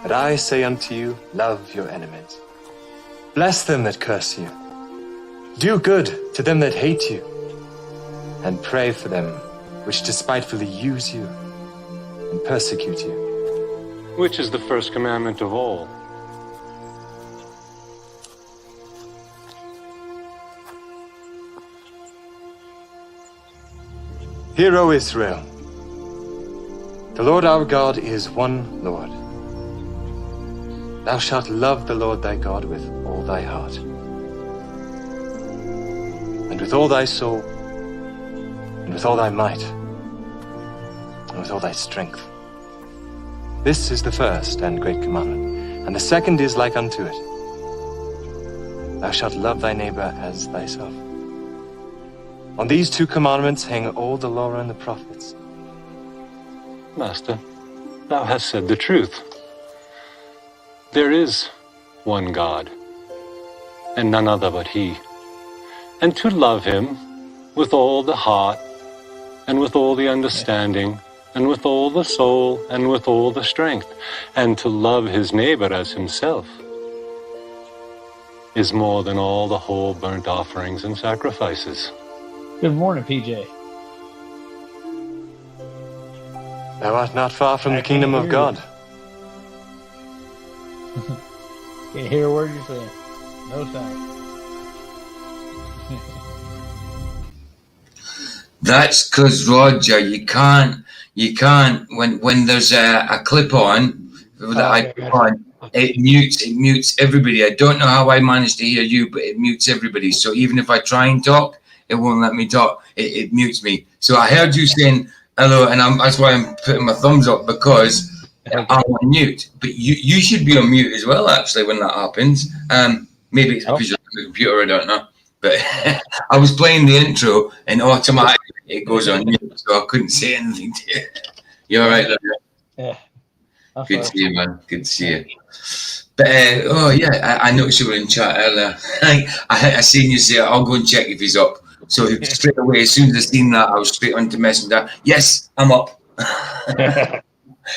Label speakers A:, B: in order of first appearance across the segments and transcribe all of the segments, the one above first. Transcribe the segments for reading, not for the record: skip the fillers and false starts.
A: But I say unto you, love your enemies. Bless them that curse you. Do good to them that hate you. And pray for them which despitefully use you and persecute you.
B: Which is the first commandment of all?
A: Hear, O Israel, the Lord our God is one Lord. Thou shalt love the Lord thy God with all thy heart, and with all thy soul, and with all thy might, and with all thy strength. This is the first and great commandment, and the second is like unto it. Thou shalt love thy neighbor as thyself. On these two commandments hang all the law and the prophets.
B: Master, thou hast said the truth. There is one God, and none other but He. And to love Him with all the heart, and with all the understanding, and with all the soul, and with all the strength, and to love his neighbor as himself, is more than all the whole burnt offerings and sacrifices.
C: Good morning, PJ.
A: Thou art not far from the kingdom of God.
C: Can't hear a word you're saying. No sound.
D: That's because, Roger, you can't, when there's a clip on, that I put on, it mutes everybody. I don't know how I managed to hear you, but it mutes everybody. So even if I try and talk, it won't let me talk. It mutes me. So I heard you saying hello, and that's why I'm putting my thumbs up, because I'm on mute. But you should be on mute as well, actually, when that happens. Maybe it's because you're on the computer, I don't know. But I was playing the intro, and automatically it goes on mute, so I couldn't say anything to you. You all right, Larry?
C: Yeah.
D: Good to see you, man. Good to see you. But I noticed you were in chat earlier. I seen you say, "I'll go and check if he's up." So straight away, as soon as I seen that, I was straight on to Messenger. Yes, I'm up.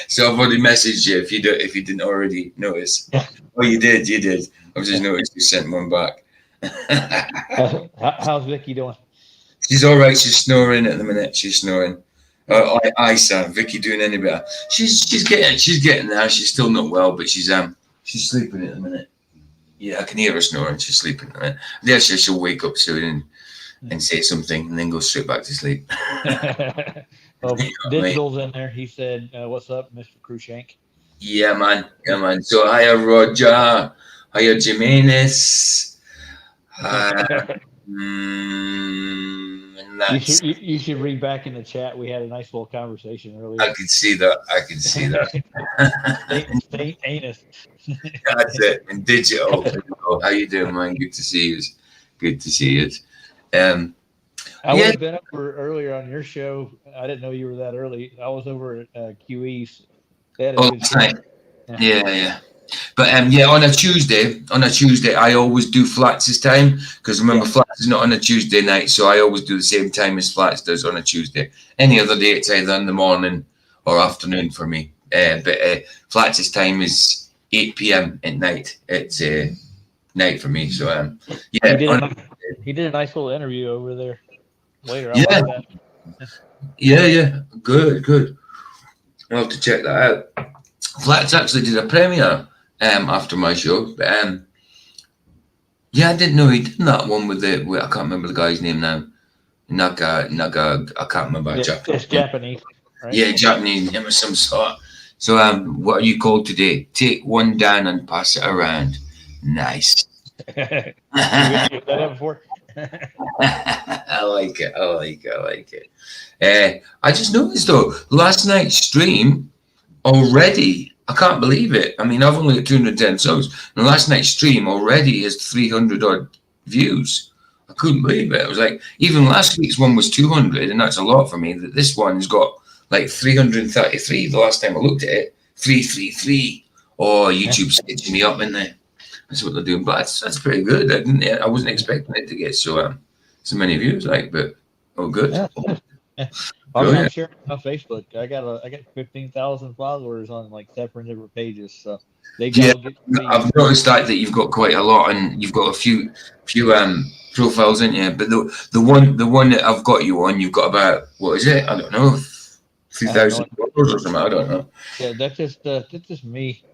D: So I've already messaged you if you didn't already notice. Oh, you did. I've just noticed you sent one back.
C: How's Vicky doing?
D: She's all right. She's snoring at the minute. She's snoring. Isa, Vicky doing any better? She's getting there. She's still not well, but she's sleeping at the minute. Yeah, I can hear her snoring. She's sleeping at the minute. Yeah, she'll wake up soon and say something and then go straight back to sleep.
C: Well, Digital's in there. He said, "What's up, Mr. Cruikshank?"
D: Yeah, man. So hiya, Roger. Hiya, Jimenez.
C: You should read back in the chat. We had a nice little conversation earlier.
D: I can see that.
C: Saint Anus.
D: That's it. And Digital. How you doing, man? Good to see you.
C: I would have been up earlier on your show. I didn't know you were that early. I was over at QE's.
D: Yeah. But on a Tuesday, I always do Flats' time, because remember, Flats is not on a Tuesday night, so I always do the same time as Flats does on a Tuesday. Any other day, it's either in the morning or afternoon for me. But Flats' time is 8 p.m. at night. It's night for me. So
C: he did a nice little interview over there later.
D: Yeah.
C: I like that.
D: Yeah. Good. I'll have to check that out. Flats actually did a premiere after my show. But, I didn't know he did that one with I can't remember the guy's name now. Naga, I can't remember.
C: It's Japanese, right?
D: Yeah, Japanese name of some sort. So, what are you called today? Take one down and pass it around. Nice.
C: You heard that before?
D: I like it. I just noticed though, last night's stream already, I can't believe it. I mean, I've only got 210 subs, and last night's stream already has 300 odd views. I couldn't believe it. I was like, even last week's one was 200, and that's a lot for me. That this one's got like 333. The last time I looked at it, 333. Oh, YouTube's stitching me up in there. That's what they're doing, but that's pretty good. I wasn't expecting it to get so many views, but good.
C: Yeah. I'm sharing on Facebook. I got 15,000 followers on like separate different pages, so they
D: Yeah,
C: all get to see.
D: I've noticed that you've got quite a lot, and you've got a few profiles in you. But the one that I've got you on, you've got about, what is it? I don't know,
C: I have no
D: 3,000
C: idea.
D: followers or something. I don't know.
C: Yeah, that's just me.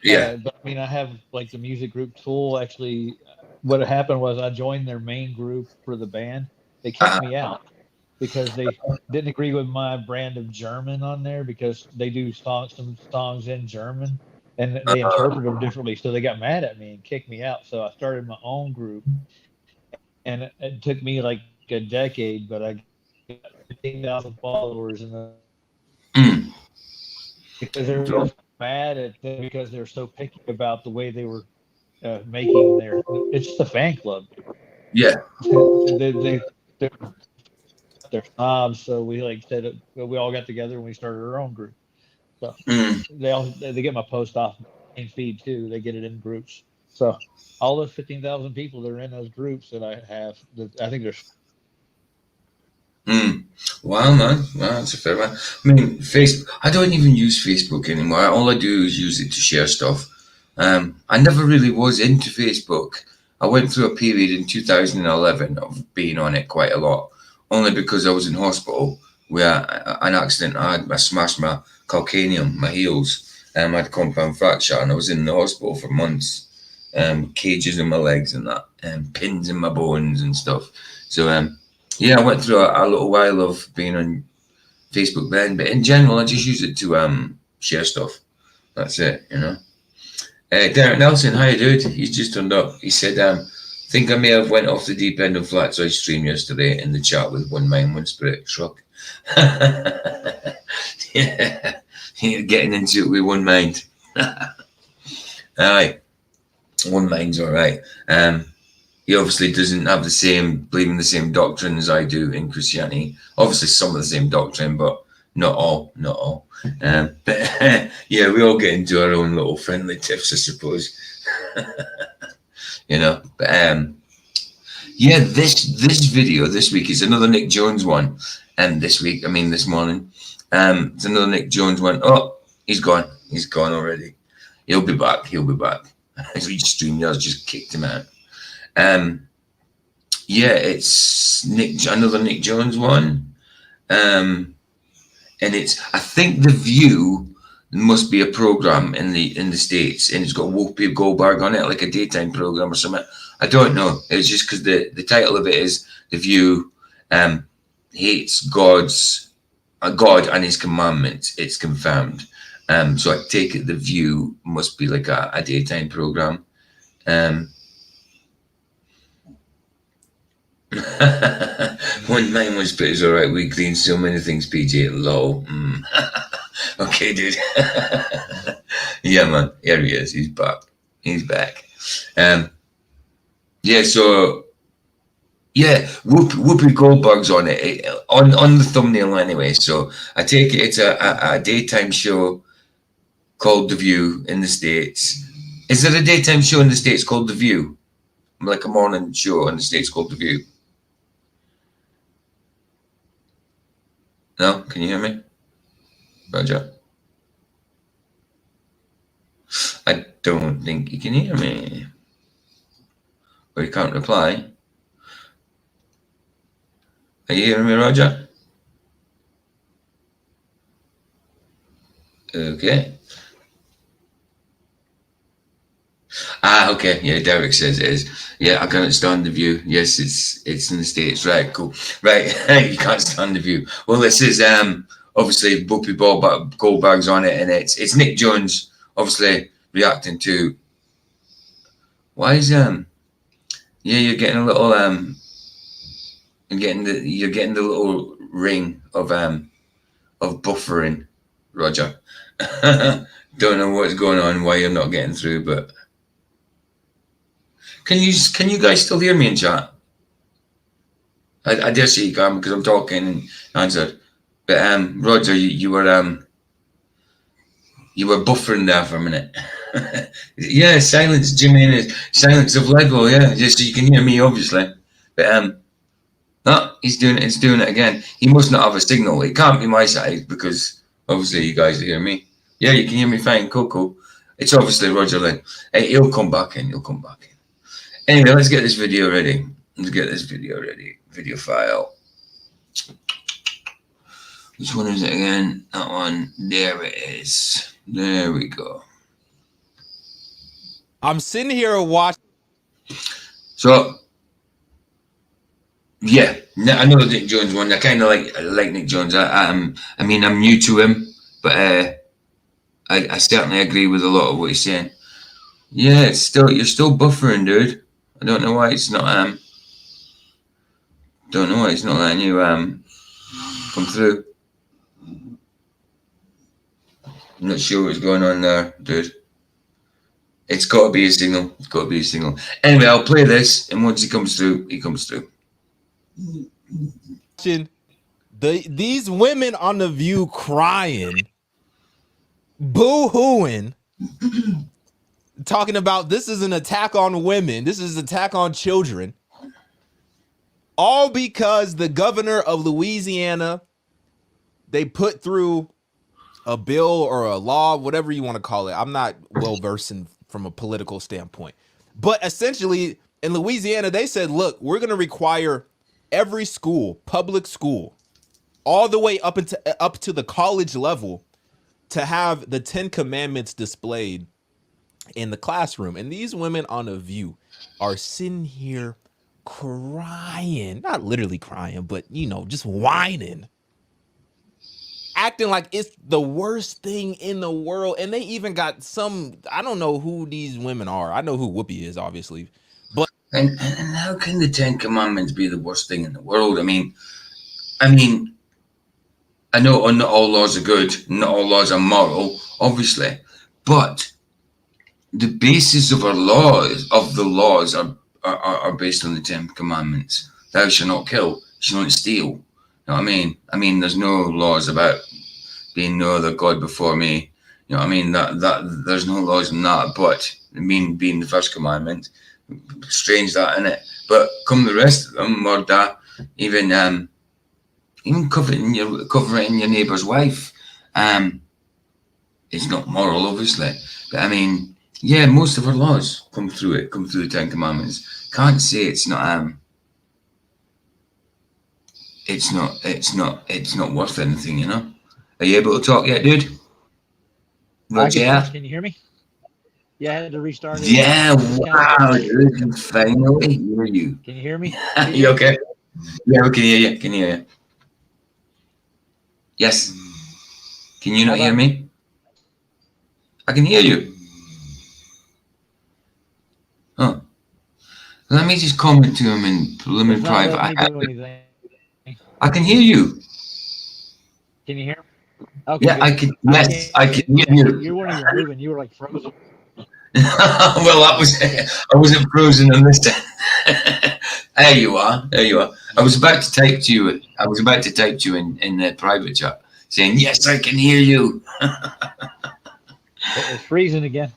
D: Yeah.
C: But I mean, I have like the music group Tool. Actually, what happened was I joined their main group for the band. They kicked
D: Uh,
C: me out because they didn't agree with my brand of German on there because they do some songs in German and they interpret them differently. So they got mad at me and kicked me out. So I started my own group, and it took me like a decade, but I got 15,000 followers, and
D: mm,
C: because they're just mad at them because they're so picky about the way they were making their. It's just a fan club.
D: yeah.
C: They're snobs, so we like said we all got together and we started our own group. So
D: Mm,
C: they get my post off main feed too. They get it in groups. So all those 15,000 people that are in those groups that I have, I think there's.
D: mm. Wow, man. Wow, that's a fair one. I mean, Facebook. I don't even use Facebook anymore. All I do is use it to share stuff. I never really was into Facebook. I went through a period in 2011 of being on it quite a lot, only because I was in hospital where an accident. I smashed my calcaneum, my heels, and I had a compound fracture, and I was in the hospital for months, cages in my legs and that, and pins in my bones and stuff. So, yeah, I went through a little while of being on Facebook then, but in general, I just use it to share stuff. That's it, you know. Derek Nelson, hi dude. He's just turned up. He said, think I may have went off the deep end of Flat Soy stream yesterday in the chat with One Mind, One Spirit. Shrug. Yeah, you're getting into it with One Mind. Aye, One Mind's all right. He obviously doesn't have the same, believe in the same doctrine as I do in Christianity. Obviously, some of the same doctrine, but not all, not all. But yeah, we all get into our own little friendly tiffs, I suppose. You know, but yeah, this video this week is another Nick Jones one. This week, I mean this morning, it's another Nick Jones one. Oh, he's gone already. He'll be back. StreamYard just kicked him out. Yeah, it's another Nick Jones one. And it's, I think The View must be a program in the States, and it's got Whoopi Goldberg on it, like a daytime program or something. I don't know. It's just because the title of it is The View hates God and his commandments. It's confirmed. So I take it The View must be like a daytime program. One Mind was put is all right. We clean so many things, PJ. Lol. Okay, dude. Yeah, man. Here he is. He's back. He's back. Yeah. So yeah, Whoopi Goldberg's on it, on the thumbnail anyway. So I take it it's a daytime show called The View in the States. Is there a daytime show in the States called The View? Like a morning show in the States called The View? No? Can you hear me? Roger? I don't think you can hear me. Or you can't reply. Are you hearing me, Roger? Okay. Okay. Yeah, Derek says it is. Yeah, I can't stand The View. Yes, it's in the States. Right, cool. Right, you can't stand The View. Well, this is obviously Whoopi Goldberg's on it, and it's Nick Jones obviously reacting to. Why is yeah, you're getting a little you're getting the little ring of buffering, Roger. Don't know what's going on, why you're not getting through, but can you guys still hear me in chat? I dare say you can, because I'm talking and answered. But Roger, you were buffering there for a minute. Yeah, silence, Jimmy, silence of Lego. Yeah, just so you can hear me, obviously. But No, he's doing it. It's doing it again. He must not have a signal. It can't be my side because obviously you guys hear me. Yeah, you can hear me fine. Cool. It's obviously Roger Lynn. Hey, he'll come back in. Anyway, let's get this video ready. Video file. Which one is it again? That one. There it is. There we go.
E: I'm sitting here watching.
D: So, yeah, I know the Nick Jones one. I kind of like Nick Jones. I mean, I'm new to him, but I certainly agree with a lot of what he's saying. Yeah, you're still buffering, dude. I don't know why it's not letting you come through. I'm not sure what's going on there, dude. It's got to be a signal. Anyway, I'll play this, and once he comes through, he comes through.
E: These women on The View crying, boo-hooing, talking about this is an attack on women, this is an attack on children, all because the governor of Louisiana, they put through a bill or a law, whatever you want to call it. I'm not well versed in from a political standpoint, but essentially in Louisiana, they said, look, we're going to require every school, public school, all the way up to the college level, to have the 10 Commandments displayed in the classroom. And these women on The View are sitting here crying, not literally crying, but just whining, acting like it's the worst thing in the world. And they even got I don't know who these women are. I know who Whoopi is, obviously. But
D: and how can the 10 Commandments be the worst thing in the world? I mean, I know not all laws are good, not all laws are moral, obviously, but the basis of the laws are based on the 10 Commandments. Thou shalt not kill, shalt not steal. You know what I mean? I mean, there's no laws about being no other God before me. You know what I mean? That there's no laws in that, but being the first commandment, strange that, innit? But come the rest of them, murder, even covering your neighbour's wife, it's not moral, obviously. But I mean, yeah, most of our laws come through the 10 Commandments. Can't say it's not it's not worth anything, you know. Are you able to talk yet, dude?
C: Can you hear me? Yeah, I had to restart it.
D: Yeah, wow, dude, finally hear you.
C: Can you hear me?
D: You okay? Yeah, we can hear you. Yes. Can you not hear me? I can hear you. Oh. Let me just comment to him in private. I can hear you.
C: Can you hear me? Okay,
D: yeah, good. I can. Yes, I can hear you.
C: You weren't even moving. You were like frozen.
D: Well, I wasn't frozen on this time. There you are. I was about to type to you. In the private chat saying, yes, I can hear you.
C: It's freezing again.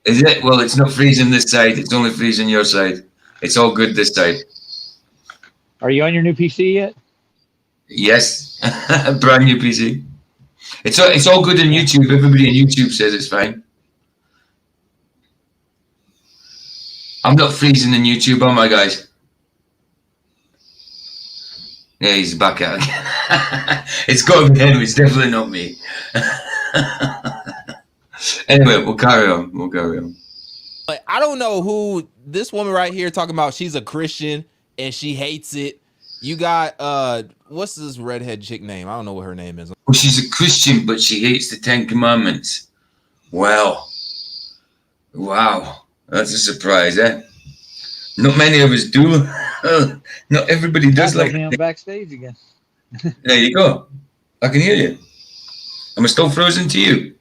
D: Is it? Well, it's not freezing this side. It's only freezing your side. It's all good this side.
C: Are you on your new PC yet?
D: Yes. Brand new PC. It's all good in YouTube. Everybody in YouTube says it's fine. I'm not freezing in YouTube, am I, guys? Yeah, he's back out again. It's got to be him. It's definitely not me. Anyway, we'll carry on.
E: But I don't know who this woman right here talking about. She's a Christian and she hates it. You got what's this redhead chick name? I don't know what her name is.
D: Well, she's a Christian, but she hates the 10 Commandments. Wow, that's a surprise, eh? Not many of us do. Not everybody does like.
C: I'm backstage again.
D: There you go. I can hear you. Am I still frozen to you?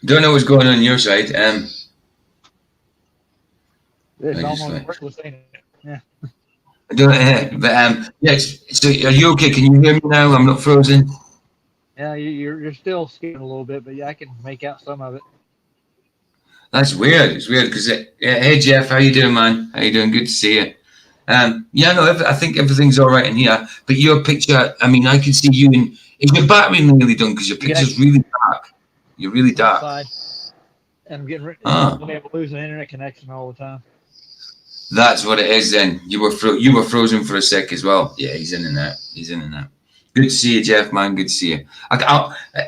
D: Don't know what's going on your side.
C: It's almost worthless, ain't it? Yeah.
D: I don't. But yes. So, are you okay? Can you hear me now? I'm not frozen.
C: Yeah, you're still skipping a little bit, but yeah, I can make out some of it.
D: That's weird. It's weird because hey Jeff, how you doing, man? How you doing? Good to see you. Yeah, no, I think everything's all right in here. But your picture, I mean, I can see you in. Is your battery nearly done? Because your picture's really dark. You're really dark.
C: Outside. And I'm getting rid
D: Ah.
C: of losing internet connection all the time.
D: That's what it is. Then you were frozen for a sec as well. Yeah, he's in and out. He's in and out. Good to see you, Jeff, man. Good to see you.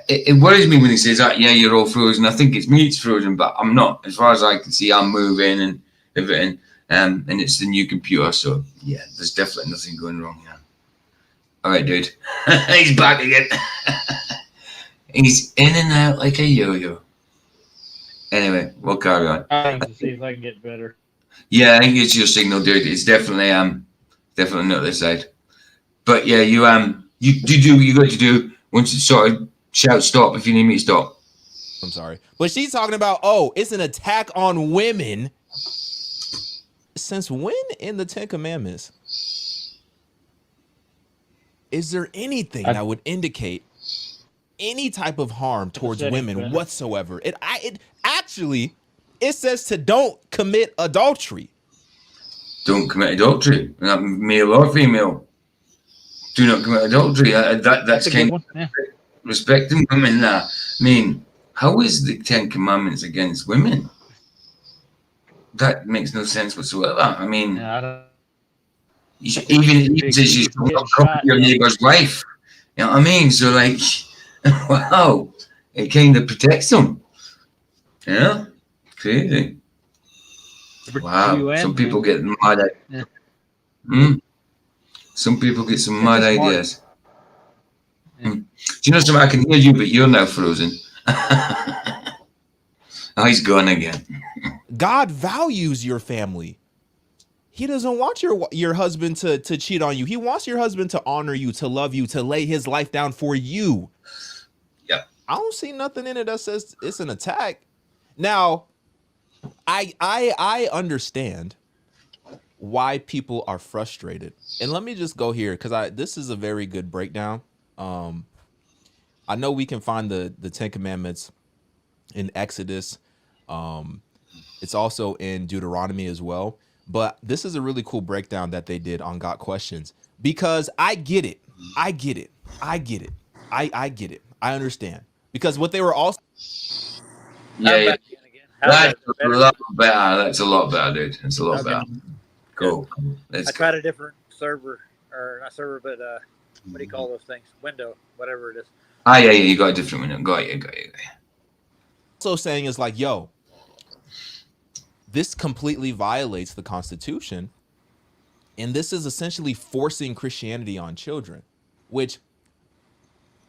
D: It worries me when he says that. Yeah, you're all frozen. I think it's me it's frozen, but I'm not. As far as I can see, I'm moving and everything. And it's the new computer, so yeah, there's definitely nothing going wrong here. All right, dude. He's back again. He's in and out like a yo-yo. Anyway, we'll carry on.
C: I need to see if I can get better.
D: Yeah, I think it's your signal, dude. It's definitely not this side. But yeah, you do what you got to do. Once you sort of shout stop if you need me to stop.
E: I'm sorry. But she's talking about, oh, it's an attack on women. Since when in the Ten Commandments is there anything that would indicate any type of harm towards women whatsoever? It actually says to don't commit adultery.
D: Don't commit adultery, not male or female. Do not commit adultery. That's kind of respecting women. I mean, how is the Ten Commandments against women? That makes no sense whatsoever. I mean, even says you should not cover your neighbor's wife. You know what I mean? So, like, wow, it kind of protects them. Yeah, crazy. Wow, some people get mad at. Some people get some mad ideas. Do you know something? I can hear you, but you're now frozen. Oh, he's gone again.
E: God values your family. He doesn't want your husband to cheat on you. He wants your husband to honor you, to love you, to lay his life down for you.
D: Yeah.
E: I don't see nothing in it that says it's an attack. Now, I understand why people are frustrated. And let me just go here because this is a very good breakdown. I know we can find the Ten Commandments in Exodus. It's also in Deuteronomy as well. But this is a really cool breakdown that they did on Got Questions because I get it. I get it. I get it. I get it. I understand. Because what they were also...
D: Yeah. That's a lot better. That's a lot better, dude. It's a lot better. Cool.
F: I tried a different server, or not server, but what do you call those things? Window, whatever it is.
D: Ah, yeah, you got a different window. Got you.
E: Also saying is like, yo, this completely violates the Constitution. And this is essentially forcing Christianity on children, which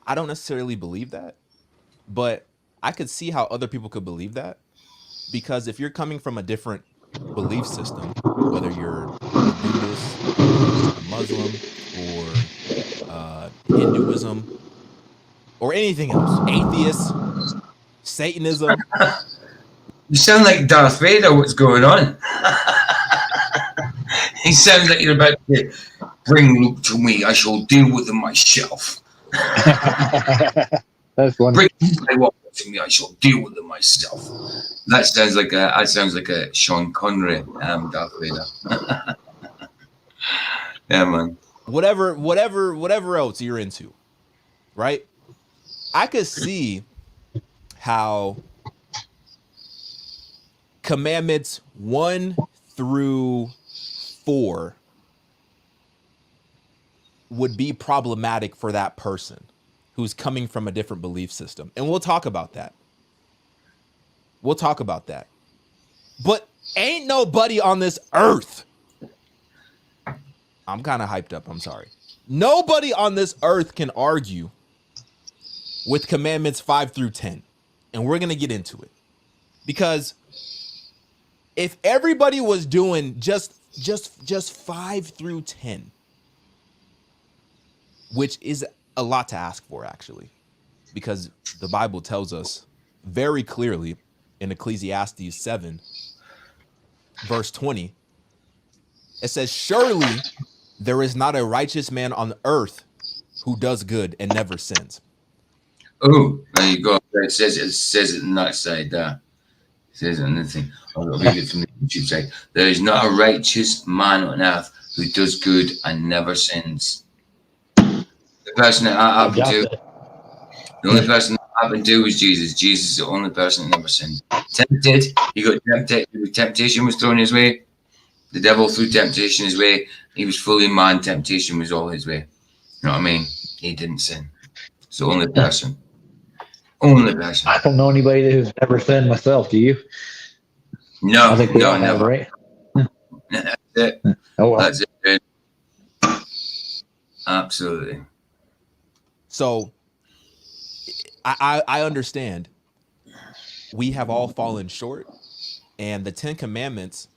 E: I don't necessarily believe that, but I could see how other people could believe that. Because if you're coming from a different belief system, whether you're a Buddhist, a Muslim, or Hinduism, or anything else, atheist, Satanism.
D: You sound like Darth Vader. What's going on? He sounds like you're about to bring Luke to me. I shall deal with him myself.
C: That's one.
D: Bring Skywalker to me. I shall deal with him myself. That sounds like a Sean Connery, Darth Vader. Yeah, man.
E: Whatever else you're into, right? I could see how commandments 1 through 4 would be problematic for that person who's coming from a different belief system. And we'll talk about that. But ain't nobody on this earth. I'm kind of hyped up. I'm sorry. Nobody on this earth can argue with commandments 5 through 10. And we're going to get into it. Because if everybody was doing just 5 through 10, which is a lot to ask for, actually, because the Bible tells us very clearly in Ecclesiastes 7, verse 20, it says, surely there is not a righteous man on earth who does good and never sins.
D: Oh, there you go. It says it on that side there. It says on the thing. I'll read it from the YouTube site. There is not a righteous man on earth who does good and never sins. The person that happened to, the only person that happened to was Jesus. Jesus is the only person that never sinned. Tempted, he got tempted. Temptation was thrown his way. The devil threw temptation his way. He was fully man. Temptation was all his way. You know what I mean? He didn't sin. It's the only person. Only person.
C: I don't know anybody who's ever sinned myself. Do you?
D: No,
C: I think we all have,
D: never.
C: right?
D: That's it.
C: Oh, well.
D: That's it. Absolutely.
E: So I understand we have all fallen short, and the 10 Commandments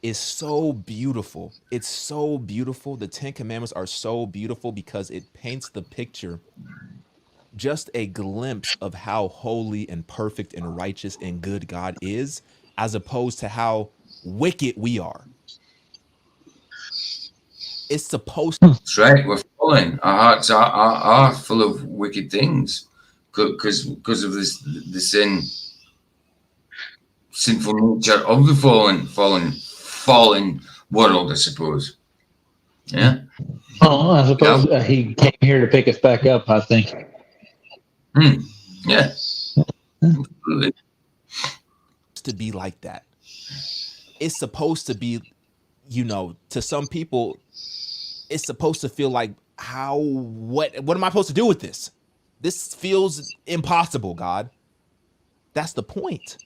E: is so beautiful. It's so beautiful. The 10 Commandments are so beautiful because it paints the picture, just a glimpse of how holy and perfect and righteous and good God is, as opposed to how wicked we are. It's supposed to.
D: That's right. We're fallen. Our hearts are full of wicked things because of this the sinful nature of the fallen world, I suppose. Yeah.
C: Oh, I suppose he came here to pick us back up, I think.
D: Yeah. Absolutely.
E: To be like that. It's supposed to be, to some people, it's supposed to feel like, what am I supposed to do with this? This feels impossible, God. That's the point.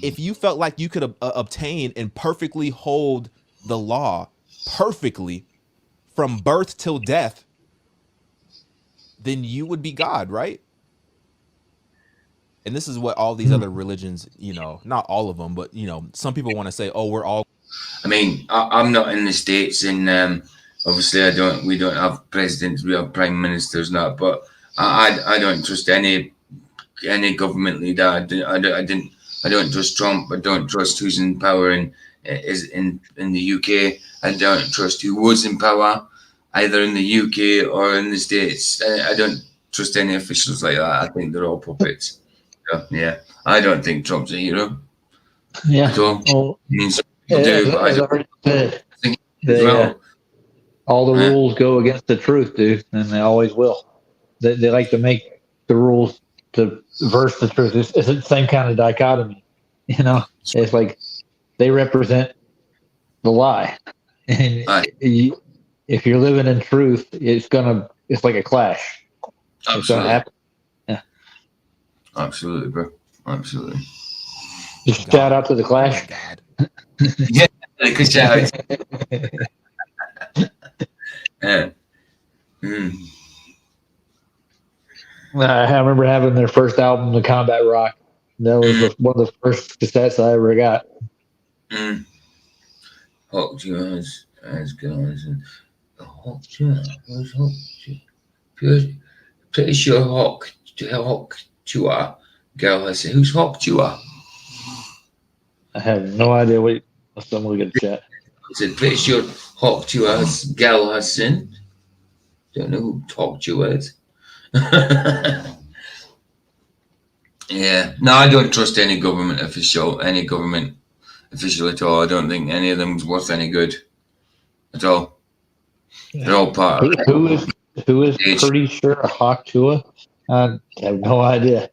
E: If you felt like you could obtain and perfectly hold the law perfectly from birth till death, then you would be God, right? And this is what all these other religions, not all of them, but, some people want to say, oh, we're all.
D: I mean, I'm not in the States, and obviously we don't have presidents, we have prime ministers now, but I don't trust any government leader. I don't trust Trump. I don't trust who's in power in the UK. I don't trust who was in power either in the UK or in the States. I don't trust any officials like that. I think they're all puppets. So, yeah, I don't think Trump's a hero.
C: Yeah.
D: At all.
C: Well,
D: I mean, some people do, but I don't think
C: all the rules go against the truth, dude, and they always will. They like to make the rules to verse the truth. It's the same kind of dichotomy, It's like they represent the lie, and if you're living in truth, it's like a clash.
D: Absolutely.
C: It's gonna happen. Yeah.
D: Absolutely, bro. Absolutely.
C: Just shout out to the Clash.
E: God.
D: Yeah, good shout. Yeah.
C: I remember having their first album, The Combat Rock. That was one of the first cassettes I ever got.
D: Hawk Jewels as guys and Hawk Jewels. Who's Hawk Jewels? Pretty sure Hawk Chua girl has said, who's Hawk Chua?
C: I have no idea what. I'm looking at chat.
D: I said, pretty sure Hawk Chua's gal has sinned. Don't know who Hawk Chua is. Yeah, no, I don't trust any government official at all. I don't think any of them's worth any good at all. They're all part of it.
C: Who is pretty sure a Hawk Chua? I have no idea.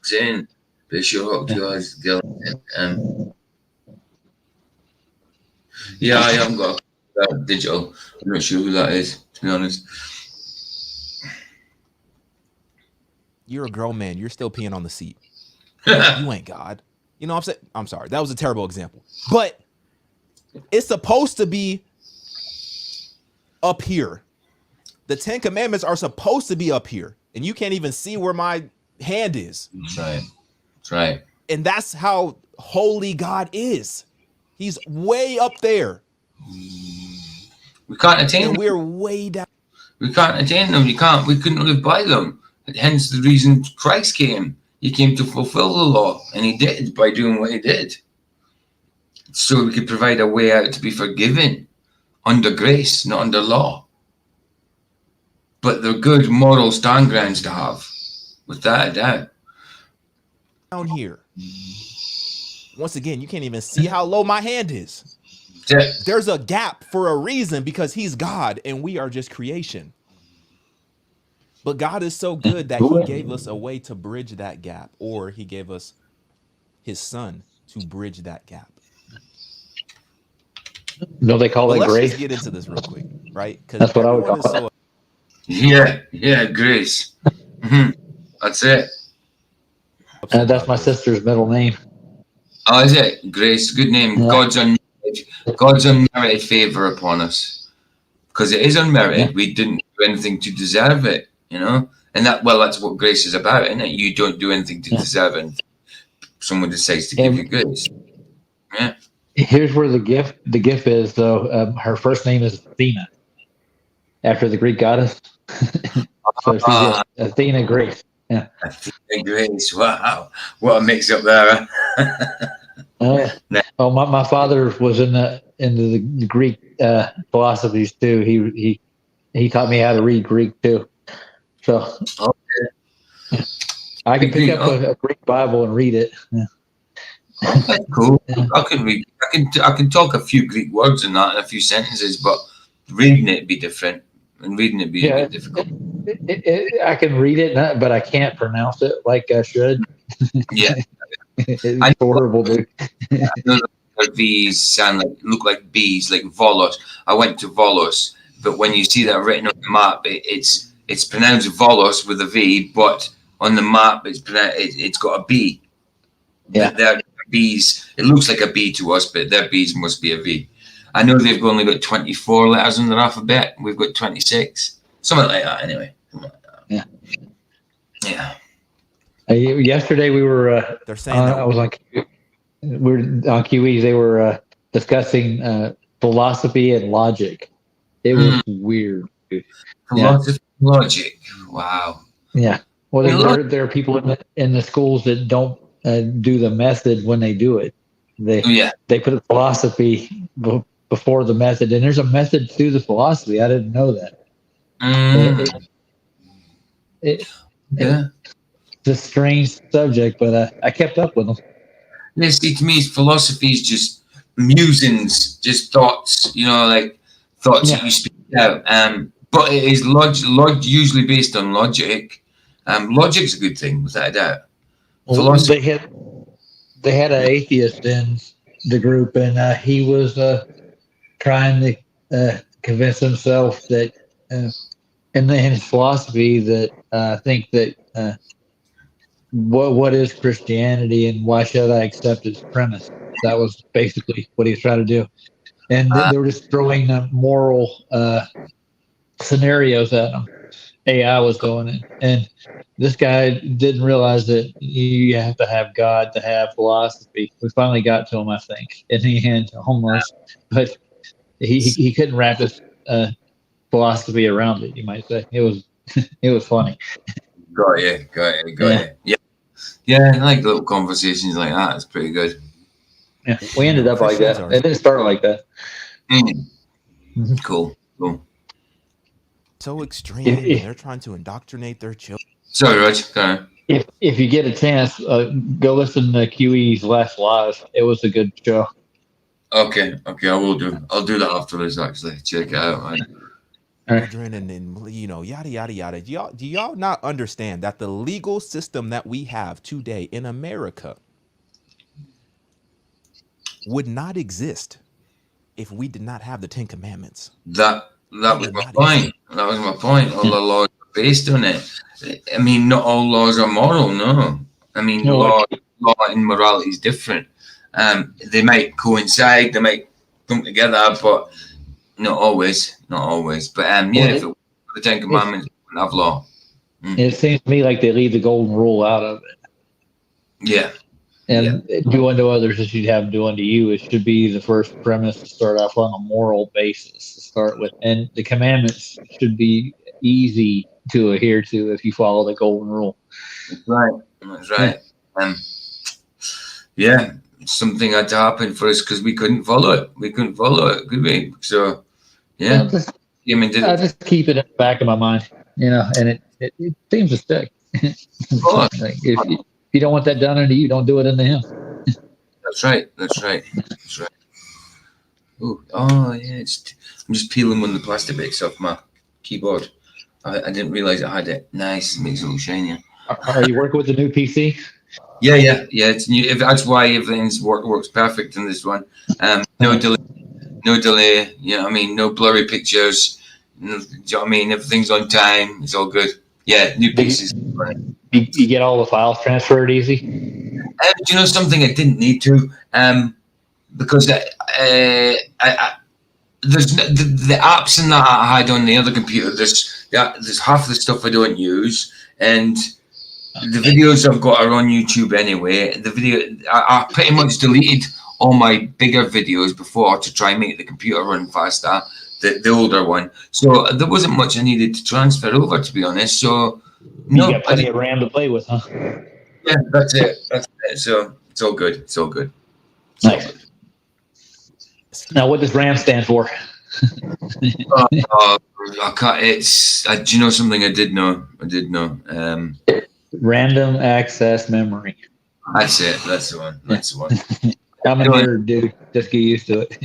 D: Saying pretty sure Hawk Chua's gal. Yeah, I haven't got that digital. I'm not sure who that is, to be honest.
E: You're a grown man. You're still peeing on the seat. You ain't God. You know what I'm saying? I'm sorry. That was a terrible example. But it's supposed to be up here. The 10 Commandments are supposed to be up here. And you can't even see where my hand is.
D: That's right. That's right.
E: And that's how holy God is. He's way up there.
D: We can't attain
E: and
D: them.
E: we're way down.
D: We can't attain them. We couldn't live by them. Hence the reason Christ came. He came to fulfill the law, and he did by doing what he did. So we could provide a way out to be forgiven under grace, not under law. But they're good moral stand grounds to have. without a doubt.
E: Down here. Once again, you can't even see how low my hand is.
D: Yeah.
E: There's a gap for a reason because he's God and we are just creation. But God is so good that he gave us a way to bridge that gap, or he gave us his son to bridge that gap.
C: No, they call
E: But
C: it
E: let's
C: grace.
E: just get into this real quick, right? Because
C: That's what I would
E: everyone is
C: call
E: so
D: Yeah, grace. That's it.
E: upset
C: That's
E: about
C: my
E: this.
C: sister's middle name.
D: Oh, is it? Grace, good name.
C: Yeah.
D: God's unmerited favor upon us. Because it is unmerited.
C: Yeah.
D: We didn't do anything to deserve it, you know? And that's what grace is about, isn't it? You don't do anything to deserve it. Someone decides to give you grace. Yeah.
C: Here's where the gift is, though. Her first name is Athena, after the Greek goddess. So she's Athena Grace. Yeah.
D: Athena Grace. Wow. What a mix up there. Huh?
C: Oh, my father was into the Greek philosophies too. He taught me how to read Greek too. So
D: okay.
C: I can pick up a Greek Bible and read it. Yeah.
D: That's cool.
C: Yeah.
D: I can read. I can talk a few Greek words and that and a few sentences, but reading it be different, and reading it be a bit difficult.
C: I can read it, but I can't pronounce it like I should.
D: Yeah,
C: it's horrible, dude.
D: I know the V's look like B's, like Volos. I went to Volos, but when you see that written on the map, it's pronounced Volos with a V, but on the map it's got a B.
C: Yeah.
D: Their B's, it looks like a B to us, but their B's must be a V. I know they've only got 24 letters in their alphabet. We've got 26. Something like that, anyway.
C: Yeah.
D: Yeah.
C: Yesterday we were.
E: They're saying that
C: I was on. We were on QEs. They were discussing philosophy and logic. It was weird.
D: Philosophy and logic. Wow.
C: Yeah. Well, there are people in the schools that don't do the method when they do it. They put a philosophy before the method, and there's a method to the philosophy. I didn't know that. It's a strange subject, but I kept up with them.
D: Yeah, see, to me, philosophy is just musings, just thoughts, like thoughts that you speak out. But it is usually based on logic. Logic's a good thing, without a doubt.
C: Well, they had an atheist in the group, and he was trying to convince himself that, in his philosophy, that I think that what is Christianity and why should I accept its premise? That was basically what he was trying to do, and they were just throwing moral scenarios at him. AI was doing it, and this guy didn't realize that you have to have God to have philosophy. We finally got to him, I think, in the end, almost, but he couldn't wrap his philosophy around it. You might say it was funny.
D: Got you. Yeah. I like little conversations like that. It's pretty good.
C: Yeah, we ended up like that. It didn't start like that.
D: Mm-hmm. Cool.
E: So extreme, and they're trying to indoctrinate their children.
D: Sorry, Rog. Go on.
C: If you get a chance, go listen to QE's last live. It was a good show.
D: Okay, I will do. I'll do that afterwards. Actually, check it out, man.
E: Children and yada yada yada. Do y'all not understand that the legal system that we have today in America would not exist if we did not have the 10 Commandments?
D: That was my point. That was my point. All the laws are based on it. I mean, not all laws are moral. No, I mean, law and morality is different. They might coincide. They might come together, but not always. But if it were the 10 Commandments, we wouldn't have law.
C: It seems to me like they leave the golden rule out of it.
D: Yeah.
C: And do unto others as you'd have them do unto you. It should be the first premise to start off on a moral basis to start with. And the commandments should be easy to adhere to if you follow the golden rule.
D: That's right. It's something had to happen for us because we couldn't follow it. Could we? So, yeah.
C: I just keep it in the back of my mind, and it seems to stick.
D: Oh,
C: Like, if you don't want that done unto you, don't do it unto him.
D: that's right. That's right. That's right. Oh yeah. I'm just peeling one of the plastic bits off my keyboard. I didn't realize I had it. Nice. It makes it a little shinier.
C: Are you working with the new PC?
D: Yeah. It's new. That's why everything's works perfect in this one. No delay. No delay. You know what I mean? No blurry pictures. No, do you know what I mean? Everything's on time. It's all good. Yeah, new pieces.
C: You get all the files transferred easy?
D: Do you know something? I didn't need to. Because there's the apps and that I had on the other computer. There's half the stuff I don't use, and the videos I've got are on YouTube anyway. I pretty much deleted all my bigger videos before to try and make the computer run faster. The older one, so there wasn't much I needed to transfer over, to be honest. So
C: You got plenty of RAM to play with, huh?
D: Yeah, that's it. So it's all good. It's all good.
C: Nice. Now, what does RAM stand for?
D: I can't. Do you know something? I did know.
C: Random access memory.
D: That's it. That's the one. That's the one.
C: I'm a nerd, dude. Just get used to it.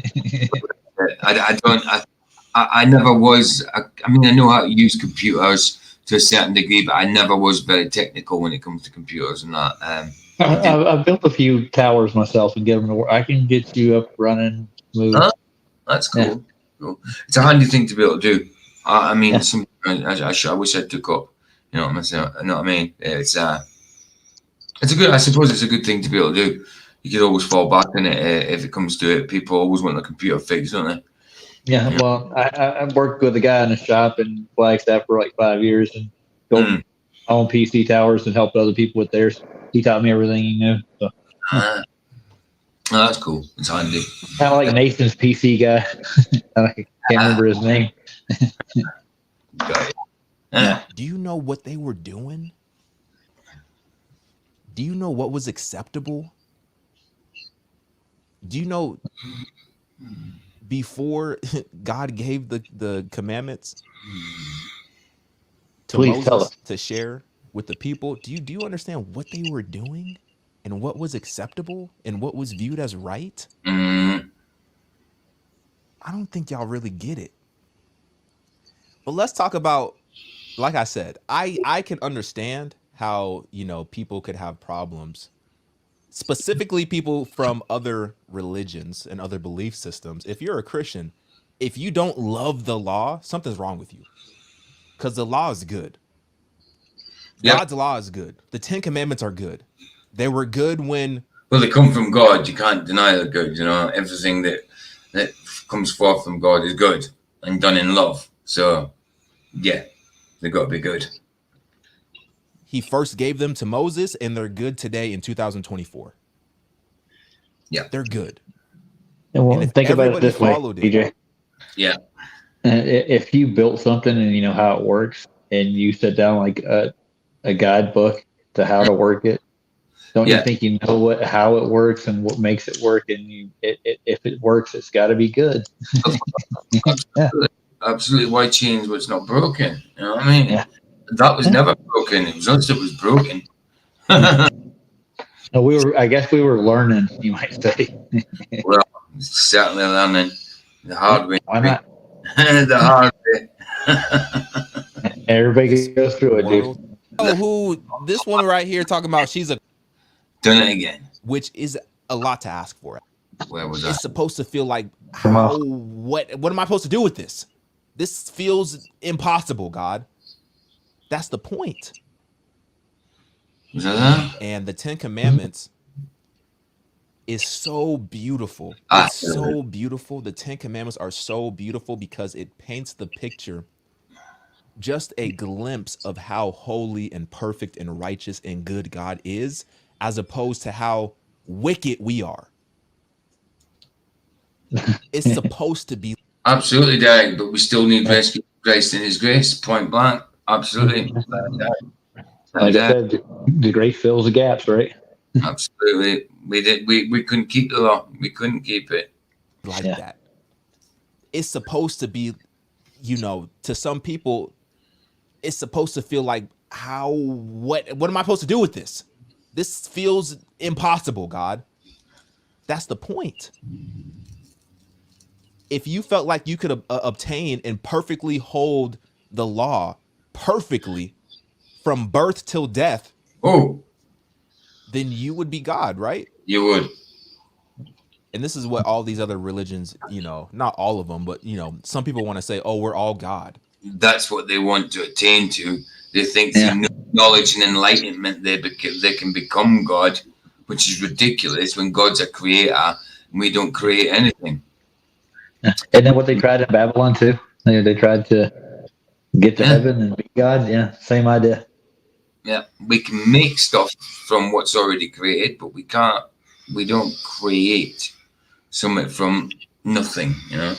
D: I never was. I mean, I know how to use computers to a certain degree, but I never was very technical when it comes to computers and that.
C: I've built a few towers myself and get them to work. I can get you up running smooth.
D: That's cool. Yeah. Cool. It's a handy thing to be able to do. I mean, I wish I took up. You know what I mean? It's a good. I suppose it's a good thing to be able to do. You could always fall back on it if it comes to it. People always want the computer fixed, don't they?
C: Yeah, well, I worked with a guy in a shop in Flagstaff for like 5 years and built own PC towers and helped other people with theirs. He taught me everything he knew. So.
D: That's cool. It's handy.
C: Kind of like Nathan's PC guy. I can't remember his name.
E: Do you know what they were doing? Do you know what was acceptable? Do you know before God gave the commandments to Moses to share with the people, do you understand what they were doing and what was acceptable and what was viewed as right? I don't think y'all really get it. But let's talk about, like I said, I can understand how, people could have problems, specifically people from other religions and other belief systems. If you're a Christian, if you don't love the law, something's wrong with you, because the law is good. God's law is good. The 10 Commandments are good. They were good when...
D: Well, they come from God. You can't deny they're good. Everything that comes forth from God is good and done in love. So, yeah, they've got to be good.
E: He first gave them to Moses, and they're good today in 2024.
D: Yeah.
E: They're good.
C: Well, think about it this way, DJ.
D: Yeah.
C: If you built something and you know how it works, and you sit down like a guidebook to how to work it, don't you think you know how it works and what makes it work? And if it works, it's got to be good.
D: Absolutely. Why change what's not broken? You know what I mean? Yeah. That was never broken. It was us that was broken.
C: No, I guess we were learning, you might say.
D: Well, certainly learning the hard way.
C: Why not?
D: The hard way.
C: Everybody goes through it, dude.
E: Oh, this one right here talking about she's a...
D: Done it again.
E: Which is a lot to ask for.
D: Where was that?
E: It's supposed to feel like, what am I supposed to do with this? This feels impossible, God. That's the point.
D: Is that?
E: And the 10 Commandments is so beautiful. It's so beautiful. The 10 Commandments are so beautiful because it paints the picture, just a glimpse of how holy and perfect and righteous and good God is, as opposed to how wicked we are. It's supposed to be.
D: Absolutely, Derek, but we still need rescue Christ in his grace, point blank. Absolutely.
C: Like I said, the grace fills the gaps, right?
D: Absolutely. We couldn't keep the law. We couldn't keep it.
E: Like that. It's supposed to be, to some people, it's supposed to feel like, what am I supposed to do with this? This feels impossible, God. That's the point. If you felt like you could obtain and perfectly hold the law perfectly from birth till death, then you would be God, right?
D: You would.
E: And this is what all these other religions, not all of them, but some people want to say, oh, we're all God.
D: That's what they want to attain to. They think through knowledge and enlightenment they can become God, which is ridiculous when God's a creator and we don't create anything.
C: Isn't that what they tried in Babylon too? They tried to get to heaven and be God. Yeah, same idea.
D: Yeah, we can make stuff from what's already created, but we can't. We don't create something from nothing.
C: Yeah.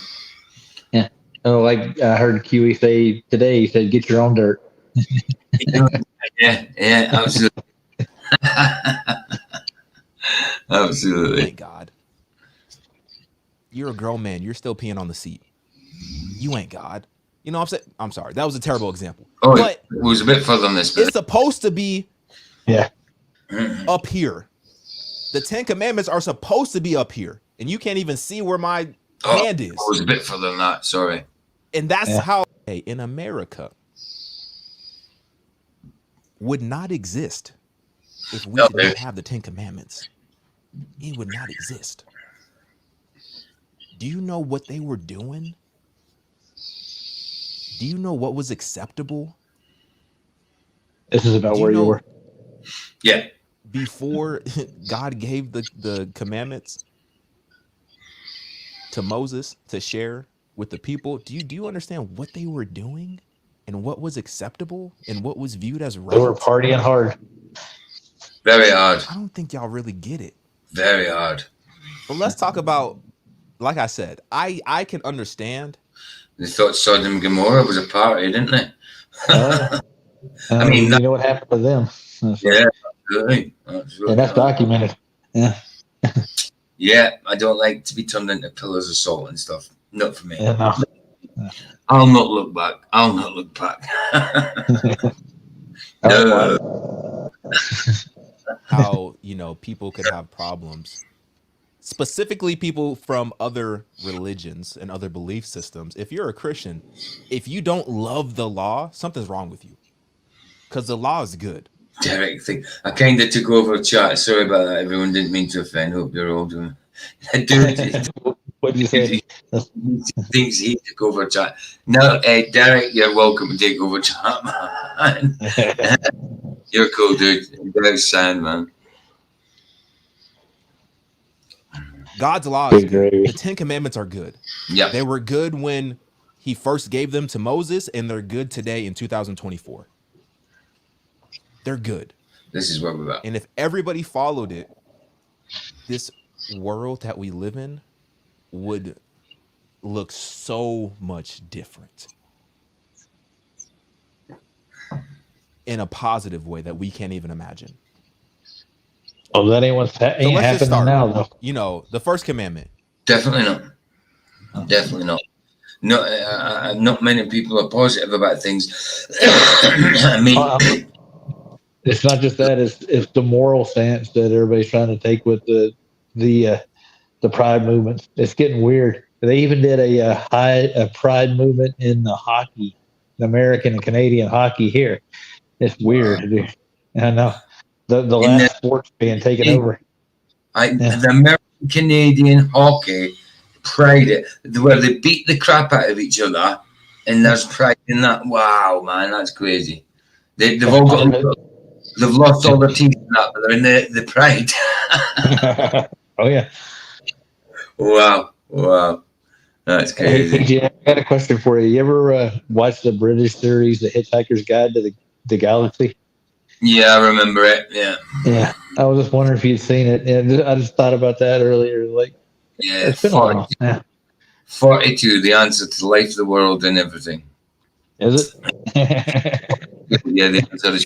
C: Oh, like I heard QE say today. He said, "Get your own dirt."
D: Yeah, absolutely. Absolutely.
E: Thank God. You're a grown man. You're still peeing on the seat. You ain't God. You know what I'm saying? I'm sorry. That was a terrible example.
D: Oh,
E: but
D: it was a bit further than this.
E: It's supposed to be
C: up
E: here. The 10 Commandments are supposed to be up here. And you can't even see where my hand is.
D: It was a bit further than that. Sorry.
E: And that's how in America would not exist if we didn't have the 10 Commandments. It would not exist. Do you know what they were doing? Do you know what was acceptable?
C: This is about where you were.
D: Yeah.
E: Before God gave the commandments to Moses to share with the people, do you understand what they were doing and what was acceptable and what was viewed as right?
C: They were partying hard.
D: Very hard.
E: I don't think y'all really get it.
D: Very hard.
E: But let's talk about, like I said, I can understand.
D: They thought Sodom and Gomorrah was a party, didn't they?
C: I mean, you know what happened to them.
D: Yeah, absolutely.
C: And that's documented. Yeah.
D: Yeah, I don't like to be turned into pillars of salt and stuff. Not for me.
C: Yeah, no.
D: I'll not look back. I'll not look back. No.
E: How, people could have problems. Specifically people from other religions and other belief systems. If you're a Christian, if you don't love the law, something's wrong with you. Because the law is good.
D: Derek, I kind of took over chat. Sorry about that. Everyone didn't mean to offend. Hope you're all doing. Dude,
C: what did you say?
D: Thinks he took over chat. No, Derek, you're welcome to take over chat, man. You're cool, dude. Derek's sound, man.
E: God's law is good. The 10 Commandments are good.
D: Yeah.
E: They were good when he first gave them to Moses, and they're good today in 2024. They're good.
D: This is what we're about.
E: And if everybody followed it, this world that we live in would look so much different. In a positive way that we can't even imagine.
C: Oh, that ain't what's happening now, though.
E: The first commandment.
D: Definitely not. Definitely not. No, not many people are positive about things. I mean,
C: it's not just that; it's the moral stance that everybody's trying to take with the pride movement. It's getting weird. They even did a pride movement in the hockey, the American and Canadian hockey here. It's weird, dude. I know. The last sport's being taken over.
D: The American Canadian hockey pride, where they beat the crap out of each other, and there's pride in that. Wow, man, that's crazy. They've all got. They've lost all their teeth in that, but they're in the pride.
C: Oh yeah.
D: Wow, that's crazy.
C: Hey, Jim, I got a question for you. You ever watch the British series, The Hitchhiker's Guide to the Galaxy?
D: Yeah, I remember it. Yeah.
C: I was just wondering if you'd seen it, and I just thought about that earlier.
D: Yeah,
C: it's been 40, a while. Yeah.
D: 42, the answer to life, the world, and everything.
C: Is it?
D: Yeah, the answer is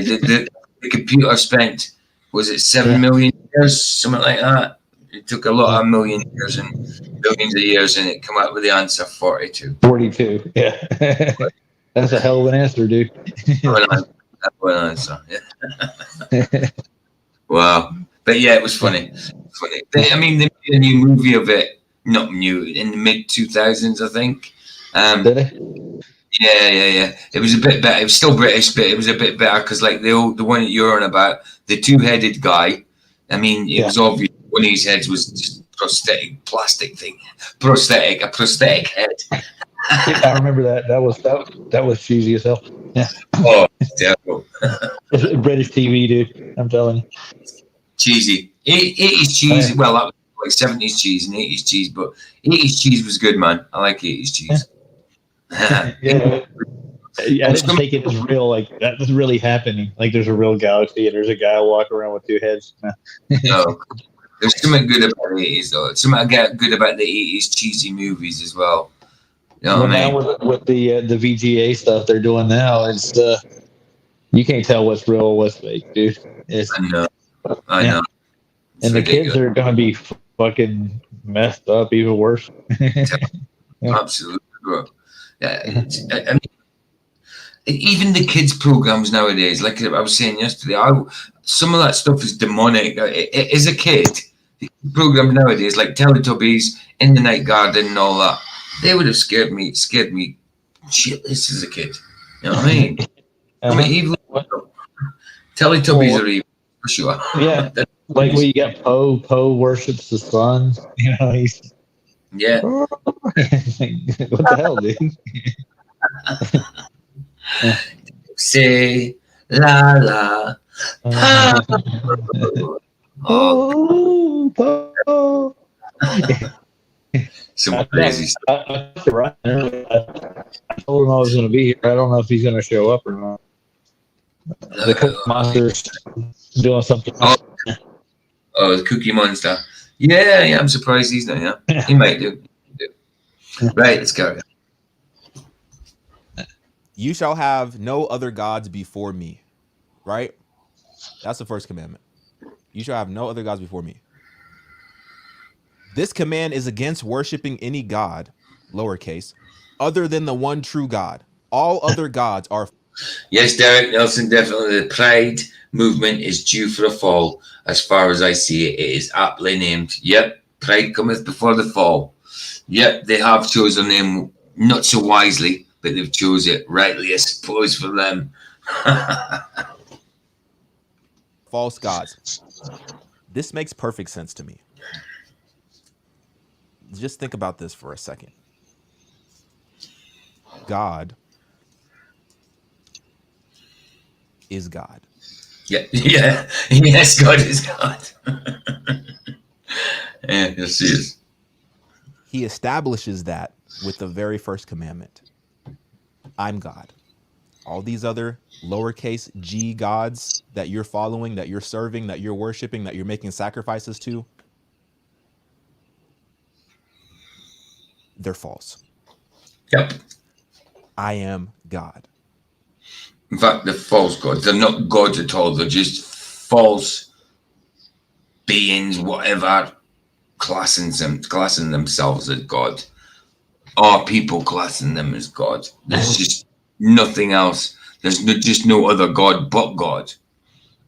D: the computer spent, was it 7 million years, something like that? It took a lot of million years and billions of years, and it came out with the answer 42.
C: 42, yeah. That's a hell of an answer, dude.
D: That one answer. Yeah. Wow. But yeah, it was funny. Funny. I mean, they made a new movie of it. Not new, in the mid 2000s, I think.
C: Did it?
D: Yeah. It was a bit better. It was still British, but it was a bit better because, like, the one that you're on about, the two-headed guy. I mean, it was obvious one of his heads was just a prosthetic head.
C: I remember that. That was cheesy as hell. Yeah.
D: Oh, terrible.
C: British TV, dude. I'm telling you.
D: Cheesy. 80s cheese. Well, that was like 70s cheese and 80s cheese, but 80s cheese was good, man. I like 80s cheese.
C: Yeah. I didn't take it as real, like that was really happening. Like there's a real galaxy and there's a guy walking around with two heads.
D: No. There's something good about the 80s, though. Something good about the 80s cheesy movies as well. You know what I mean?
C: Now with the VGA stuff they're doing now, it's you can't tell what's real or what's fake, dude. I know. It's and ridiculous. The kids are gonna be fucking messed up, even worse.
D: Absolutely, bro. Yeah, I mean, even the kids' programs nowadays, like I was saying yesterday, some of that stuff is demonic. As a kid, the program nowadays, like Teletubbies, In the Night Garden, and all that, they would have scared me shitless as a kid. You know what I mean? I mean, evil. Teletubbies are evil for sure.
C: Yeah, like when you get Poe worships the sun. You know, he's what the hell, dude?
D: Say la la.
C: Oh.
D: Some crazy stuff.
C: I told him I was going to be here. I don't know if he's going to show up or not. The Cookie Monster's doing something.
D: Oh, the Cookie Monster. Yeah, I'm surprised he's not here. He might do. Right, let's go.
E: You shall have no other gods before me. Right? That's the first commandment. You shall have no other gods before me. This command is against worshiping any god, lowercase, other than the one true God. All other gods are...
D: Yes, Derek Nelson, definitely. The Pride movement is due for a fall. As far as I see it, it is aptly named. Yep, Pride cometh before the fall. Yep, they have chosen a name not so wisely, but they've chose it rightly, I suppose, for them.
E: False gods. This makes perfect sense to me. Just think about this for a second. God is God.
D: Yeah. Yes, God is God. Yeah, yes, he is.
E: He establishes that with the very first commandment. I'm God. All these other lowercase g gods that you're following, that you're serving, that you're worshiping, that you're making sacrifices to, they're false.
D: Yep.
E: I am God.
D: In fact, they're false gods. They're not gods at all. They're just false beings, whatever, classing themselves as God. Or people classing them as God. There's just nothing else. There's just no other God but God.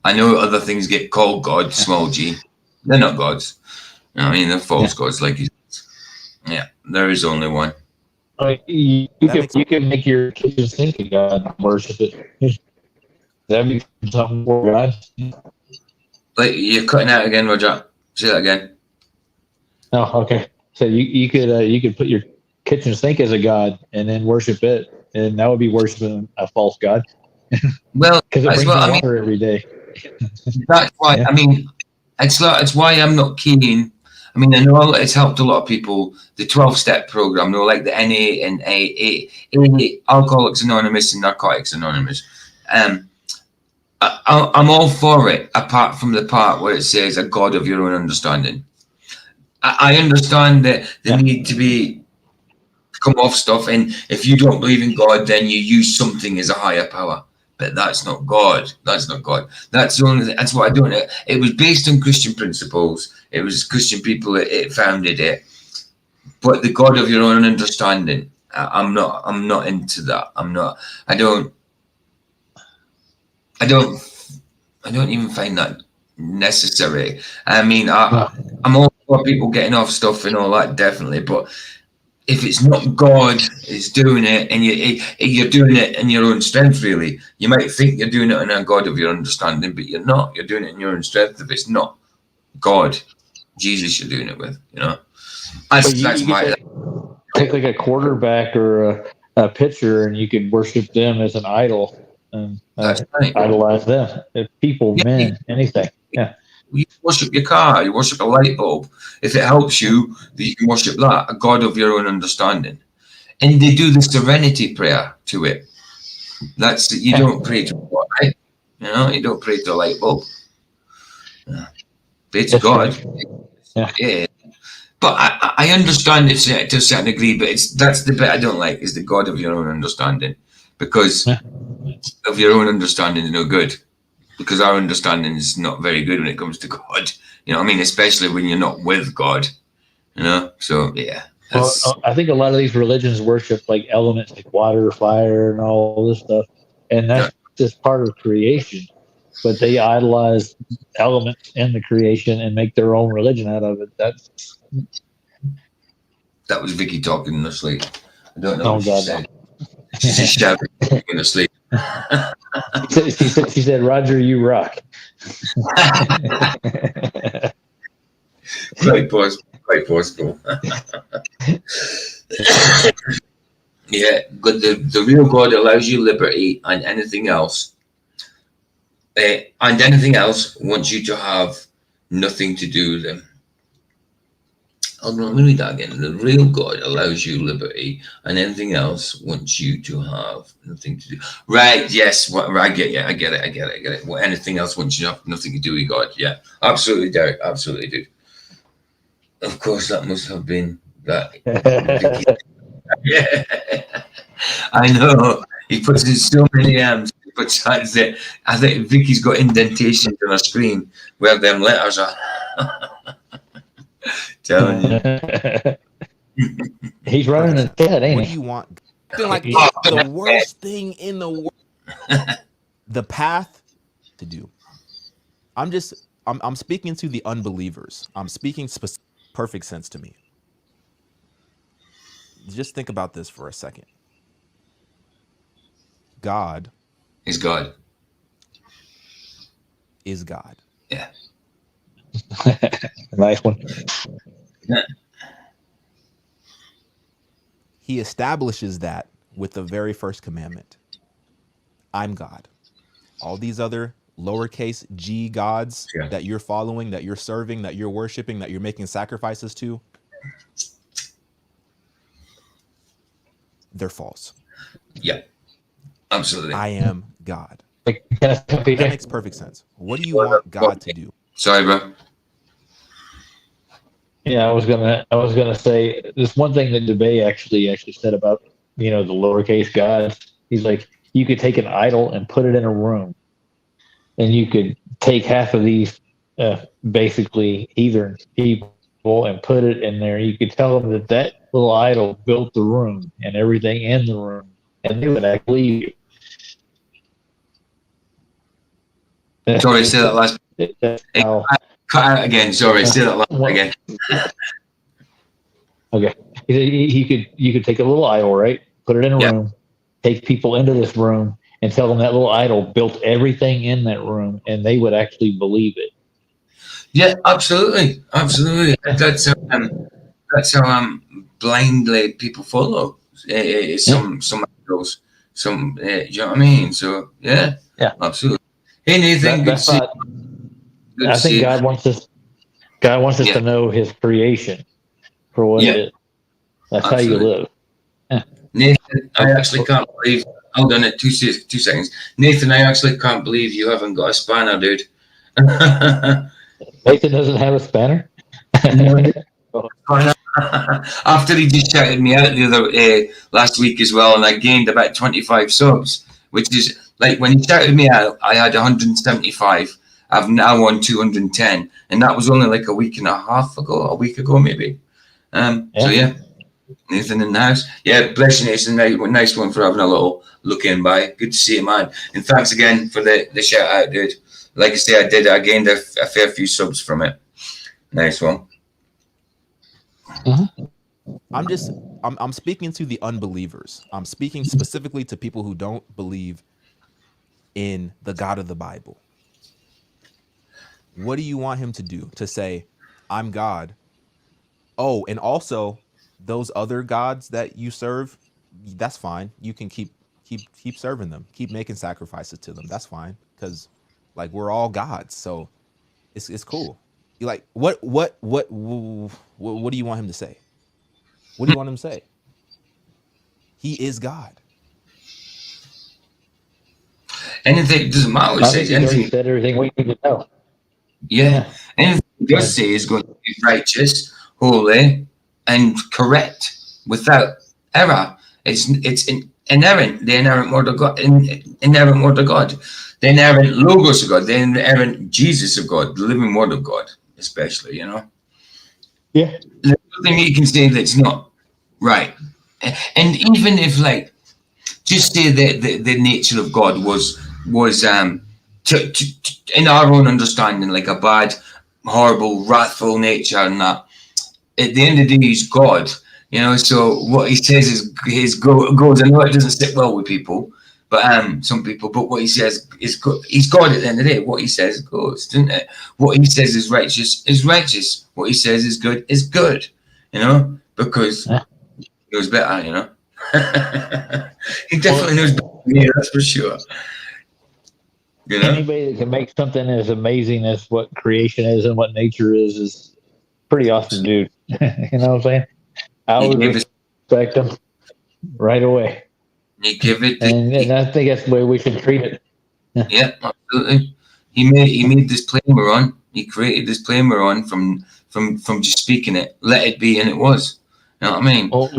D: I know other things get called God, small g. They're not gods. You know what I mean? They're false gods, like you said. Yeah, there is only one.
C: You can make your kitchen sink a god and worship it. That'd be something for God.
D: Like, you're cutting out again, Roger. Say that again.
C: Oh, okay. So you could put your kitchen sink as a god and then worship it, and that would be worshiping a false god.
D: Well,
C: because it brings water every day.
D: That's why. Yeah. I mean, it's why I'm not keen. I mean, I know it's helped a lot of people. The 12-step program, you know, like the NA and AA, Alcoholics Anonymous and Narcotics Anonymous. I'm all for it, apart from the part where it says a God of your own understanding. I understand that the need to come off stuff, and if you don't believe in God, then you use something as a higher power. But that's not God. That's not God. That's what I don't know. It was based on Christian principles. It was Christian people that founded it. But the God of your own understanding, I'm not into that. I don't. I don't even find that necessary. I mean, I'm all for people getting off stuff and all that, definitely. But if it's not God is doing it, and you're doing it in your own strength, really, you might think you're doing it in a God of your understanding, but you're not. You're doing it in your own strength. If it's not God, Jesus, you're doing it with. That's my.
C: Take like a quarterback or a pitcher, and you could worship them as an idol and
D: That's right.
C: idolize them. People,
D: Yeah,
C: men, anything. Yeah.
D: You worship your car, you worship a light bulb. If it helps you, that you can worship that, a God of your own understanding. And they do the serenity prayer to it. That's you don't pray to God, right? You don't pray to a light bulb. Pray to God. Yeah. But I understand it to a certain degree, but that's the bit I don't like, is the God of your own understanding. Because of your own understanding is no good. Because our understanding is not very good when it comes to God. You know what I mean? Especially when you're not with God. So yeah.
C: Well, I think a lot of these religions worship like elements like water, fire, and all this stuff, and that's just part of creation. But they idolize elements in the creation and make their own religion out of it.
D: That was Vicky talking in her sleep. I don't know what she
C: God,
D: said. She's just shouting in her sleep.
C: She said, "Roger, you rock."
D: Quite possible. Yeah, but the real God allows you liberty, and anything else wants you to have nothing to do with them. Let me read that again. The real God allows you liberty, and anything else wants you to have nothing to do. Right? Yes. I get it. Well, anything else wants you to have nothing to do with God. Yeah, absolutely, Derek. Absolutely, dude. Of course, that must have been that. Yeah, I know. He puts in so many M's. He puts that. I think Vicky's got indentations on her screen where them letters are. Telling you.
C: He's running his head, ain't
E: What do
C: he?
E: you want? I feel like it's the worst thing in the world. The path to do. I'm speaking to the unbelievers. I'm speaking perfect sense to me. Just think about this for a second. God
D: is God.
E: Is God.
D: Yeah.
C: Nice one.
D: Yeah.
E: He establishes that with the very first commandment. I'm God. All these other lowercase g gods that you're following, that you're serving, that you're worshiping, that you're making sacrifices to, they're false.
D: Yeah, absolutely.
E: I am God. That makes perfect sense. What do you want God to do?
D: Sorry, bro.
C: Yeah, I was gonna say this one thing that DeBay actually said about the lowercase gods. He's like, you could take an idol and put it in a room, and you could take half of these basically heathen people and put it in there. You could tell them that little idol built the room and everything in the room, and they would actually believe you.
D: Sorry, say that last. Cut out again. Sorry, say that last again.
C: Okay, you could take a little idol, right? Put it in a room, take people into this room, and tell them that little idol built everything in that room, and they would actually believe it.
D: Yeah, absolutely. That's how blindly people follow. Some idols, some. Do you know what I mean? So yeah, absolutely. Hey Nathan, good to see you.
C: I think God wants us. God wants us to know His creation for what it is. That's how you live. Yeah.
D: Nathan, I actually can't believe. Hold on, 2 seconds. Nathan, I actually can't believe you haven't got a spanner, dude.
C: Nathan doesn't have a spanner.
D: After he just shouted me out the other last week as well, and I gained about 25 subs, which is like when he shouted me out, I had 175. I've now won 210, and that was only like a week ago maybe. So yeah, Nathan in the house. Yeah, bless you, Nathan. Nice one for having a little look in by. Good to see you, man. And thanks again for the shout out, dude. Like I say, I gained a fair few subs from it. Nice one.
E: I'm speaking to the unbelievers. I'm speaking specifically to people who don't believe in the God of the Bible. What do you want him to do? To say, I'm God. Oh, and also those other gods that you serve, that's fine. You can keep serving them. Keep making sacrifices to them. That's fine. Because like we're all gods. So it's cool. You like what do you want him to say? What do you want him to say? He is God.
D: Anything doesn't matter what
C: I
D: he
C: think
D: says.
C: he's already
D: Anything,
C: said everything we need to know.
D: yeah. Anything he does say is going to be righteous, holy, and correct without error. It's inerrant, the inerrant word of God, inerrant word of God, the inerrant logos of God, the inerrant Jesus of God, the living word of God, especially, you know.
C: Yeah.
D: There's nothing you can say that's not right. And even if, like, just say that the nature of God was in our own understanding, like a bad, horrible, wrathful nature, and that at the end of the day, he's God, you know. So what he says is goes. I know it doesn't sit well with people, but some people. But what he says is good. He's God at the end of the day. What he says goes, doesn't it? What he says is righteous is righteous. What he says is good, you know, because he knows better, you know. He definitely knows better than me, that's for sure. You know?
C: Anybody that can make something as amazing as what creation is and what nature is pretty awesome, dude. You know what I'm saying? I
D: He
C: would
D: gave us,
C: respect him right away.
D: he gave it,
C: And I think that's the way we should treat it.
D: yeah, absolutely. He made this plane we're on. He created this plane we're on from just speaking it. Let it be, and it was. You know what I mean?
C: Well,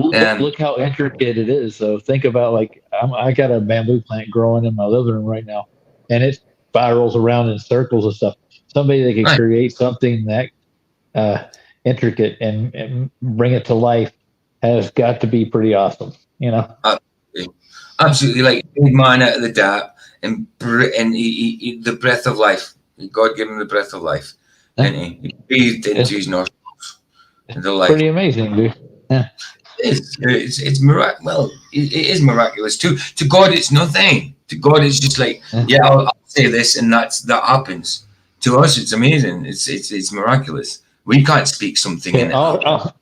C: look how intricate it is. So think about, like, I got a bamboo plant growing in my living room right now, and it spirals around in circles and stuff. Somebody that can
D: Right.
C: create something that intricate and bring it to life has got to be pretty awesome, you know?
D: Absolutely, like made man out of the dirt, and he the breath of life. God gave him the breath of life, and he breathed into his nostrils. And the life.
C: Pretty amazing, dude. Yeah.
D: It's miraculous. Well, it is miraculous too. To God, it's nothing. To God, it's just like, yeah, I'll say this, and that happens. To us, it's amazing. It's miraculous. We can't speak something in it.
C: I'll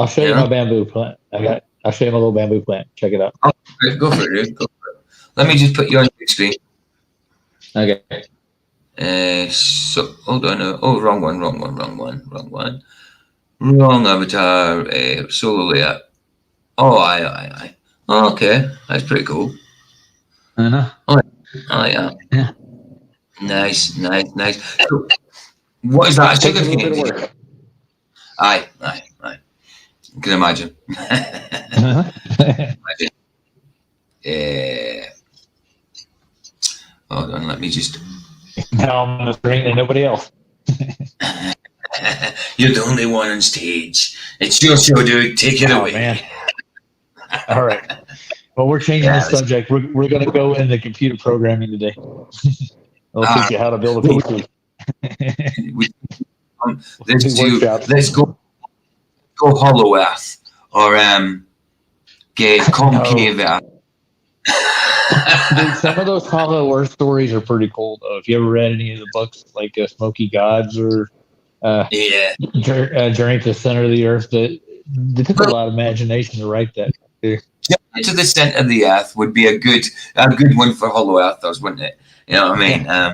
C: show you my bamboo plant. I'll show you my little bamboo plant. Check it out.
D: Oh, go for it, dude. Go for it. Let me just put you on your screen.
C: Okay.
D: So hold on. Oh, wrong one. Wrong avatar. Solo layout. Oh, I. Oh, okay, that's pretty cool.
C: I know.
D: Oh, yeah.
C: Yeah.
D: Nice. So, what is that?
C: Takes a little bit of work.
D: Aye. You can imagine. Hold on, let me just.
C: Now I'm on the screen and nobody else.
D: You're the only one on stage. It's your show, dude. Take it away.
C: Man. All right. Well, we're changing the subject. We're going to go into computer programming today. I'll teach you how to build a PC.
D: Let's go Hollow Earth or get Concave Earth.
C: Dude, some of those Hollow Earth stories are pretty cool, though. If you ever read any of the books, like Smoky Gods or Journey to the Center of the Earth, they took a lot of imagination to write that.
D: Journey to the Center of the Earth would be a good one for Hollow Earthers, wouldn't it? You know what I mean? Yeah.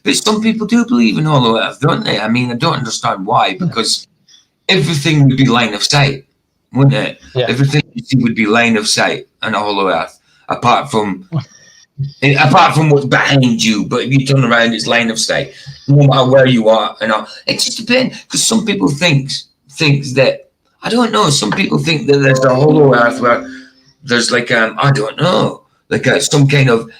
D: But some people do believe in Hollow Earth, don't they? I mean, I don't understand why, because everything would be line of sight, wouldn't it? Yeah. Everything you see would be line of sight on a Hollow Earth, apart from what's behind you. But if you turn around, it's line of sight, no matter where you are. And it just depends, because some people thinks that, I don't know. Some people think that there's a Hollow Earth where there's like I don't know, like some kind of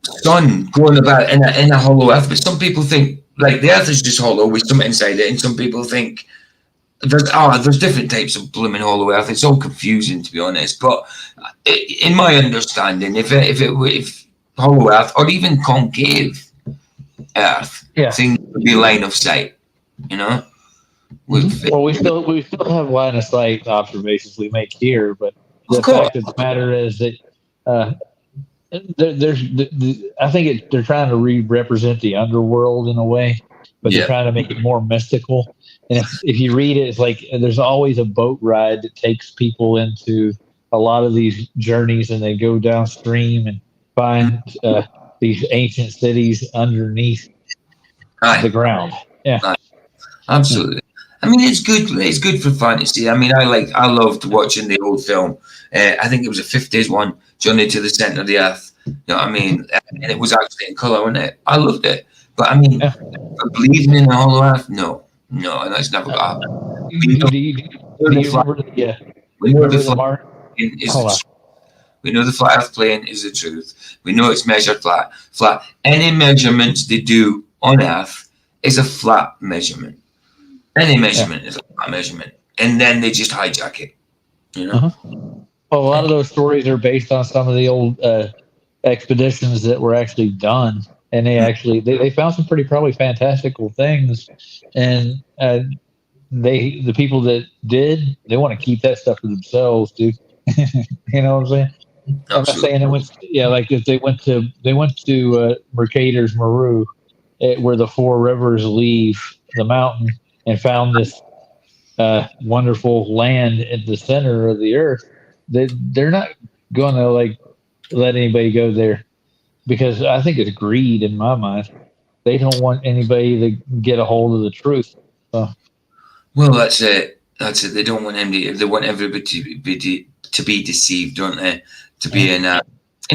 D: sun going about in a Hollow Earth. But some people think like the Earth is just hollow with something inside it, and some people think there's different types of blooming hollow earth. It's all confusing, to be honest. But in my understanding, if hollow earth or even concave earth,
C: Yeah.
D: things would be line of sight. You know.
C: Well, we still have line of sight observations we make here, but the fact of the matter is that I think they're trying to represent the underworld in a way, but they're trying to make it more mystical. And if you read it, it's like there's always a boat ride that takes people into a lot of these journeys, and they go downstream and find these ancient cities underneath the ground. Yeah,
D: absolutely. I mean, it's good. It's good for fantasy. I mean, I loved watching the old film. I think it was a 50s one, Journey to the Center of the Earth. You know what I mean? And it was actually in color, wasn't it? I loved it. But I mean, for believing in the hollow earth, no, and that's never got happened. We know the flat earth plane is the truth. We know it's measured flat. Any measurements they do on Earth is a flat measurement. Any measurement is a flat measurement, and then they just hijack it. You know.
C: Well, a lot of those stories are based on some of the old expeditions that were actually done, and they found some probably fantastical things, and the people that did, they want to keep that stuff for themselves, dude. You know what I'm saying?
D: Absolutely.
C: I'm not saying like if they went to Mercator's Meru, where the four rivers leave the mountain, and found this wonderful land at the center of the earth. They're not going to like let anybody go there, because I think it's greed in my mind. They don't want anybody to get a hold of the truth. So.
D: Well, that's it. They don't want anybody. They want everybody to be deceived, don't they? To be in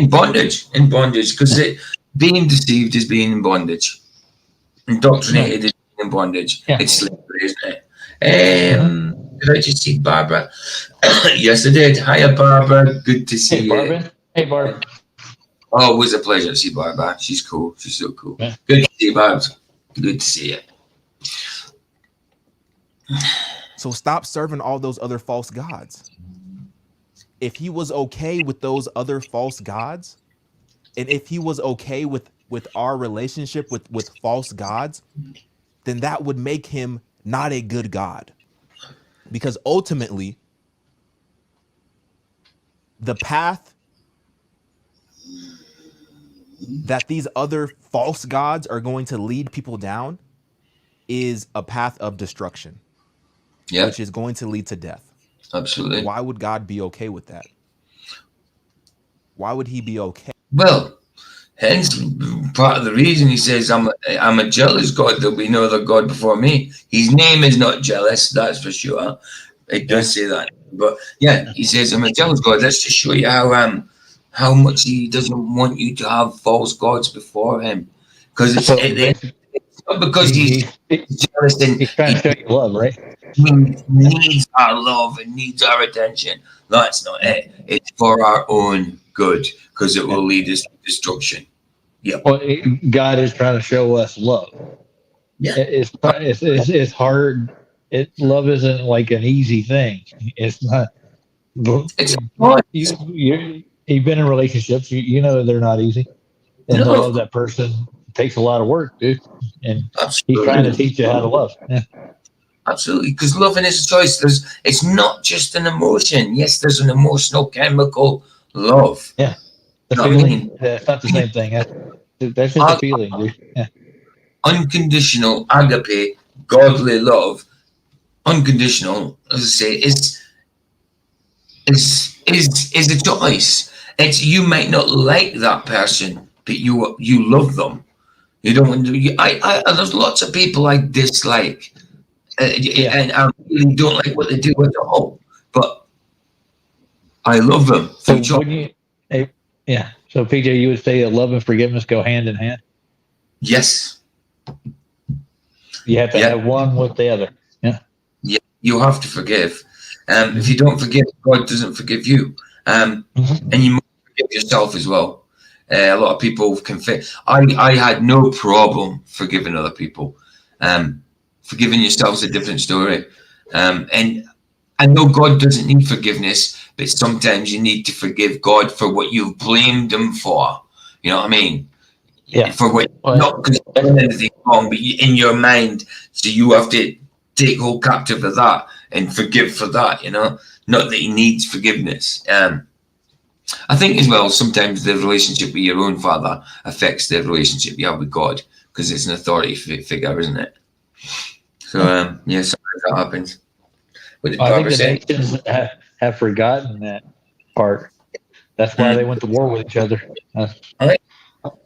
D: bondage, because being deceived is being in bondage. Indoctrinated is being in bondage. Yeah. It's slavery, isn't it? Did I just see Barbara? Yes, I did. Hiya, Barbara. Good to see you.
C: Hey, Barbara.
D: Oh, it was a pleasure to see Barbara. She's cool. She's so cool. Yeah. Good to see you, Barbara. Good to see you.
E: So stop serving all those other false gods. If he was okay with those other false gods, and if he was okay with our relationship with false gods, then that would make him not a good God. Because ultimately, the path that these other false gods are going to lead people down is a path of destruction, which is going to lead to death.
D: Absolutely.
E: Why would God be okay with that? Why would he be okay?
D: Well, hence part of the reason he says, I'm a jealous God. There'll be no other God before me. His name is not jealous, that's for sure. It does say that. But yeah, he says, I'm a jealous God. That's to show you how much he doesn't want you to have false gods before him. Because it's not because he's jealous and
C: he's trying to show you love, right?
D: He needs our love and needs our attention. That's not it. It's for our own good, because it will lead us to destruction. Yeah.
C: Well, God is trying to show us love. Yeah. It's hard. Love isn't like an easy thing. It's not.
D: It's
C: you've been in relationships. You know they're not easy, and to love that person takes a lot of work, dude. And he's trying to teach you how to love. Yeah.
D: Absolutely, because loving is a choice. It's not just an emotion. Yes, there's an emotional, chemical love.
C: Yeah, the feeling. It's not the same thing. That's just a feeling, dude. Yeah.
D: Unconditional agape, godly love. Unconditional, as I say, is a choice. It's, you might not like that person, but you love them. You don't want to. There's lots of people I dislike. And I really don't like what they do at all, but I love them.
C: So So PJ, you would say that love and forgiveness go hand in hand?
D: Yes.
C: You have to have one with the other. Yeah.
D: Yeah, you have to forgive. If you don't forgive, God doesn't forgive you. And you must forgive yourself as well. A lot of people confess. I had no problem forgiving other people. Forgiving yourself is a different story. And I know God doesn't need forgiveness, but sometimes you need to forgive God for what you've blamed him for. You know what I mean?
C: Yeah.
D: For what,
C: Well,
D: not because you've done anything wrong, but in your mind, so you have to take hold captive of that and forgive for that, you know? Not that he needs forgiveness. I think as well, sometimes the relationship with your own father affects the relationship you have with God, because it's an authority figure, isn't it? So, yeah, sometimes that happens. What did
C: I think
D: Barbara
C: the
D: say?
C: nations have forgotten that part. That's why they went to war with each other.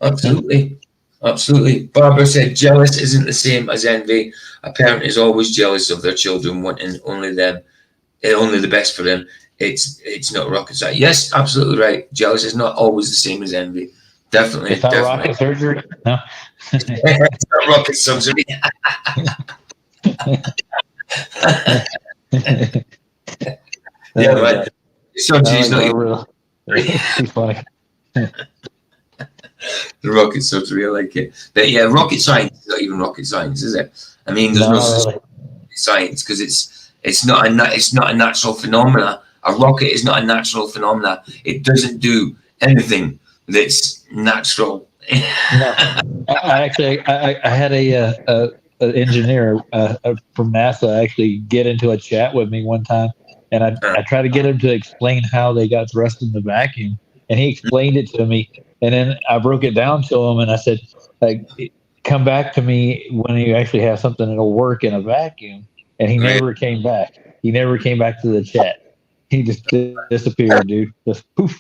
D: Absolutely. Absolutely. Barbara said, jealous isn't the same as envy. A parent is always jealous of their children, wanting only the best for them. It's not rocket science. Yes, absolutely right. Jealous is not always the same as envy. Definitely,
C: It's not
D: definitely.
C: rocket surgery. No.
D: It's not rocket surgery. Yeah,
C: Oh,
D: man.
C: God.
D: Surgery is
C: I
D: not
C: like
D: even
C: Barbara. She's funny.
D: the rocket surgery. I like it. But yeah, rocket science is not even rocket science, is it? I mean, there's
C: No,
D: no
C: not
D: such
C: really.
D: science because it's not a natural phenomena. A rocket is not a natural phenomena. It doesn't do anything that's natural.
C: No, I had a engineer from NASA actually get into a chat with me one time, and I tried to get him to explain how they got thrust in the vacuum, and he explained it to me, and then I broke it down to him, and I said, like, "Come back to me when you actually have something that'll work in a vacuum," and he
D: Right.
C: never came back. He never came back to the chat. He just disappeared, dude. Just poof,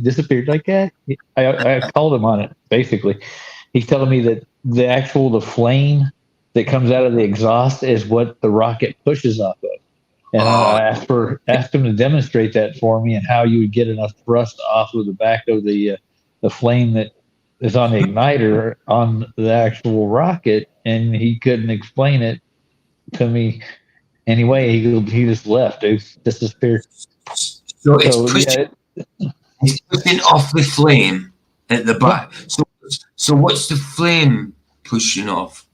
C: disappeared. Like that. I called him on it. Basically, he's telling me that the flame that comes out of the exhaust is what the rocket pushes off of. And I asked him to demonstrate that for me and how you would get enough thrust off of the back of the flame that is on the igniter on the actual rocket, and he couldn't explain it to me anyway. He just left, dude. Just disappeared.
D: So it's
C: So
D: pushing,
C: yeah,
D: it's pushing off the flame at the
C: yeah.
D: back. So what's the flame pushing off?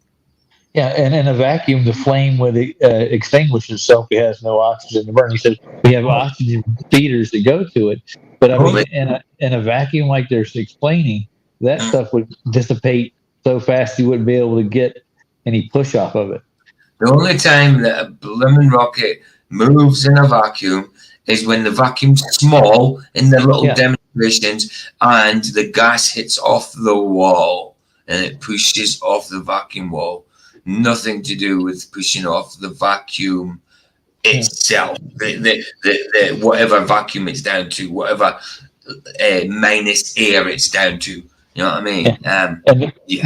C: Yeah, and in a vacuum, the flame would extinguish itself. It has no oxygen to burn. He said we have oxygen feeders that go to it, but I mean, in a vacuum like they're explaining, that stuff would dissipate so fast you wouldn't be able to get any push off of it.
D: The only time that a blooming rocket moves in a vacuum is when the vacuum's small in the little
C: Yeah.
D: demonstrations and the gas hits off the wall and it pushes off the vacuum wall. Nothing to do with pushing off the vacuum itself. The whatever vacuum it's down to, whatever minus air it's down to. You know what I mean?
C: And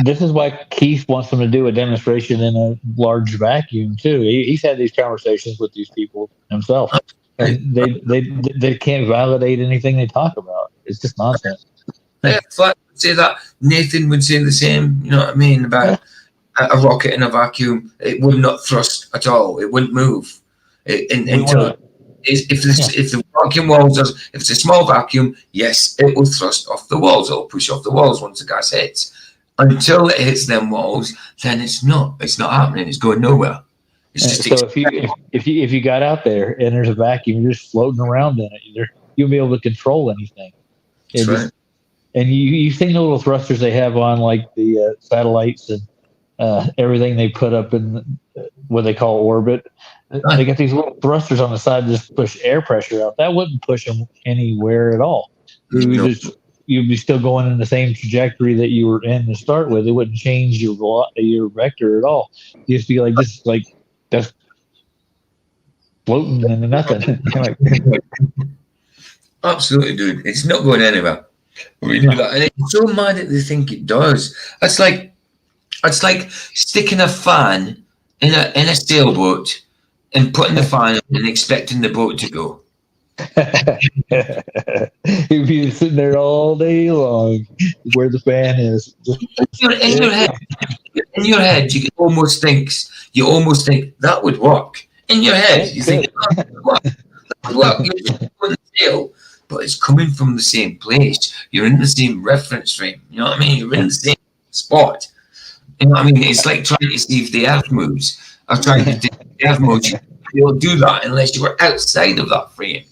C: this is why Keith wants them to do a demonstration in a large vacuum too. He's had these conversations with these people himself, and they can't validate anything they talk about. It's just nonsense.
D: Yeah, Flat would say that. Nathan would say the same. You know what I mean about a rocket in a vacuum. It would not thrust at all. It wouldn't move until if the vacuum walls if it's a small vacuum, yes, it will thrust off the walls. It'll push off the walls once the gas hits. Until it hits them walls, then it's not happening. It's going nowhere. It's just
C: so if you got out there and there's a vacuum, you're just floating around in it. You'll be able to control anything.
D: That's right.
C: And you've seen the little thrusters they have on like the satellites and everything they put up in what they call orbit. They got these little thrusters on the side to just push air pressure out. That wouldn't push them anywhere at all. You'd be still going in the same trajectory that you were in to start with. It wouldn't change your vector at all. You just be like this, like just floating into nothing.
D: Absolutely, dude. It's not going anywhere. We do that, and it's so mad that they think it does. It's like sticking a fan in a sailboat and putting the fan on and expecting the boat to go.
C: You'd be sitting there all day long where the fan is.
D: In your head, you almost think that would work. In your head, you think that would work. You're just going to sail, but it's coming from the same place. You're in the same reference frame. You know what I mean? You're in the same spot. You know what I mean? It's like trying to see if the earth moves. Or trying to see if the earth moves. You be able to do that unless you were outside of that frame.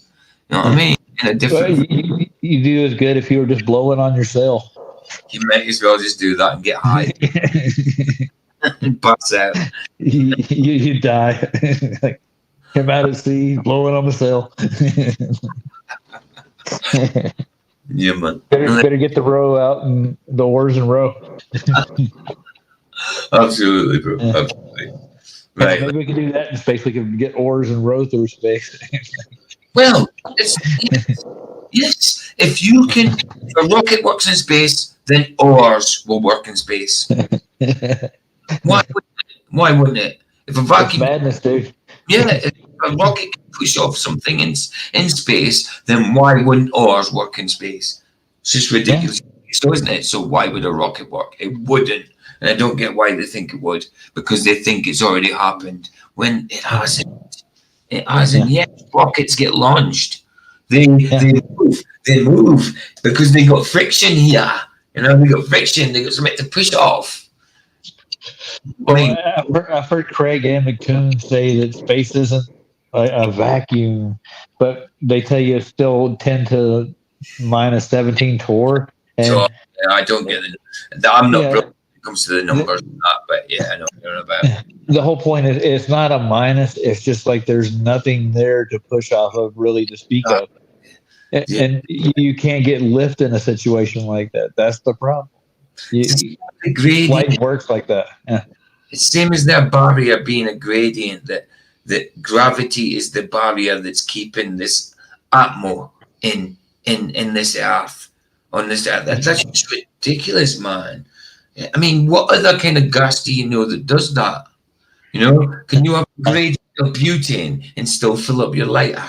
D: You know what I mean? In a
C: Well,
D: different.
C: you do as good if you were just blowing on your cell.
D: You might as well just do that and get high and pass out.
C: you die. Like, him out at sea, blowing on the cell.
D: Yeah, man.
C: better get the row out and the oars and row.
D: Absolutely, bro.
C: Yeah.
D: Absolutely. Right.
C: Maybe we can do that in space. We can get oars and row through space.
D: Well, yes. If a rocket works in space, then oars will work in space. Why wouldn't it? If a
C: That's
D: vacuum,
C: madness, dude.
D: yeah, if a rocket can push off something in space, then why wouldn't oars work in space? It's just ridiculous. So isn't it? So why would a rocket work? It wouldn't. And I don't get why they think it would, because they think it's already happened when it hasn't. It hasn't yet. Rockets get launched. They move because they got friction here. You know, they got friction. They got something to push off.
C: Well, I've heard Craig and McCoon say that space isn't a vacuum, but they tell you it's still 10 to minus 17 torque. And
D: So I don't get it. I'm not brilliant when it comes to the numbers, but yeah, I know what you're about.
C: The whole point is it's not a minus. It's just like there's nothing there to push off of really to speak of. And you can't get lift in a situation like that. That's the problem. Light works like that. Yeah.
D: It's same as that barrier being a gradient, that gravity is the barrier that's keeping this atmo in this earth, on this earth. That's just ridiculous, man. I mean, what other kind of gas do you know that does that? You know, can you have a gradient of butane and still fill up your lighter?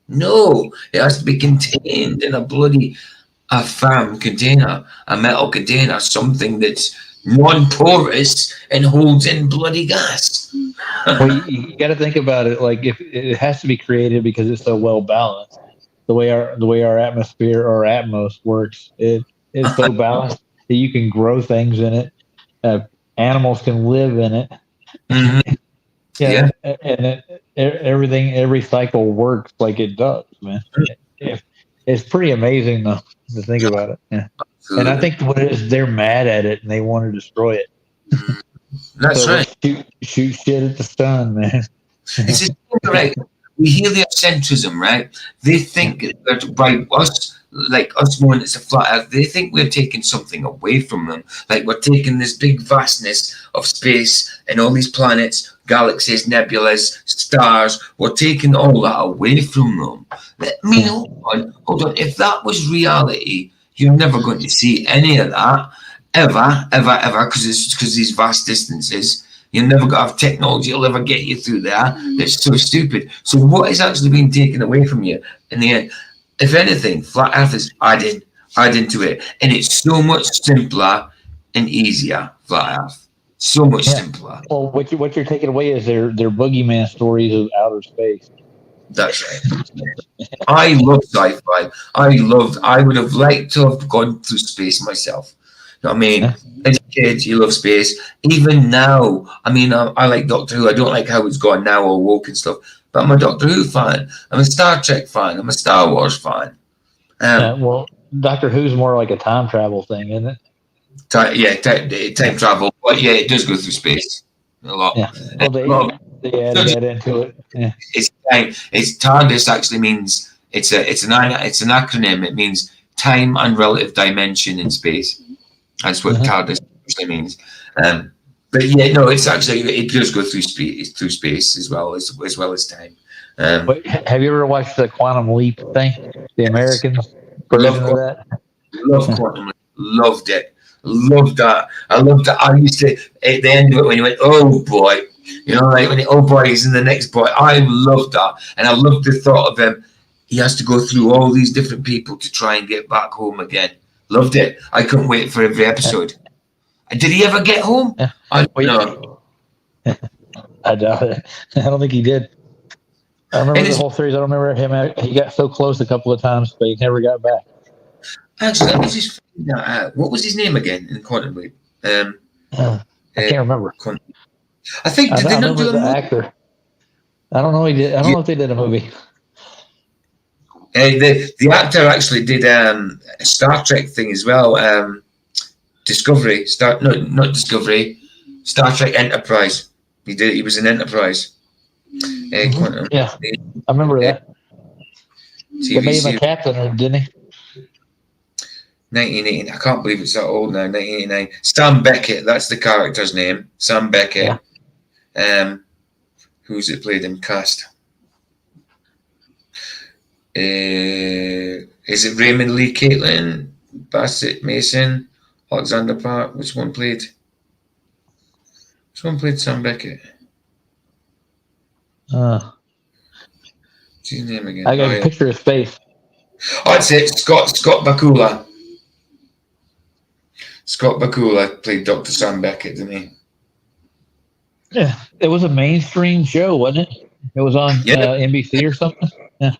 D: No, it has to be contained in a firm container, a metal container, something that's non-porous and holds in bloody gas.
C: Well, you got to think about it. Like, if it has to be created because it's so well balanced, the way our atmosphere or atmos works, it's so balanced that you can grow things in it. Animals can live in it.
D: Mm-hmm.
C: Yeah, and every cycle works like it does, man. It's pretty amazing though to think about it. Yeah. And I think what it is, they're mad at it and they want to destroy it.
D: That's right.
C: Shoot shit at the sun, man.
D: It's just right. We heliocentrism, right? They think that by us, like us knowing it's a flat earth, they think we're taking something away from them. Like we're taking this big vastness of space and all these planets, galaxies, nebulas, stars. We're taking all that away from them. I mean, hold on. If that was reality, you're never going to see any of that ever, because these vast distances. You're never going to have technology that'll ever get you through there. That's so stupid. So what is actually being taken away from you in the end? If anything, flat earth is adding to it. And it's so much simpler and easier, flat earth. So much simpler.
C: Well, what you're taking away is their boogeyman stories of outer space.
D: That's right. I love sci-fi. I would have liked to have gone through space myself. You know what I mean? As a kid, you love space. Even now, I mean, I like Doctor Who. I don't like how it's gone now or woke and stuff. But I'm a Doctor Who fan. I'm a Star Trek fan. I'm a Star Wars fan.
C: Well, Doctor Who's more like a time travel thing, isn't it?
D: Time travel. But yeah, it does go through space a lot.
C: Yeah. Well, they added that into it. Yeah.
D: It's TARDIS actually means it's an acronym. It means time and relative dimension in space. That's what TARDIS actually means. But yeah, no, it's actually it does go through space as well as time.
C: Have you ever watched the Quantum Leap thing? The American version of that?
D: Love Quantum Leap. Loved it. Loved that. I loved that. I used to at the end of it when you went, oh boy, you know, like when oh boy is in the next boy. I loved that, and I loved the thought of him. He has to go through all these different people to try and get back home again. Loved it. I couldn't wait for every episode. Did he ever get home? I don't know.
C: I doubt it. I don't think he did. I remember the whole series. I don't remember him. He got so close a couple of times, but he never got back.
D: Actually, let me just find that out. What was his name again in Quantum Leap?
C: I can't remember.
D: I think did they not do
C: the actor. I don't know. He did. I don't know if they did a movie.
D: The actor actually did a Star Trek thing as well. Discovery, not Discovery, Star Trek Enterprise. He was in Enterprise. Quantum.
C: Yeah, I remember that. They made him a
D: TV
C: captain, or didn't he?
D: 1980. I can't believe it's that old now. 1989. Sam Beckett. That's the character's name. Sam Beckett.
C: Yeah.
D: Who's it played in cast? Is it Raymond Lee, Caitlin, Bassett, Mason, Alexander Park? Which one played Sam Beckett? What's his name again?
C: I got a picture of his face.
D: Oh, that's it. Scott Bakula. Scott Bakula played Dr. Sam Beckett, didn't he?
C: Yeah, it was a mainstream show, wasn't it? It was on NBC or something. Yeah,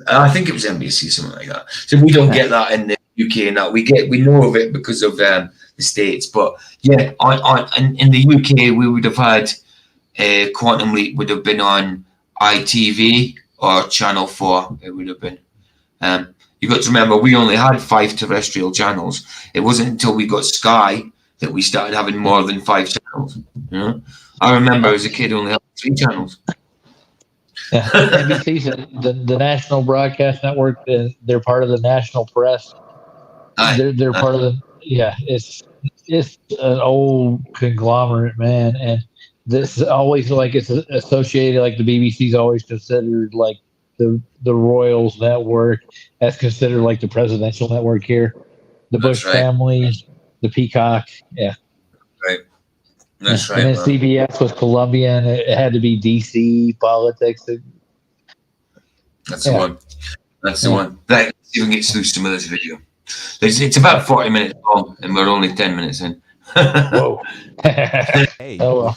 D: I think it was NBC, something like that. So we don't get that in the UK, and that we know of it because of the States. But yeah, in the UK, we would have had Quantum Leap would have been on ITV or Channel 4. It would have been. You got to remember, we only had 5 terrestrial channels. It wasn't until we got Sky that we started having more than 5 channels. You know? I remember as a kid only having 3 channels.
C: Yeah, NBC's the National Broadcast Network. They're part of the National Press. They're part of the It's an old conglomerate, man, and this is always like it's associated. Like the BBC's always considered like the Royals network. That's considered like the presidential network here. The Bush family, the Peacock. Yeah.
D: Right. That's right.
C: And then CBS was Colombian. It had to be DC politics.
D: That's the one. That's the one. That even gets through some of this video. It's about 40 minutes long, and we're only 10 minutes in.
C: Whoa.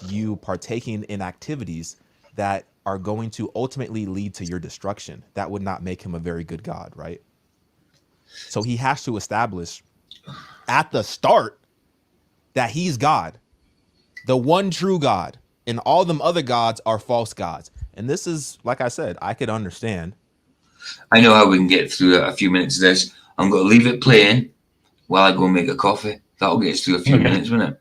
E: You partaking in activities that are going to ultimately lead to your destruction. That would not make him a very good God, right? So he has to establish at the start that he's God, the one true God, and all them other gods are false gods. And this is, like I said, I could understand.
D: I know how we can get through a few minutes of this. I'm going to leave it playing while I go and make a coffee. That'll get us through a few minutes, won't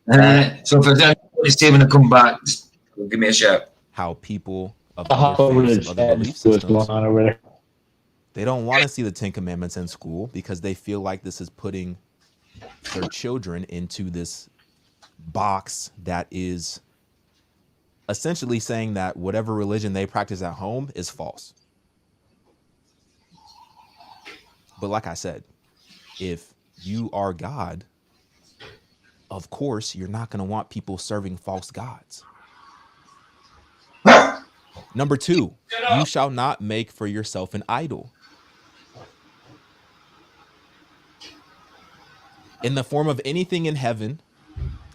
D: it? So if there's anything to say when I come back, just give me a shout.
E: How people of other faiths, of other belief systems,
C: over there.
E: They don't want to see the 10 Commandments in school because they feel like this is putting their children into this box that is essentially saying that whatever religion they practice at home is false. But like I said, if you are God, of course, you're not going to want people serving false gods. Number 2, you shall not make for yourself an idol in the form of anything in heaven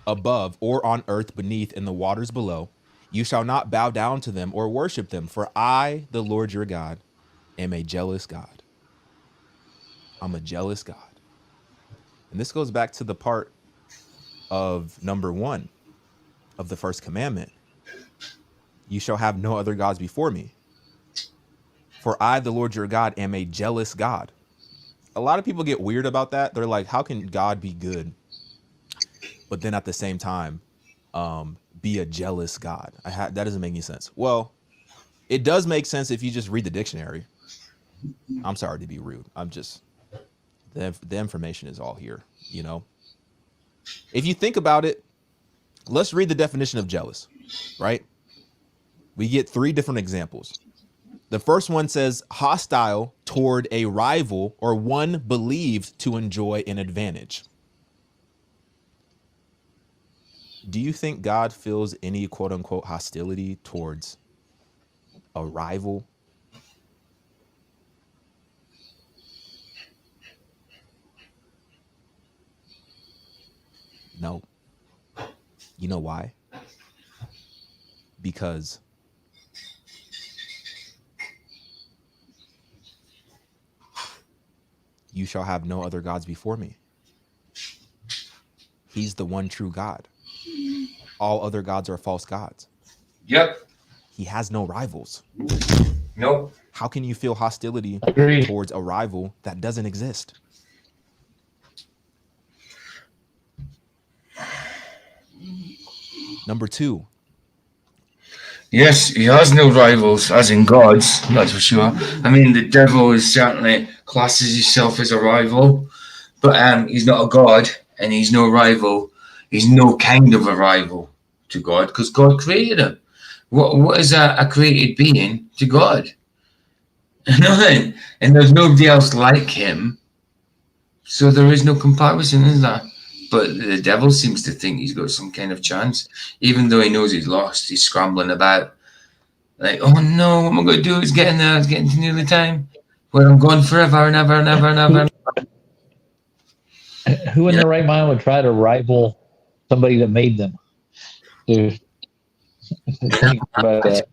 E: above or on earth beneath in the waters below. You shall not bow down to them or worship them, for I, the Lord your God, am a jealous God. I'm a jealous God. And this goes back to the part of number 1 of the first commandment. You shall have no other gods before me. For I, the Lord your God, am a jealous God. A lot of people get weird about that. They're like, how can God be good, but then at the same time be a jealous God? That doesn't make any sense. Well, it does make sense if you just read the dictionary. I'm sorry to be rude. I'm just, the information is all here, you know? If you think about it, let's read the definition of jealous, right? We get 3 different examples. The first one says hostile toward a rival or one believed to enjoy an advantage. Do you think God feels any quote unquote hostility towards a rival? No. You know why? Because you shall have no other gods before me. He's the one true God. All other gods are false gods.
D: Yep.
E: he has no rivals.
D: Nope.
E: How can you feel hostility
C: Agreed.
E: towards a rival that doesn't exist? Number 2.
D: Yes, he has no rivals, as in gods, that's for sure. I mean, the devil is certainly classes himself as a rival, but he's not a god, and he's no rival. He's no kind of a rival to God, because God created him. What is a created being to God? Nothing. And there's nobody else like him, so there is no comparison, is there? But the devil seems to think he's got some kind of chance, even though he knows he's lost. He's scrambling about, like, oh no, what am I going to do? It's getting there. It's getting to near the time where I'm gone forever and ever and ever and ever.
C: Who in their right mind would try to rival somebody that made them? Dude, think about that.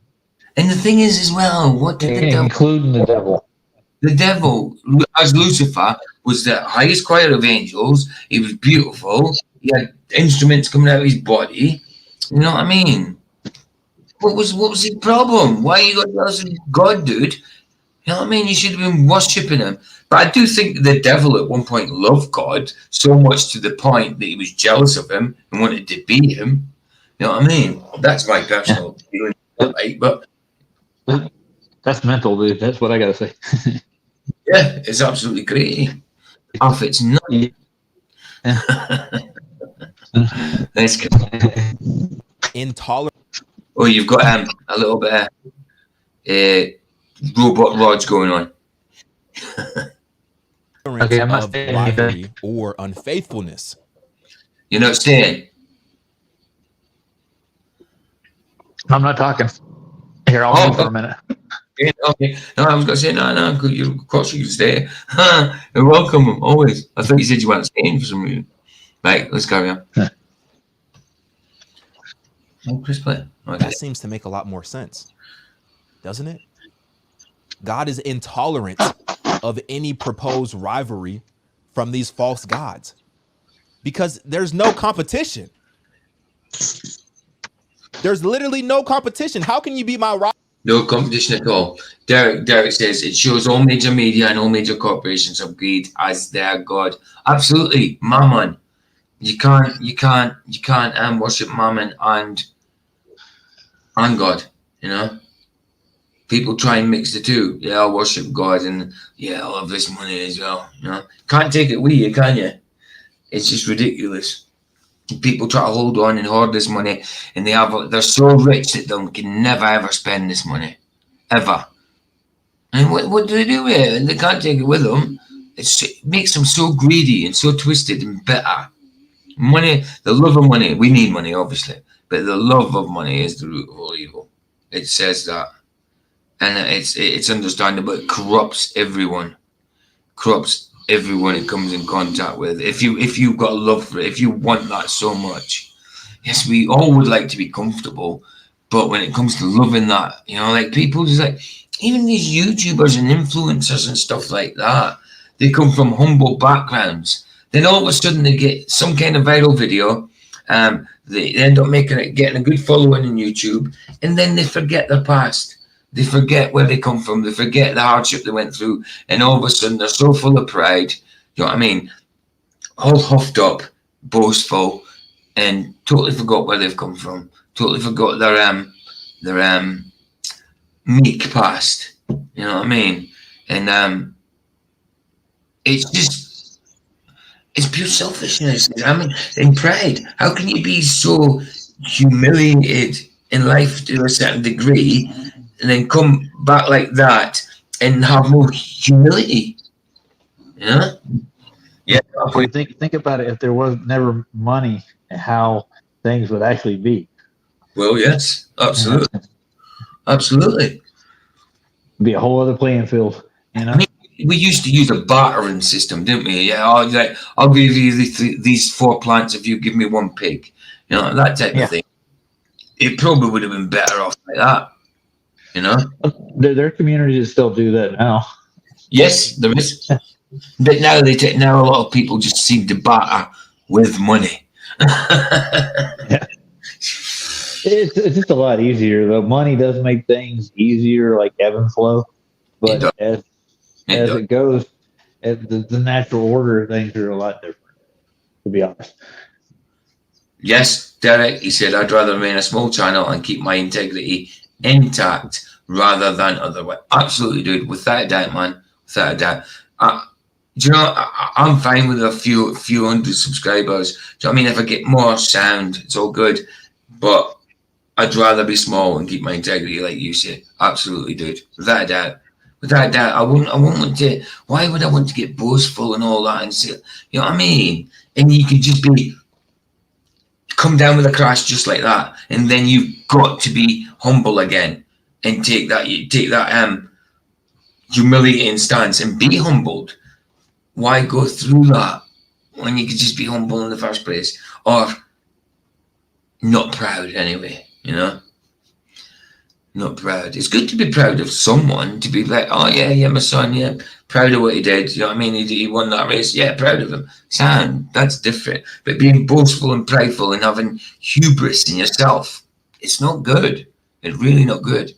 D: And the thing is, as well, what did the devil?
C: Including the devil.
D: The devil, as Lucifer, was the highest choir of angels. He was beautiful. He had instruments coming out of his body. You know what I mean? What was his problem? Why you got jealous of God, dude? You know what I mean? You should have been worshipping him. But I do think the devil at one point loved God so much to the point that he was jealous of him and wanted to be him. You know what I mean? That's my personal feeling. Right? But
C: that's mental, dude. That's what I gotta say.
D: yeah, it's absolutely crazy. If it's not, that's good.
E: Intolerant.
D: Oh, you've got a little bit of robot Raj going on.
C: Okay, I'm not
E: of
C: saying
E: rivalry
C: anything.
E: or unfaithfulness.
D: You're not staying.
C: I'm not talking. Here, I'll move for a minute.
D: Yeah, okay. No, I was going to say, no, of course you can stay. You're welcome, always. I thought you said you weren't staying for some reason. Right, let's carry on. Oh, Chris play. Okay.
E: That seems to make a lot more sense, doesn't it? God is intolerant of any proposed rivalry from these false gods because there's no competition. There's literally no competition. How can you be my rival?
D: No competition at all. Derek says it shows all major media and all major corporations have greed as their god. Absolutely, Mammon. You can't worship Mammon and God. You know, people try and mix the two. Yeah, I'll worship God and yeah, I'll have this money as well. You know, can't take it with you, can you? It's just ridiculous. People try to hold on and hoard this money, and they're so rich that they can never ever spend this money, ever. And what do they do with it? And they can't take it with them. It makes them so greedy and so twisted and bitter. Money, the love of money. We need money, obviously, but the love of money is the root of all evil. It says that, and it's understandable. It corrupts everyone. Corrupts everyone it comes in contact with. If you've got a love for it, if you want that so much, yes, we all would like to be comfortable, but when it comes to loving that, you know, like people just like even these YouTubers and influencers and stuff like that, they come from humble backgrounds. Then all of a sudden they get some kind of viral video, they end up getting a good following on YouTube, and then they forget their past. They forget where they come from. They forget the hardship they went through. And all of a sudden, they're so full of pride. You know what I mean? All huffed up, boastful, and totally forgot where they've come from. Totally forgot their meek past. You know what I mean? And it's pure selfishness. I mean, in pride. How can you be so humiliated in life to a certain degree and then come back like that and have no humility? Yeah. Yeah.
C: Okay, think about it. If there was never money, how things would actually be.
D: Well, yes, absolutely. Absolutely.
C: It'd be a whole other playing field. You know?
D: I mean, we used to use a bartering system, didn't we? Yeah, I'll give you these 4 plants if you give me 1 pig. You know, that type of thing. It probably would have been better off like that. You know,
C: there are communities that still do that now.
D: Yes, there is. But now now a lot of people just seem to barter with money.
C: Yeah. It's just a lot easier though. Money does make things easier, like ebb and flow.
D: It
C: But
D: does.
C: as it goes, the natural order of things are a lot different. To be honest.
D: Yes, Derek, he said, I'd rather remain a small channel and keep my integrity intact rather than otherwise. Absolutely, dude. Without a doubt, man. Without a doubt. Do you know, I'm fine with a few hundred subscribers. Do you know what I mean? If I get more sound, it's all good. But I'd rather be small and keep my integrity, like you said. Absolutely, dude. Without a doubt. Without a doubt. I wouldn't want to, why would I want to get boastful and all that and say, you know what I mean? And you could just be, come down with a crash just like that, and then you've got to be humble again and take that humiliating stance and be humbled. Why go through that when you could just be humble in the first place, or not proud anyway? You know, not proud. It's good to be proud of someone, to be like, oh yeah, my son, yeah, proud of what he did. You know what I mean? He won that race. Yeah, proud of him. Sound, that's different. But being boastful and prideful and having hubris in yourself, it's not good. It's really not good.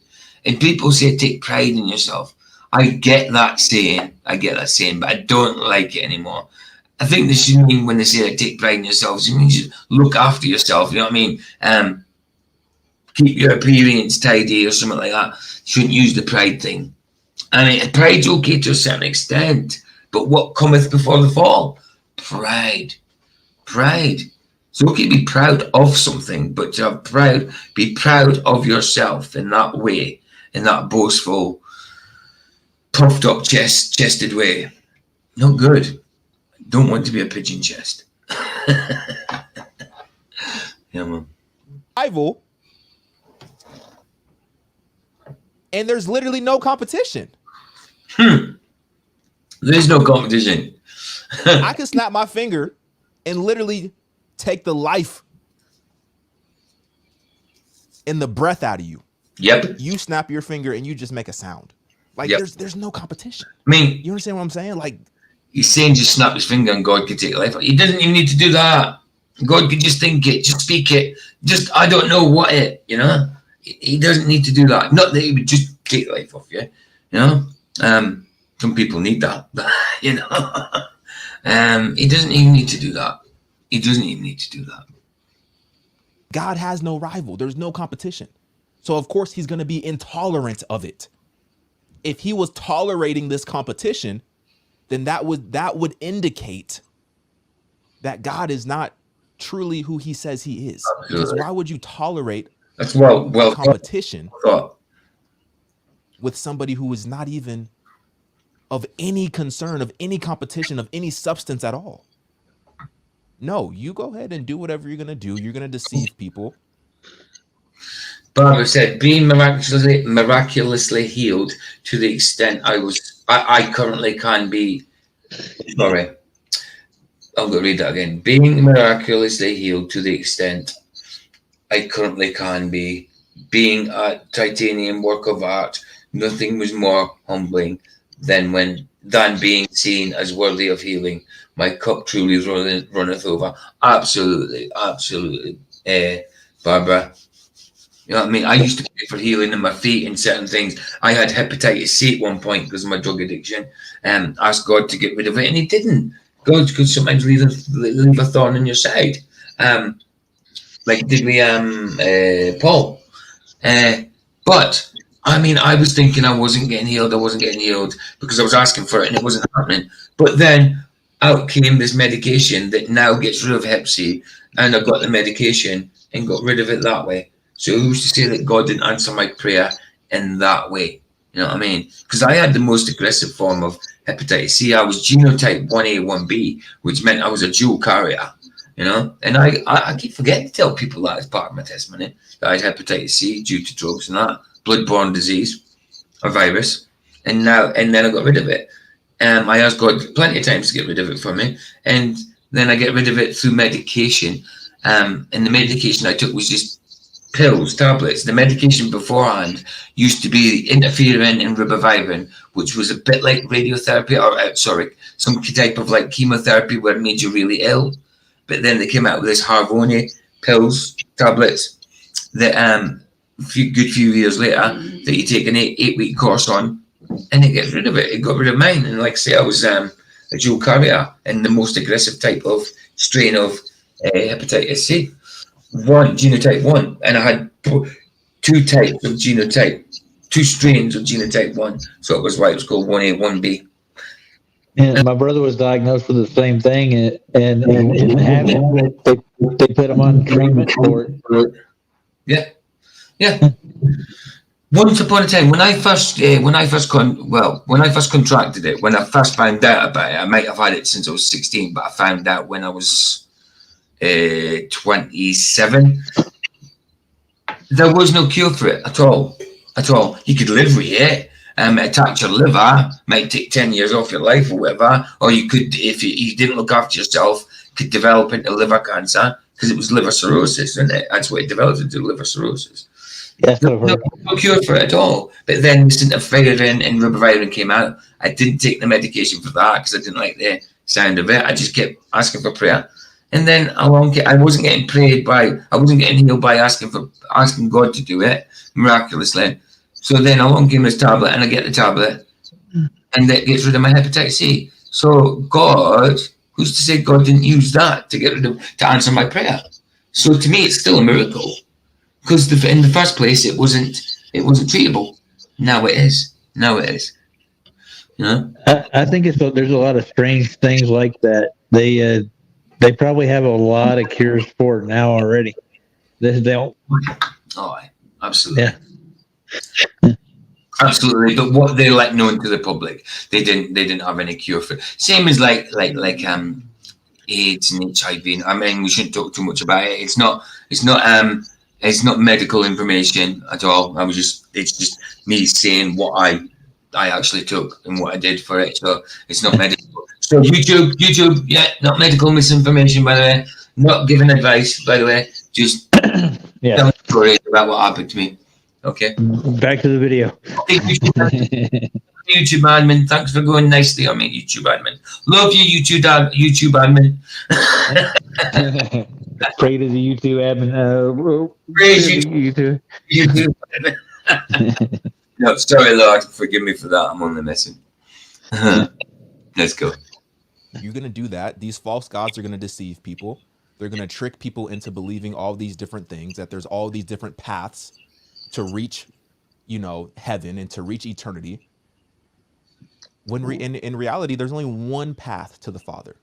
D: And people say take pride in yourself. I get that saying, but I don't like it anymore. I think this should mean when they say like, take pride in yourselves, it means you look after yourself. You know what I mean? Keep your appearance tidy or something like that. Shouldn't use the pride thing. I mean, pride's okay to a certain extent, but what cometh before the fall? Pride. It's okay to be proud of something, but to have pride, be proud of yourself in that way, in that boastful, puffed up chested way. Not good. Don't want to be a pigeon chest. Yeah, man.
E: Rival. And there's literally no competition.
D: There's no competition.
E: I can snap my finger and literally take the life and the breath out of you.
D: Yep.
E: You snap your finger and you just make a sound. Like
D: yep.
E: there's no competition.
D: I mean,
E: you understand what I'm saying? Like
D: he's saying just snap his finger and God could take life. He doesn't even need to do that. God could just think it, just speak it, just I don't know what it, you know. He doesn't need to do that. Not that he would just take life off you, you know. Some people need that, you know. He doesn't even need to do that.
E: God has no rival. There's no competition. So of course he's going to be intolerant of it. If he was tolerating this competition, then that would indicate that God is not truly who he says he is.
D: Absolutely.
E: Because why would you tolerate
D: that's well
E: competition with somebody who is not even of any concern, of any competition, of any substance at all? No, you go ahead and do whatever you're going to do. You're going to deceive people.
D: Barbara said, being miraculously healed to the extent I currently can be. Sorry, I'm going to read that again. Being miraculously healed to the extent I currently can be. Being a titanium work of art, nothing was more humbling than being seen as worthy of healing. My cup truly runneth over. Absolutely, Barbara. You know what I mean? I used to pray for healing in my feet and certain things. I had hepatitis C at one point because of my drug addiction, and asked God to get rid of it, and He didn't. God could sometimes leave a thorn in your side, like did we, Paul. But I mean, I was thinking I wasn't getting healed because I was asking for it and it wasn't happening. But then out came this medication that now gets rid of Hep C, and I got the medication and got rid of it that way. So who's to say that God didn't answer my prayer in that way? You know what I mean? Because I had the most aggressive form of hepatitis C. I was genotype 1A, 1B, which meant I was a dual carrier, you know? And I keep forgetting to tell people that as part of my testimony, that I had hepatitis C due to drugs and that, blood-borne disease, a virus. And then I got rid of it. I asked God plenty of times to get rid of it for me. And then I get rid of it through medication. And the medication I took was just pills, tablets. The medication beforehand used to be interferon and ribavirin, which was a bit like radiotherapy, or some type of like chemotherapy where it made you really ill. But then they came out with this Harvoni pills, tablets that a few years later that you take an 8-week course on, and it gets rid of it. It got rid of mine, and like I say, I was a dual carrier in the most aggressive type of strain of hepatitis C, genotype 1, and I had 2 types of genotype, 2 strains of genotype 1. So it was why it was called 1A, 1B.
C: And my brother was diagnosed with the same thing, and didn't have it. They put him on treatment for it.
D: Yeah. Once upon a time, when I first contracted it, when I first found out about it, I might have had it since I was 16, but I found out when I was 27. There was no cure for it at all. You could live with it. Attack your liver, might take 10 years off your life or whatever, or you could, if you didn't look after yourself, could develop into liver cancer, because it was liver cirrhosis, isn't it? That's what it developed into, liver cirrhosis.
C: Yes,
D: No cure for it at all. But then synthetifirin and ribavirin came out. I didn't take the medication for that because I didn't like the sound of it. I just kept asking for prayer. And then I wasn't getting healed by asking God to do it miraculously. So then along came this tablet, and I get the tablet, and that gets rid of my hepatitis C. So God, who's to say God didn't use that to answer my prayer? So to me, it's still a miracle, because in the first place, it wasn't treatable. Now it is. You know?
C: I think there's a lot of strange things like that. They probably have a lot of cures for it now already. They don't.
D: Oh, absolutely.
C: Yeah.
D: Absolutely, but what they let known to the public, they didn't have any cure for it. Same as like AIDS and HIV. I mean, we shouldn't talk too much about it. It's not medical information at all. It's just me saying what I actually took and what I did for it. So it's not medical. So YouTube, yeah, not medical misinformation, by the way. Not giving advice, by the way. Just telling stories about what happened to me. Okay.
C: Back to the video.
D: YouTube admin, thanks for going nicely on me, YouTube admin. Love you, YouTube admin.
C: Pray to the YouTube admin.
D: Praise you, YouTube admin. No, sorry, Lord, forgive me for that. I'm only messing. Let's go.
E: You're gonna do that. These false gods are gonna deceive people. They're gonna trick people into believing all these different things. That there's all these different paths to reach, heaven and to reach eternity. When in reality, there's only one path to the Father.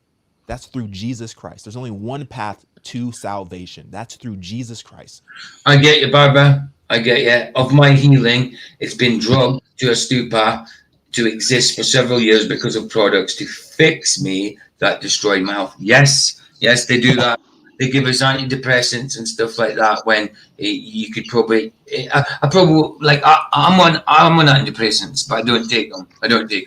E: That's through Jesus Christ. There's only one path to salvation. That's through Jesus Christ.
D: I get you, Barbara. I get you. Of my healing, it's been drugged to a stupor to exist for several years because of products to fix me that destroyed my health. Yes, they do that. They give us antidepressants and stuff like that when you could probably. I'm on antidepressants, but I don't take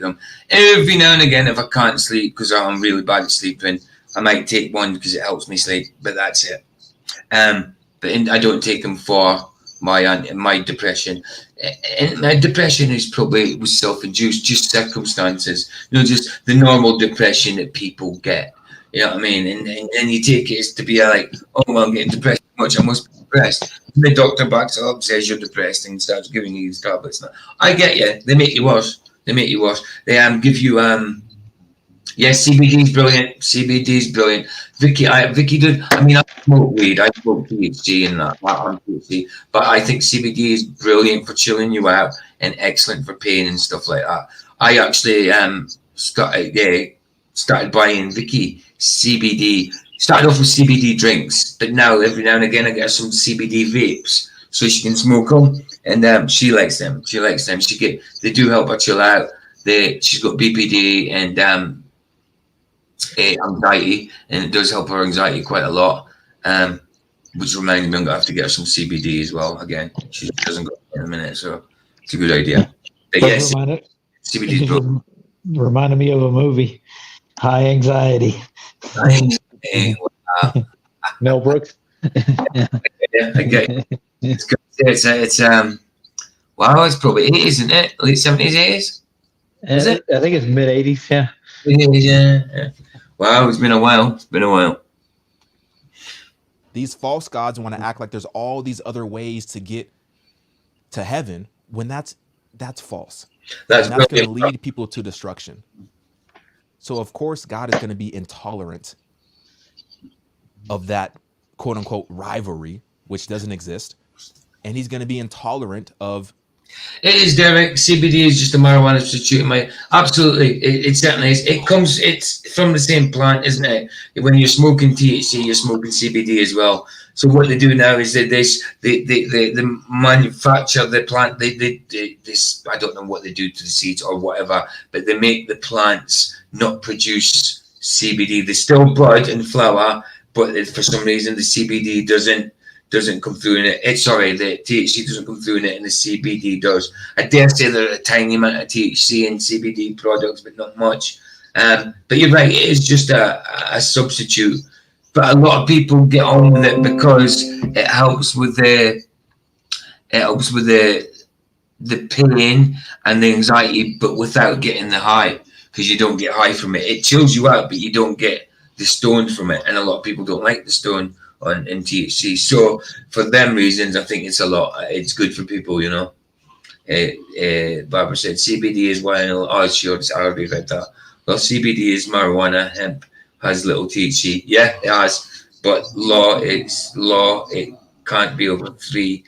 D: them. Every now and again, if I can't sleep because I'm really bad at sleeping, I might take one because it helps me sleep. But that's it. But I don't take them for my depression. And my depression was self-induced, just circumstances. Just the normal depression that people get. You know what I mean? And then you take it as to be like, oh, well, I'm getting depressed too much, I must be depressed. And the doctor backs up, says you're depressed, and starts giving you these tablets. I get you. They make you worse. They give you, CBD is brilliant. Vicky did, I smoke weed, I smoke THC and that, THC, but I think CBD is brilliant for chilling you out and excellent for pain and stuff like that. I actually started buying Vicky CBD. Started off with CBD drinks, but now every now and again I get some CBD vapes so she can smoke them, and she likes them. They do help her chill out. She's got BPD and anxiety, and it does help her anxiety quite a lot. Which reminded me I'm gonna have to get her some CBD as well. Again, she hasn't got it in a minute, so it's a good idea. But yes, CBD is good.
C: Reminded me of a movie, High Anxiety. Mel Brooks.
D: Yeah, okay. It's good. It's wow, it's probably 80s, isn't it? Late 70s, 80s? Is it?
C: I think it's mid 80s, yeah.
D: Yeah. Wow, it's been a while.
E: These false gods want to act like there's all these other ways to get to heaven when that's false.
D: That's
E: And that's going to
D: brilliant.
E: lead people to destruction. So of course God is going to be intolerant of that quote unquote rivalry, which doesn't exist. And he's going to be intolerant of.
D: It is, Derek. CBD is just a marijuana substitute. Absolutely, it certainly is. It's from the same plant, isn't it? When you're smoking THC, you're smoking CBD as well. So what they do now is that they manufacture the plant. This, I don't know what they do to the seeds or whatever, but they make the plants not produce CBD. There's still bud and flower, but for some reason the CBD doesn't come through in it. The THC doesn't come through in it, and the CBD does. I dare say there are a tiny amount of THC in CBD products, but not much. But you're right, it is just a substitute. But a lot of people get on with it because it helps with the pain and the anxiety, but without getting the high, because you don't get high from it. It chills you out, but you don't get the stone from it, and a lot of people don't like the stone in THC. So for them reasons, I think it's good for people, you know. Barbara said CBD is vinyl. Oh, sure, I already read that. Well, CBD is marijuana. Hemp has little THC. Yeah, it has. But it can't be over 3%.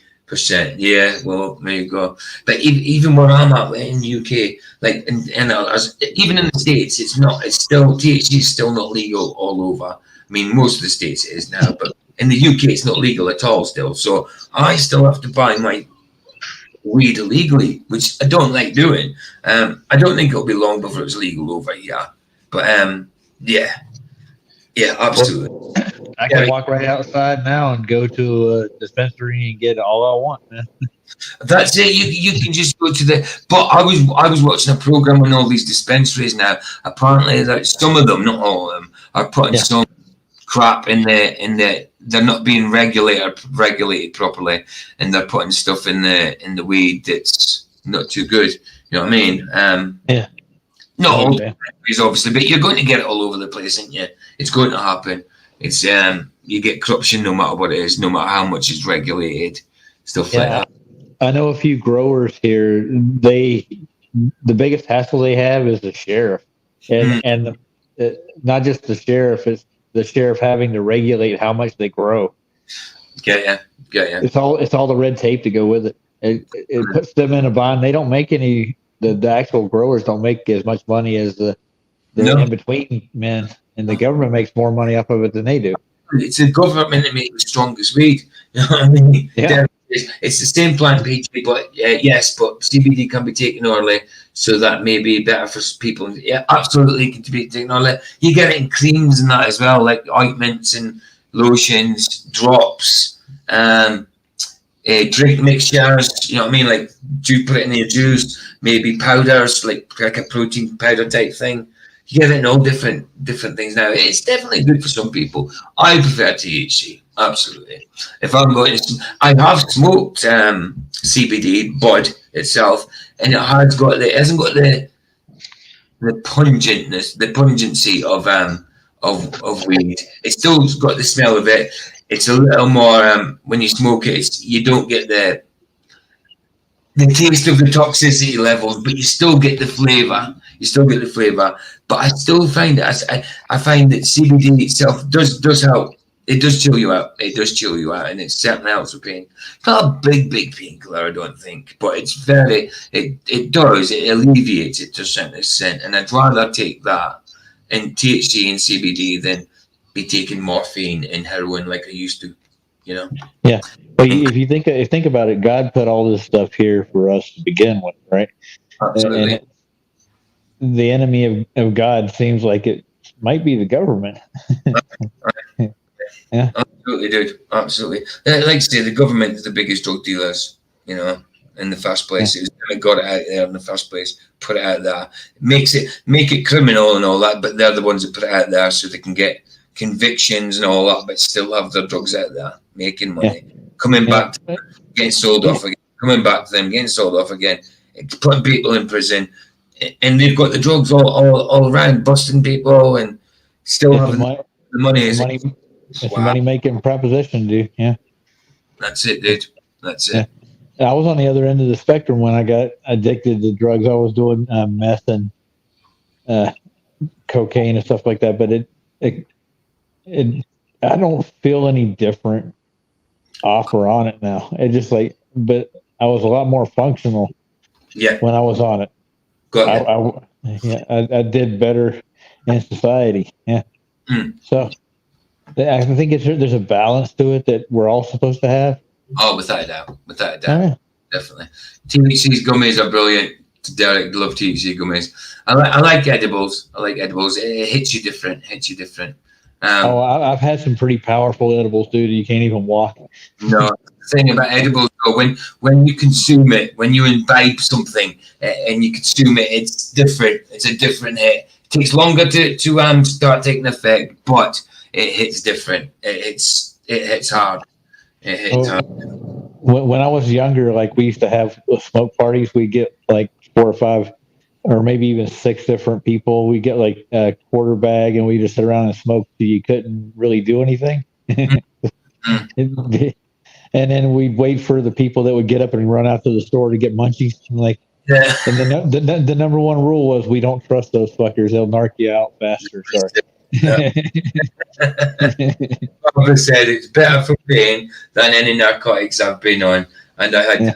D: Yeah, well, there you go. But even where I'm at in the UK, like even in the States, it's still THC is still not legal all over. I mean, most of the states it is now, but in the UK it's not legal at all still. So I still have to buy my weed illegally, which I don't like doing. I don't think it'll be long before it's legal over here. But yeah, absolutely.
C: I can walk right outside now and go to a dispensary and get all I want, man.
D: That's it. You can just go to the. But I was watching a program on all these dispensaries now. Apparently, that some of them, not all of them, are putting some crap in the. They're not being regulated properly, and they're putting stuff in the weed that's not too good. You know what I mean?
C: Yeah.
D: Not all dispensaries, obviously, but you're going to get it all over the place, aren't you? It's going to happen. It's you get corruption no matter what it is, no matter how much it's regulated, stuff like that.
C: I know a few growers here. The biggest hassle they have is the sheriff, and not just the sheriff. It's the sheriff having to regulate how much they grow.
D: Yeah.
C: It's all the red tape to go with it. It puts them in a bind. They don't make any. The actual growers don't make as much money as the in between men, and the government makes more money off of it than they do.
D: It's the government that makes the strongest weed. You know what I mean?
C: Yeah.
D: It's the same plant, PG, but yes, but CBD can be taken orally, so that may be better for people. Yeah, absolutely, can be taken orally. You get it in creams and that as well, like ointments and lotions, drops, drink mixtures. You know what I mean? Like, do you put it in your juice? Maybe powders, like a protein powder type thing. You get it in all different things now. It's definitely good for some people. I prefer THC. Absolutely. If I'm going to, I have smoked CBD bud itself, and it hasn't got the pungentness, the pungency of weed. It's still got the smell of it. It's a little more when you smoke it. You don't get the taste of the toxicity levels, but you still get the flavor. But I still find that I find that CBD itself does help. It does chill you out. And it certainly helps with pain. It's not a big painkiller, I don't think, but it's it alleviates it to a certain extent. And I'd rather take that in THC and CBD than be taking morphine and heroin like I used to, you know?
C: Yeah. Well, if you think about it, God put all this stuff here for us to begin with, right?
D: Absolutely.
C: And the enemy of God seems like it might be the government.
D: Right. Yeah, absolutely, dude. Absolutely. Like I say, the government is the biggest drug dealers, you know, in the first place. It was them that got it out there in the first place, put it out there, make it criminal and all that, but they're the ones that put it out there so they can get convictions and all that, but still have their drugs out there, making money, coming back to them, getting sold off again, coming back to them, getting sold off again, putting people in prison, and they've got the drugs all around, busting people and still having the money.
C: It's a money making proposition, dude. Yeah.
D: That's it, dude. That's it.
C: I was on the other end of the spectrum when I got addicted to drugs. I was doing meth and cocaine and stuff like that, but it I don't feel any different off or on it now. It just but I was a lot more functional.
D: Yeah.
C: When I was on it, I did better in society. Yeah. So I think there's a balance to it that we're all supposed to have.
D: Oh, without a doubt. Definitely. THC gummies are brilliant. Derek, love THC gummies. I like edibles. It hits you different.
C: I've had some pretty powerful edibles, dude. You can't even walk.
D: No, the thing about edibles, though, when you consume it, when you imbibe something and you consume it, it's different. It's a different hit. It takes longer to start taking effect, but it hits different. It hits hard. It hits hard.
C: When I was younger, we used to have smoke parties. We'd get 4 or 5 or maybe even 6 different people. We get a quarter bag and we just sit around and smoke till you couldn't really do anything. And then we'd wait for the people that would get up and run out to the store to get munchies. And the number one rule was we don't trust those fuckers. They'll narc you out faster. Sorry.
D: Barbara said it's better for pain than any narcotics I've been on, and I had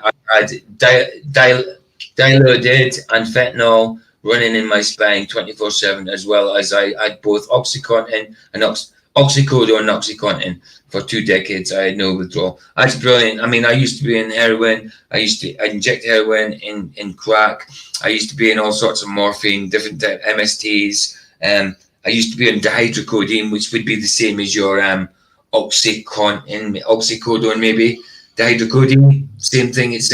D: Dilaudid and fentanyl running in my spine 24/7, as well as I had both Oxycontin and Oxycodone and Oxycontin for 2 decades. I had no withdrawal. That's brilliant. I mean, I used to be in heroin. I inject heroin in crack. I used to be in all sorts of morphine, different MSTs. I used to be on dihydrocodone, which would be the same as your oxycodone, maybe. Dihydrocodone, same thing. It's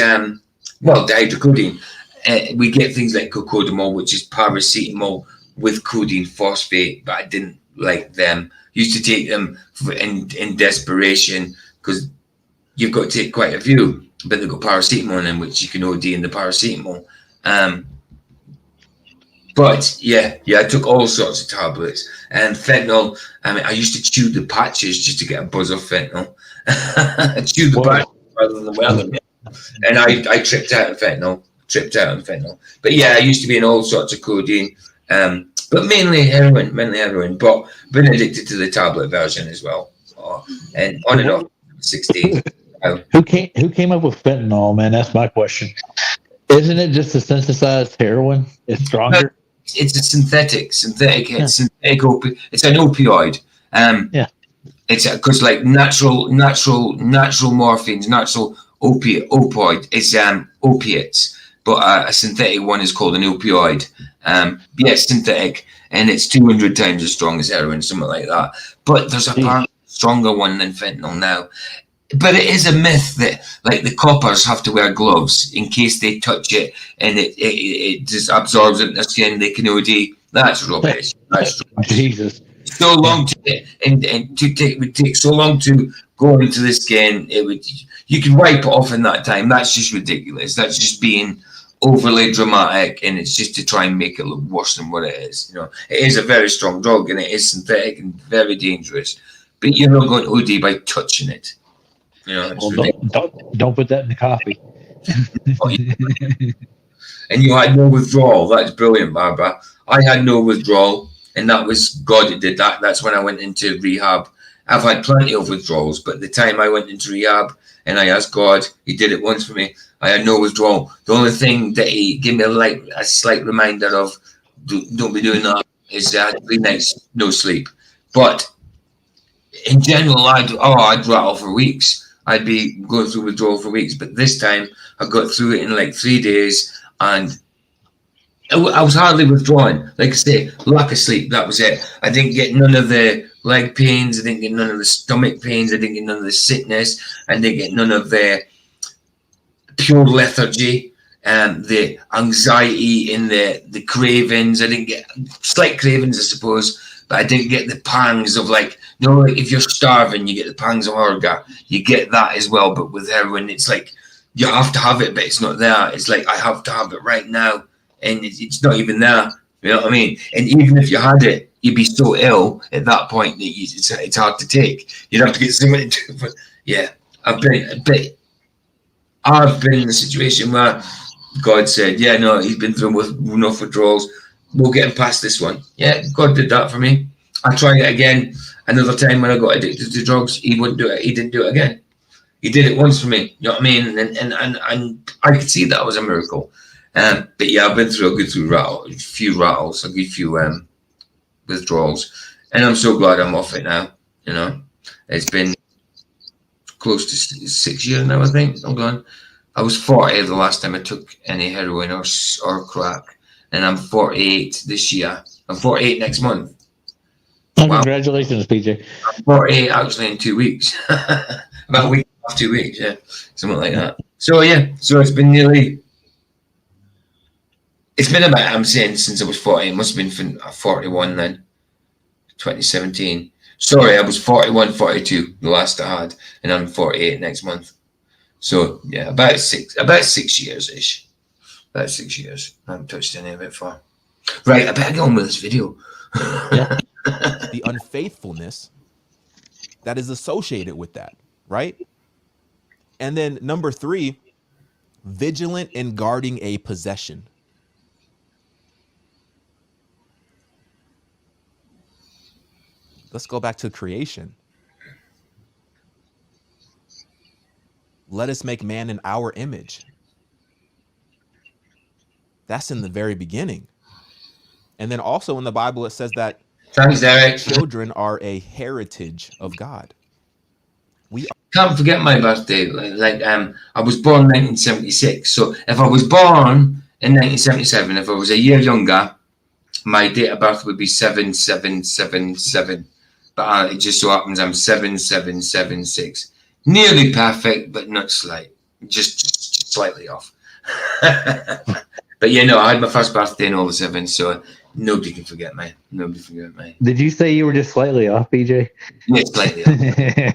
D: dihydrocodone. We get things like cocodamol, which is paracetamol with codeine phosphate, but I didn't like them. Used to take them in desperation because you've got to take quite a few, but they've got paracetamol in them, which you can OD in the paracetamol. But I took all sorts of tablets. And fentanyl, I used to chew the patches just to get a buzz of fentanyl. I chewed the patches rather than wear them. And I tripped out on fentanyl. But I used to be in all sorts of codeine, but mainly heroin, but been addicted to the tablet version as well. And on and off, 16.
C: Who came up with fentanyl, man? That's my question. Isn't it just a synthesized heroin? It's stronger.
D: It's a synthetic. It's synthetic. It's an opioid. It's because natural morphines, natural opioid is opiates, but a synthetic one is called an opioid. It's synthetic, and it's 200 times as strong as heroin, something like that. But there's apparently a stronger one than fentanyl now. But it is a myth that the coppers have to wear gloves in case they touch it and it just absorbs it in their skin. They can OD. That's rubbish.
C: Jesus.
D: So long it would take so long to go into the skin. You can wipe it off in that time. That's just ridiculous. That's just being overly dramatic, and it's just to try and make it look worse than what it is. It is a very strong drug, and it is synthetic and very dangerous. But you're not going to OD by touching it.
C: Don't put that in the coffee.
D: And you had no withdrawal. That's brilliant, Barbara. I had no withdrawal, and that was God that did that. That's when I went into rehab. I've had plenty of withdrawals, but the time I went into rehab and I asked God, He did it once for me. I had no withdrawal. The only thing that He gave me a slight reminder of, don't be doing that, is I had 3 nights no sleep. But in general, I'd rattle for weeks. I'd be going through withdrawal for weeks, but this time I got through it in 3 days, and I was hardly withdrawing. Like I say, lack of sleep, that was it. I didn't get none of the leg pains, I didn't get none of the stomach pains, I didn't get none of the sickness, I didn't get none of the pure lethargy and the anxiety and the cravings. I didn't get slight cravings, I suppose, but I didn't get the pangs of if you're starving, you get the pangs of hunger. You get that as well, but with heroin, it's you have to have it, but it's not there. It's I have to have it right now, and it's not even there. You know what I mean? And even if you had it, you'd be so ill at that point that it's hard to take. You'd have to get somebody to. But yeah, I've been in a situation where God said, "Yeah, no, he's been through with enough withdrawals. We'll get him past this one." Yeah, God did that for me. I tried it again another time when I got addicted to drugs. He wouldn't do it. He didn't do it again. He did it once for me. You know what I mean? And I could see that was a miracle. But yeah, I've been through a few rattles, a good few withdrawals, and I'm so glad I'm off it now. You know, it's been close to 6 years now, I think. I'm gone. I was 40 the last time I took any heroin or crack, and I'm 48 this year. I'm 48 next month.
C: Wow. Congratulations, PJ.
D: I'm 48 actually in 2 weeks. About a week and a half, 2 weeks, yeah, something like that. So yeah, so it's been about, I'm saying, since I was 40. It must have been 41 then, 2017. Sorry, I was 41, 42 the last I had, and I'm 48 next month. So yeah, about 6 years-ish. About 6 years. I haven't touched any of it for. Right, I better get on with this video.
E: Yeah. The unfaithfulness that is associated with that, right? And then number 3, vigilant in guarding a possession. Let's go back to creation. Let us make man in our image. That's in the very beginning. And then also in the Bible, it says that
D: Thanks, Derek.
E: children are a heritage of God.
D: Can't forget my birthday. I was born in 1976. So if I was born in 1977, if I was a year younger, my date of birth would be 7777. But it just so happens I'm 7776. Nearly perfect, but not slight. Just slightly off. But yeah, no, I had my first birthday in 07, so nobody can forget me. Nobody forget me.
C: Did you say you were just slightly off, PJ?
D: Yeah, slightly off.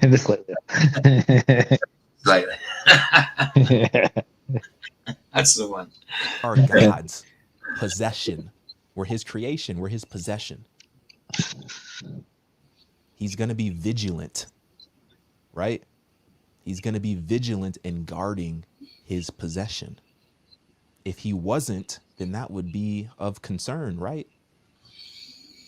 C: Just slightly off.
D: Slightly. That's the one.
E: Are God's possession. We're his creation. We're his possession. He's going to be vigilant, right? He's going to be vigilant in guarding his possession. If he wasn't, then that would be of concern, right?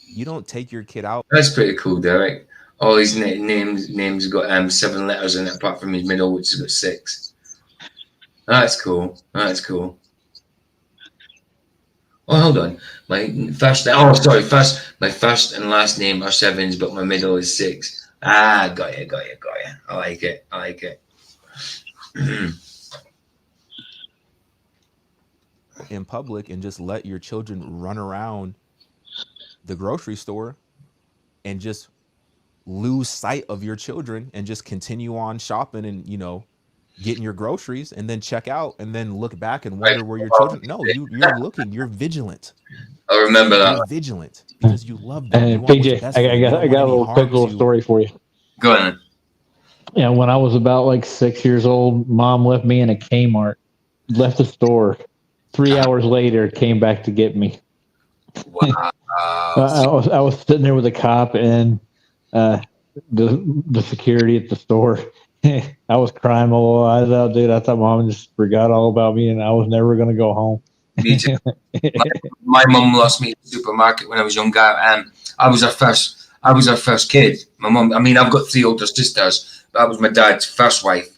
E: You don't take your kid out.
D: That's pretty cool, Derek. All his names got 7 letters in it, apart from his middle, which has got 6. That's cool. That's cool. Oh, hold on. My first and last name are 7s, but my middle is 6. Ah, got you. I like it.
E: In public and just let your children run around the grocery store and just lose sight of your children and just continue on shopping and, getting your groceries and then check out and then look back and wonder where your children. No, you're looking, you're vigilant.
D: I remember that.
E: You're vigilant because you love them.
C: And PJ, I got a quick little story for you.
D: Go on.
C: Yeah, when I was about like 6 years old, Mom left me in a Kmart, left the store. 3 hours later, came back to get me.
D: Wow.
C: I was sitting there with a cop and the security at the store. I was crying my little eyes out, dude. I thought Mom just forgot all about me, and I was never going to go home.
D: Me too. My mum lost me at the supermarket when I was younger. I was her first kid. My mum. I mean, I've got 3 older sisters. That was my dad's first wife.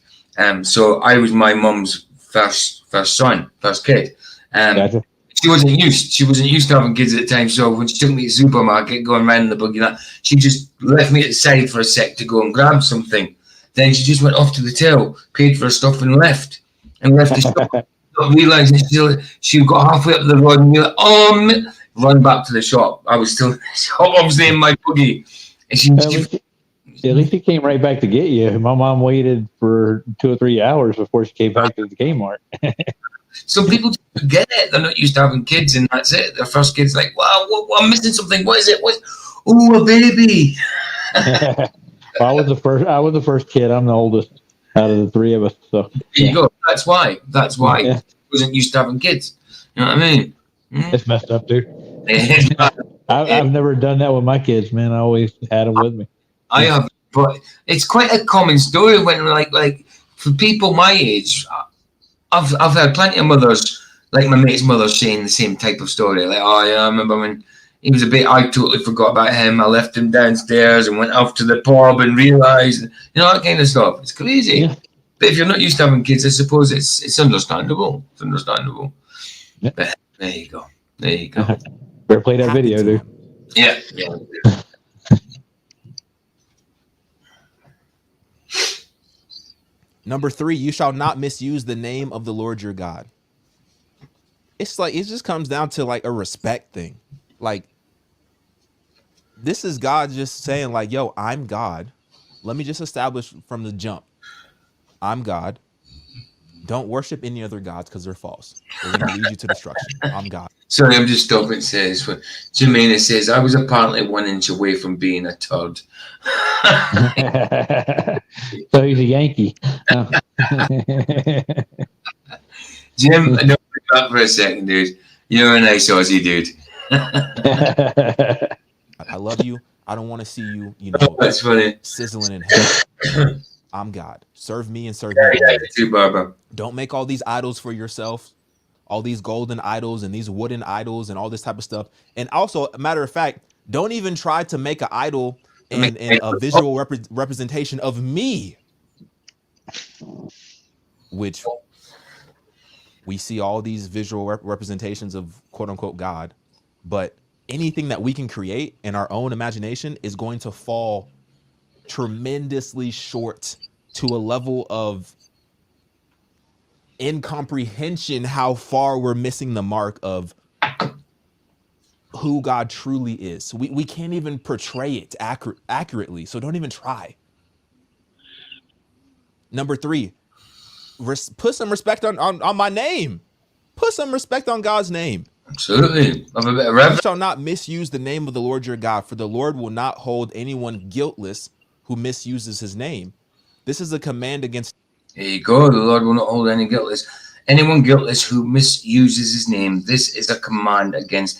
D: So I was my mum's first son, first kid.
C: Gotcha.
D: She wasn't used to having kids at the time. So when she took me to the supermarket, going around in the buggy, she just left me at the side for a sec to go and grab something. Then she just went off to the till, paid for her stuff, and left the shop. Not realising she got halfway up the road and you're like, run back to the shop. I was still in the shop, obviously in my buggy. And
C: at least she came right back to get you. My mom waited for 2 or 3 hours before she came back to the Kmart.
D: Some people forget it. They're not used to having kids, and that's it. Their first kid's like, wow, I'm missing something. What is it? Oh, a baby.
C: I was the first kid. I'm the oldest out of the 3 of us. So
D: there you go. That's why. Yeah. Wasn't used to having kids. You know what I mean?
C: It's messed up, dude. I've never done that with my kids, man. I always had them with me.
D: I have, but it's quite a common story when like for people my age. I've had plenty of mothers, like my mate's mother, saying the same type of story. Like, oh yeah, I remember when he was a bit. I totally forgot about him. I left him downstairs and went off to the pub and realised, that kind of stuff. It's crazy.
C: Yeah.
D: But if you're not used to having kids, I suppose it's understandable. It's understandable.
C: Yeah.
D: But there you go. There you go.
C: Better play that video, dude.
D: Yeah.
E: Number 3, you shall not misuse the name of the Lord your God. It's like, it just comes down to like a respect thing. Like, this is God just saying like, yo, I'm God. Let me just establish from the jump. I'm God. Don't worship any other gods because they're false. They're going to lead you to destruction. I'm God.
D: Sorry, I'm just stopping. It says when Jermaine says I was apparently 1 inch away from being a turd.
C: So he's a Yankee.
D: Jim, no, back for a second, dude. You're a nice Aussie dude.
E: I love you. I don't want to see you,
D: That's funny.
E: sizzling in hell. I'm God. Serve me and serve me.
D: Yeah, too, Barbara.
E: Don't make all these idols for yourself. All these golden idols and these wooden idols and all this type of stuff. And also, matter of fact, don't even try to make an idol and a visual representation of me, which we see all these visual representations of quote unquote God, but anything that we can create in our own imagination is going to fall tremendously short to a level of incomprehension how far we're missing the mark of who God truly is. So we can't even portray it accurately. So don't even try. Number 3, put some respect on my name. Put some respect on God's name.
D: Absolutely. Have a bit of reverence.
E: You shall not misuse the name of the Lord your God, for the Lord will not hold anyone guiltless who misuses his name. This is a command against.
D: There you go. The Lord will not hold anyone guiltless who misuses his name. This is a command against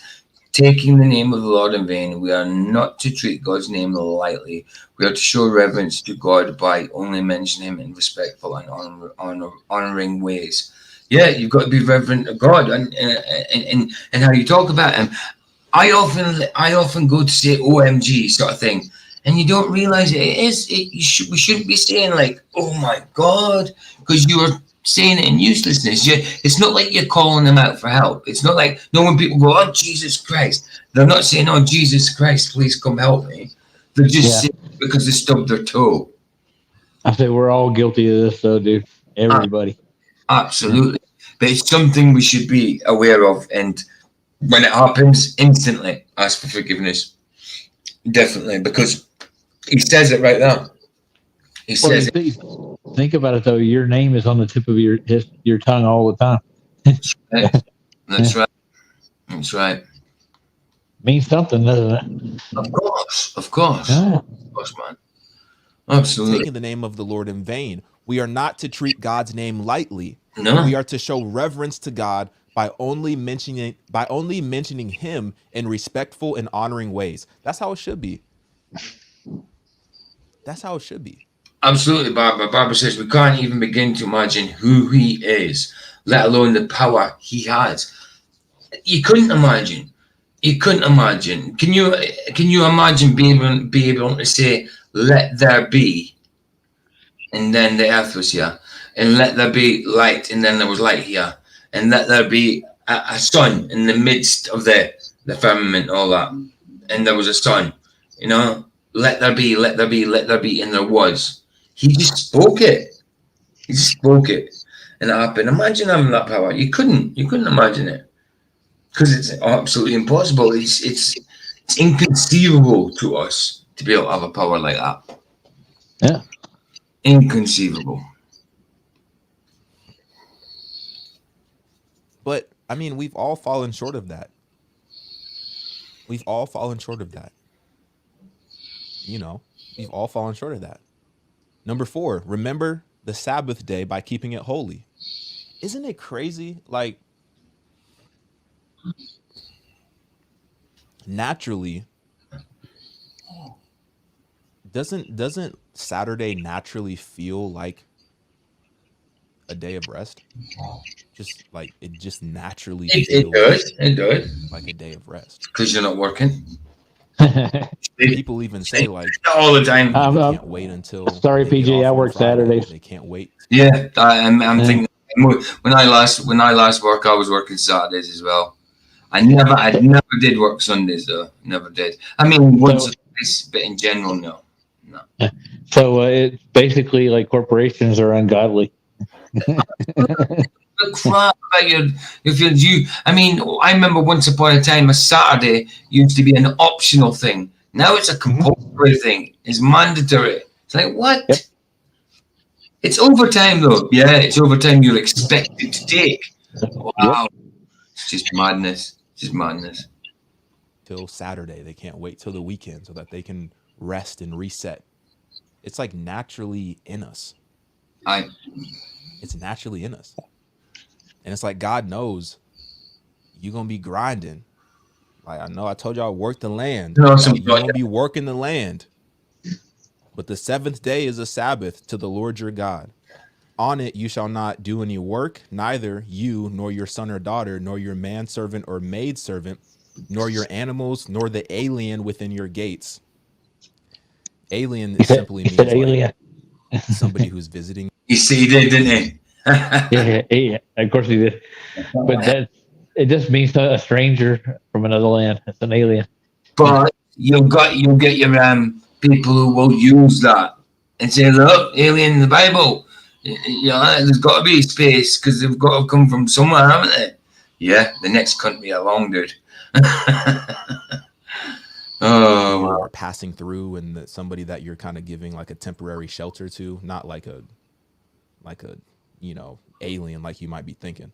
D: taking the name of the Lord in vain. We are not to treat God's name lightly. We are to show reverence to God by only mentioning him in respectful and honoring ways. Yeah, you've got to be reverent of God and how you talk about him. I often go to say OMG sort of thing, and you don't realize we shouldn't be saying like, oh my God, because you're saying it in uselessness. It's not like you're calling them out for help. It's not like when people go, oh Jesus Christ, they're not saying, oh Jesus Christ, please come help me. They're just saying it because they stubbed their toe.
C: I say we're all guilty of this, though, dude. Everybody.
D: Absolutely. But it's something we should be aware of, and when it happens, instantly ask for forgiveness. Definitely, because he says it right there. He says it.
C: Think about it, though. Your name is on the tip of your tongue all the time.
D: That's right. That's right.
C: Means something, doesn't it?
D: Of course, man. Absolutely.
E: Taking the name of the Lord in vain. We are not to treat God's name lightly.
D: No.
E: We are to show reverence to God by only mentioning him in respectful and honoring ways. That's how it should be. That's how it should be.
D: Absolutely, Barbara. Barbara says we can't even begin to imagine who he is, let alone the power he has. You couldn't imagine. Can you imagine being able to say, "Let there be," and then the earth was here, and let there be light, and then there was light here, and let there be a sun in the midst of the firmament, all that, and there was a sun. Let there be, let there be, let there be, and there was. He just spoke it. And it happened. Imagine having that power. You couldn't imagine it. Because it's absolutely impossible. It's inconceivable to us to be able to have a power like that.
C: Yeah.
D: Inconceivable.
E: But I mean, we've all fallen short of that. We've all fallen short of that. We've all fallen short of that. Number 4, remember the Sabbath day by keeping it holy. Isn't it crazy? Like, naturally, doesn't Saturday naturally feel like a day of rest? Just like it just naturally
D: It
E: feels
D: does. It does.
E: like a day of rest.
D: Because you're not working.
E: People even say like
D: Not all the time.
E: they can't wait until
C: Sorry,
E: they get
C: PJ,
E: off
C: I
E: on
C: work
E: Friday.
C: Saturdays.
E: They can't wait.
D: Yeah, I'm thinking when I last work, I was working Saturdays as well. I never did work Sundays though. Never did. I mean, once or twice, but in general, no.
C: So it's basically like corporations are ungodly.
D: But crap about you. I mean, I remember once upon a time a Saturday used to be an optional thing. Now it's a compulsory thing. It's mandatory. It's like what?
C: Yep.
D: It's overtime though. Yeah, it's overtime you're expected to take. Wow.
C: Yep.
D: It's just madness. Just madness.
E: Till Saturday, they can't wait till the weekend so that they can rest and reset. It's like naturally in us. It's naturally in us. And it's like God knows you're gonna be grinding. Like I know I told y'all work the land. You're gonna be working the land. But the seventh day is a Sabbath to the Lord your God. On it you shall not do any work, neither you nor your son or daughter, nor your manservant or maidservant, nor your animals, nor the alien within your gates. Alien simply means like somebody who's visiting.
D: You see, he did, didn't he?
C: yeah, of course he did. But it just means a stranger from another land. It's an alien.
D: But you'll get your people who will use that and say, look, alien in the Bible. You know, there's got to be space because they've got to come from somewhere, haven't they? Yeah, the next country along, dude.
E: Oh, or passing through, and somebody that you're kind of giving like a temporary shelter to, not like a alien like you might be thinking.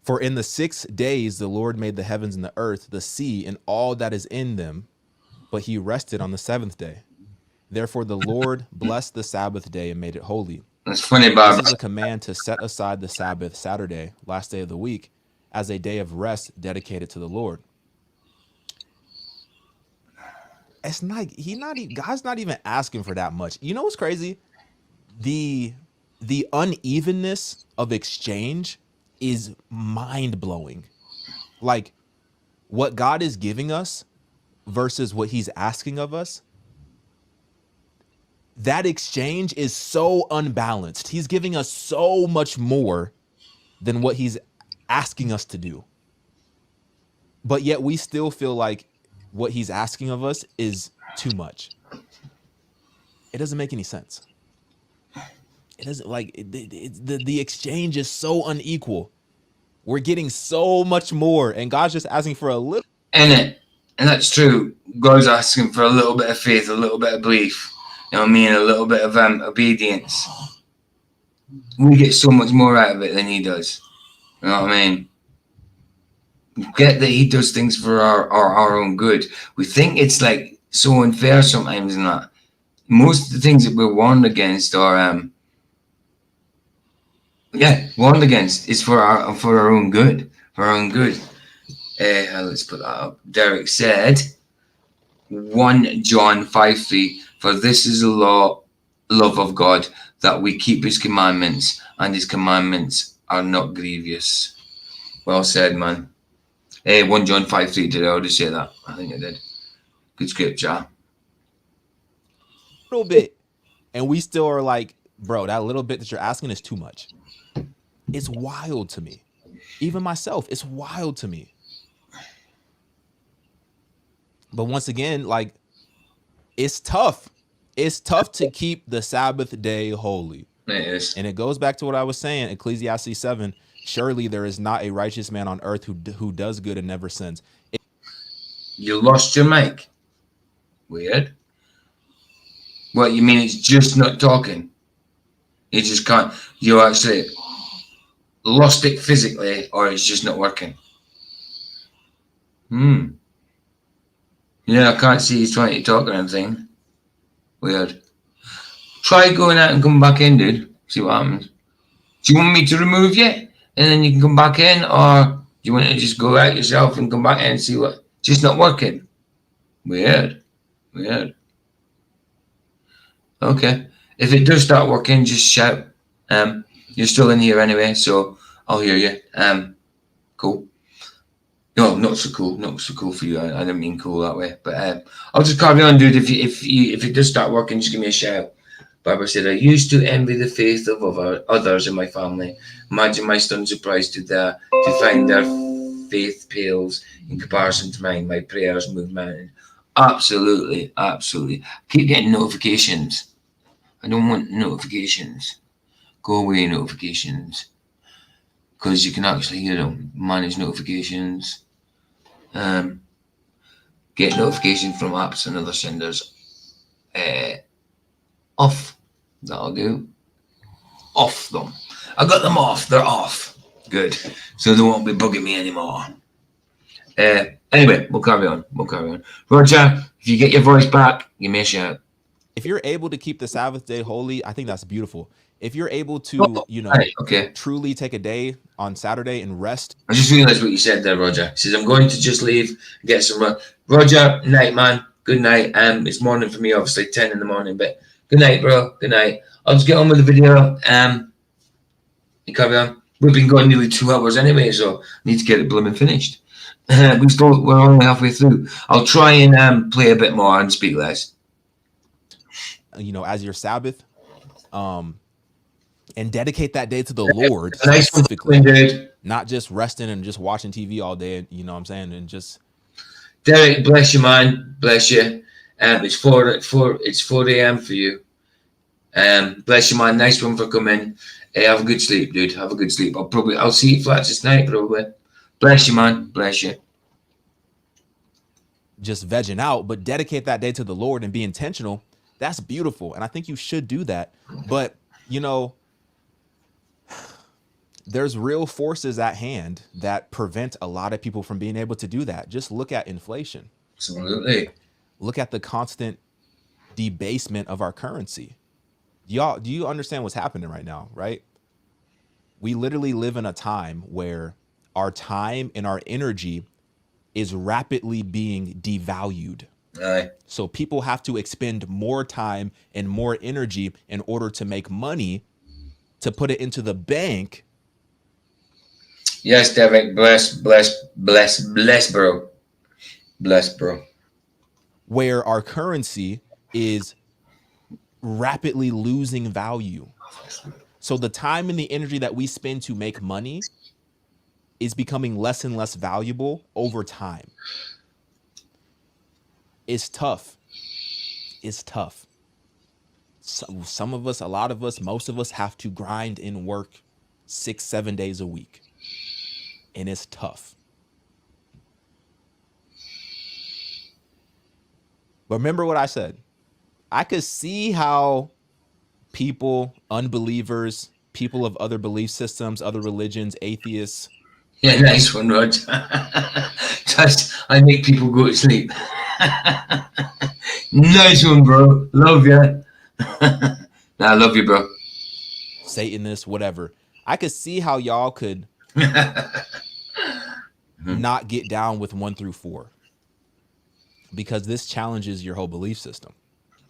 E: For in the 6 days the Lord made the heavens and the earth, the sea, and all that is in them, but he rested on the seventh day. Therefore the Lord blessed the Sabbath day and made it holy.
D: That's funny, Bob.
E: This is a command to set aside the Sabbath, Saturday, last day of the week, as a day of rest dedicated to the Lord. It's not God's not even asking for that much. You know what's crazy? The unevenness of exchange is mind-blowing. Like what God is giving us versus what he's asking of us. That exchange is so unbalanced. He's giving us so much more than what he's asking us to do. But yet we still feel like what he's asking of us is too much. It doesn't make any sense. It doesn't the exchange is so unequal. We're getting so much more, and God's just asking for a little.
D: And that's true. God's asking for a little bit of faith, a little bit of belief. You know what I mean? A little bit of obedience. We get so much more out of it than he does. You know what I mean? Get that he does things for our own good. We think it's like so unfair sometimes, and that most of the things that we're warned against are warned against is for our own good. For our own good. Let's put that up. Derek said 1 John 5:3, for this is the love of God, that we keep his commandments, and his commandments are not grievous. Well said, man. 1 John 5:3, did I already say that? I think I did. Good scripture.
E: A little bit. And we still are like, bro, that little bit that you're asking is too much. It's wild to me. Even myself, it's wild to me. But once again, like, it's tough. It's tough to keep the Sabbath day holy.
D: It is.
E: And it goes back to what I was saying, Ecclesiastes 7. Surely there is not a righteous man on earth who does good and never sins.
D: You lost your mic. Weird. What, you mean it's just not talking? You just can't. You actually lost it physically, or it's just not working? Yeah, I can't see you trying to talk or anything. Weird. Try going out and come back in, dude. See what happens. Do you want me to remove you? And then you can come back in, or do you want to just go out yourself and come back in and see what? Just not working. Weird. Okay. If it does start working, just shout. You're still in here anyway, so I'll hear you. Cool. No, not so cool. Not so cool for you. I didn't mean cool that way. But I'll just carry on, dude. If it does start working, just give me a shout. Barbara said, I used to envy the faith of others in my family. Imagine my stunning surprise to find their faith pales in comparison to mine. My prayers move mountains. Absolutely. I keep getting notifications. I don't want notifications. Go away, notifications. Because you can actually, manage notifications. Get notifications from apps and other senders. Off. That'll do. Off them. I got them off. They're off. Good. So they won't be bugging me anymore. Anyway, we'll carry on. Roger, if you get your voice back, give me a shout.
E: If you're able to keep the Sabbath day holy, I think that's beautiful. If you're able to, truly take a day on Saturday and rest.
D: I just realized what you said there, Roger. He says, I'm going to just leave, get some run. Roger, night, man. Good night. It's morning for me, obviously, 10 in the morning, but good night, bro. Good night. I'll just get on with the video. You carry on. We've been going nearly 2 hours anyway, so I need to get it blooming finished. We're only halfway through. I'll try and play a bit more and speak less.
E: As your Sabbath, and dedicate that day to the Lord
D: nice
E: specifically,
D: dude.
E: Not just resting and just watching TV all day. You know what I'm saying? And just
D: Derek, bless you, man. Bless you. It's 4 a.m. for you. Bless you, man. Nice one for coming. Have a good sleep, dude. Have a good sleep. I'll see you flats this night, probably. Bless you, man. Bless you.
E: Just vegging out, but dedicate that day to the Lord and be intentional. That's beautiful. And I think you should do that. But, there's real forces at hand that prevent a lot of people from being able to do that. Just look at inflation.
D: Absolutely.
E: Look at the constant debasement of our currency. Do you understand what's happening right now, right? We literally live in a time where our time and our energy is rapidly being devalued.
D: Aye.
E: So people have to expend more time and more energy in order to make money to put it into the bank.
D: Yes, Derek. Bless, bro. Bless, bro.
E: Where our currency is rapidly losing value. So the time and the energy that we spend to make money is becoming less and less valuable over time. It's tough. Some of us, a lot of us, most of us have to grind and work 6-7 days a week. And it's tough. But remember what I said. I could see how people, unbelievers, people of other belief systems, other religions, atheists.
D: Yeah, nice one, Roger. I make people go to sleep. Nice one, bro. Love you. I love you, bro.
E: Satanists, whatever. I could see how y'all could not get down with 1 through 4. Because this challenges your whole belief system.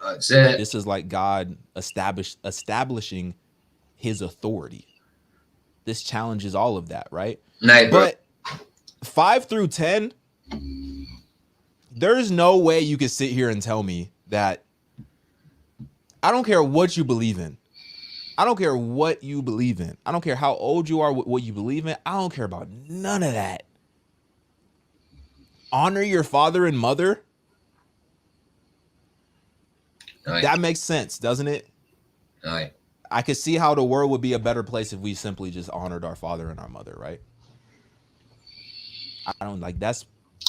D: That's it.
E: This is like God establishing his authority. This challenges all of that, right?
D: Night, bro.
E: But 5 through 10, there's no way you could sit here and tell me that I don't care what you believe in. I don't care what you believe in. I don't care how old you are, what you believe in. I don't care about none of that. Honor your father and mother.
D: Aye.
E: That makes sense, doesn't it?
D: Aye.
E: I could see how the world would be a better place if we simply just honored our father and our mother, right? I don't like that's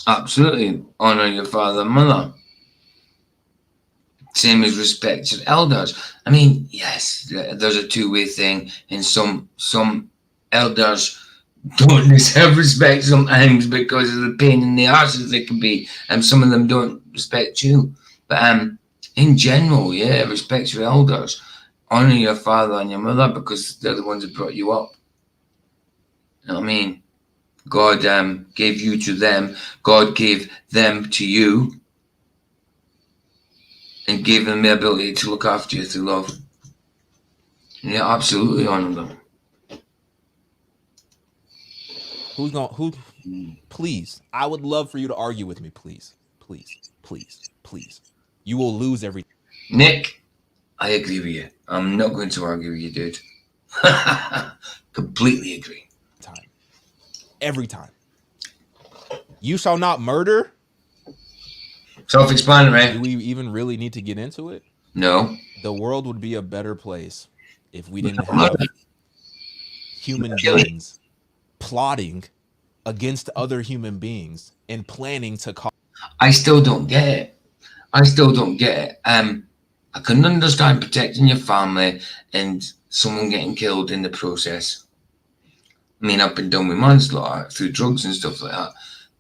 D: absolutely honor your father and mother. Same as respect your elders. I mean, yes, there's a two-way thing, and some elders don't deserve respect sometimes because of the pain in the arses they can be, and some of them don't respect you. But in general, yeah, respect your elders, honor your father and your mother because they're the ones that brought you up. You know what I mean? God gave you to them. God gave them to you. and gave them the ability to look after you through love. Yeah, absolutely honor them.
E: Who? Please, I would love for you to argue with me, please, please, please, please. You will lose every
D: Nick, I agree with you. I'm not going to argue with you, dude. Completely agree.
E: time. Every time. You shall not murder.
D: Self-explanatory.
E: Do we even really need to get into it?
D: No.
E: The world would be a better place if we didn't have human beings plotting against other human beings and planning to cause.
D: I still don't get it. I can understand protecting your family and someone getting killed in the process. I mean, I've been done with manslaughter through drugs and stuff like that.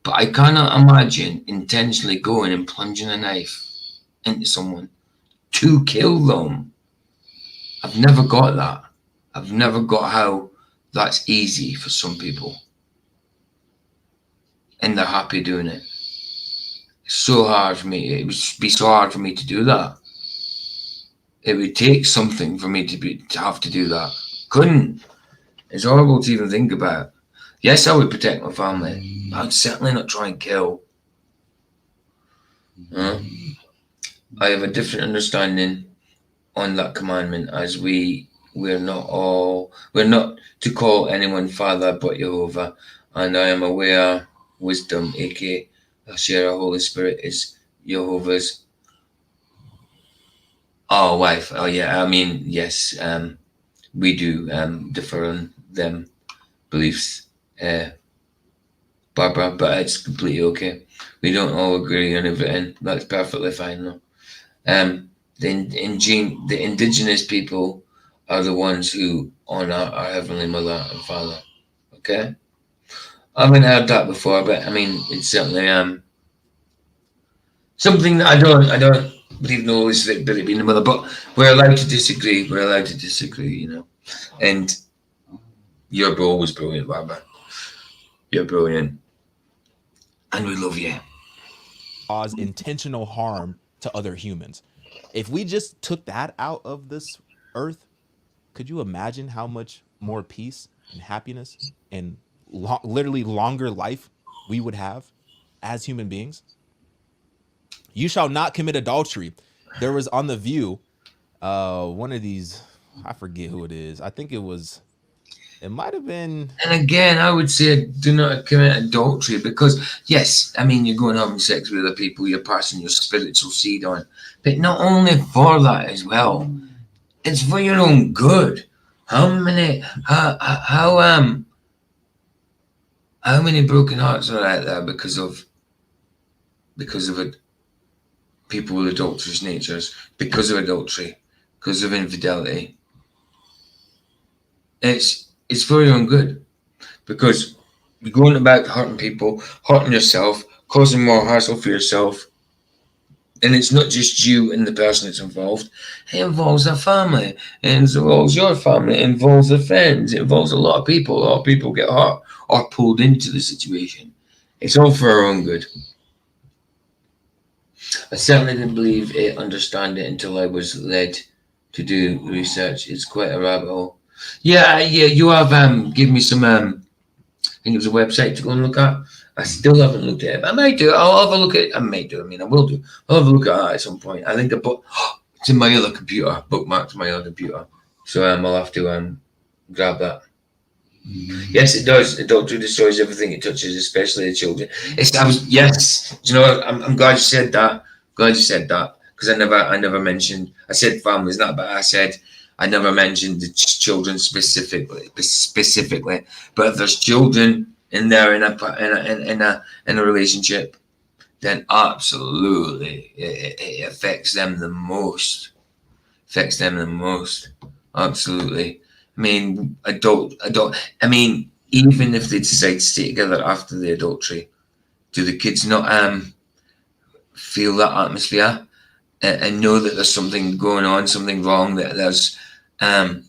D: But I cannot imagine intentionally going and plunging a knife into someone to kill them. I've never got that. I've never got how that's easy for some people. And they're happy doing it. It's so hard for me. It would be so hard for me to do that. It would take something for me to have to do that. Couldn't. It's horrible to even think about. Yes, I would protect my family, but I'd certainly not try and kill. I have a different understanding on that commandment, as we're not to call anyone father but Jehovah, and I am aware wisdom, aka share our Holy Spirit, is Jehovah's wife. Oh yeah, I mean, yes, we do differ on them beliefs, Barbara, but it's completely okay. We don't all agree on everything. That's perfectly fine though. The indigenous people are the ones who honor our Heavenly Mother and Father. Okay? I haven't heard that before, but I mean, it's certainly something that I don't believe in the Holy Spirit being the mother, but we're allowed to disagree. You know. And you're always brilliant, Barbara. You're brilliant. And we love you.
E: Cause intentional harm to other humans. If we just took that out of this earth, could you imagine how much more peace and happiness and literally longer life we would have as human beings? You shall not commit adultery. There was on The View, one of these, I forget who it is. I think it might have been.
D: And again, I would say do not commit adultery, because yes, I mean, you're going having sex with other people, you're passing your spiritual seed on, but not only for that as well, it's for your own good. How many broken hearts are out there because of it? People with adulterous natures, because of adultery, because of infidelity. It's for your own good, because you're going about hurting people, hurting yourself, causing more hassle for yourself. And it's not just you and the person that's involved. It involves their family. It involves your family. It involves their friends. It involves a lot of people. A lot of people get hurt or pulled into the situation. It's all for our own good. I certainly didn't understand it until I was led to do research. It's quite a rabbit hole. Yeah, you have given me some, I think it was a website to go and look at. I still haven't looked at it, but I might do. I'll have a look at it. I might do. I mean, I will do. I'll have a look at it at some point. I think it's in my other computer, bookmarked to my other computer. So I'll have to grab that. Yes, it does. Adultery destroys everything it touches, especially the children. Yes. Do you know what? I'm glad you said that. Because I never mentioned. I said families, not, but I said I never mentioned the children specifically. But if there's children in there in a relationship, then absolutely it affects them the most. Absolutely. I mean, I mean, even if they decide to stay together after the adultery, do the kids not feel that atmosphere and know that there's something going on, something wrong, that there's some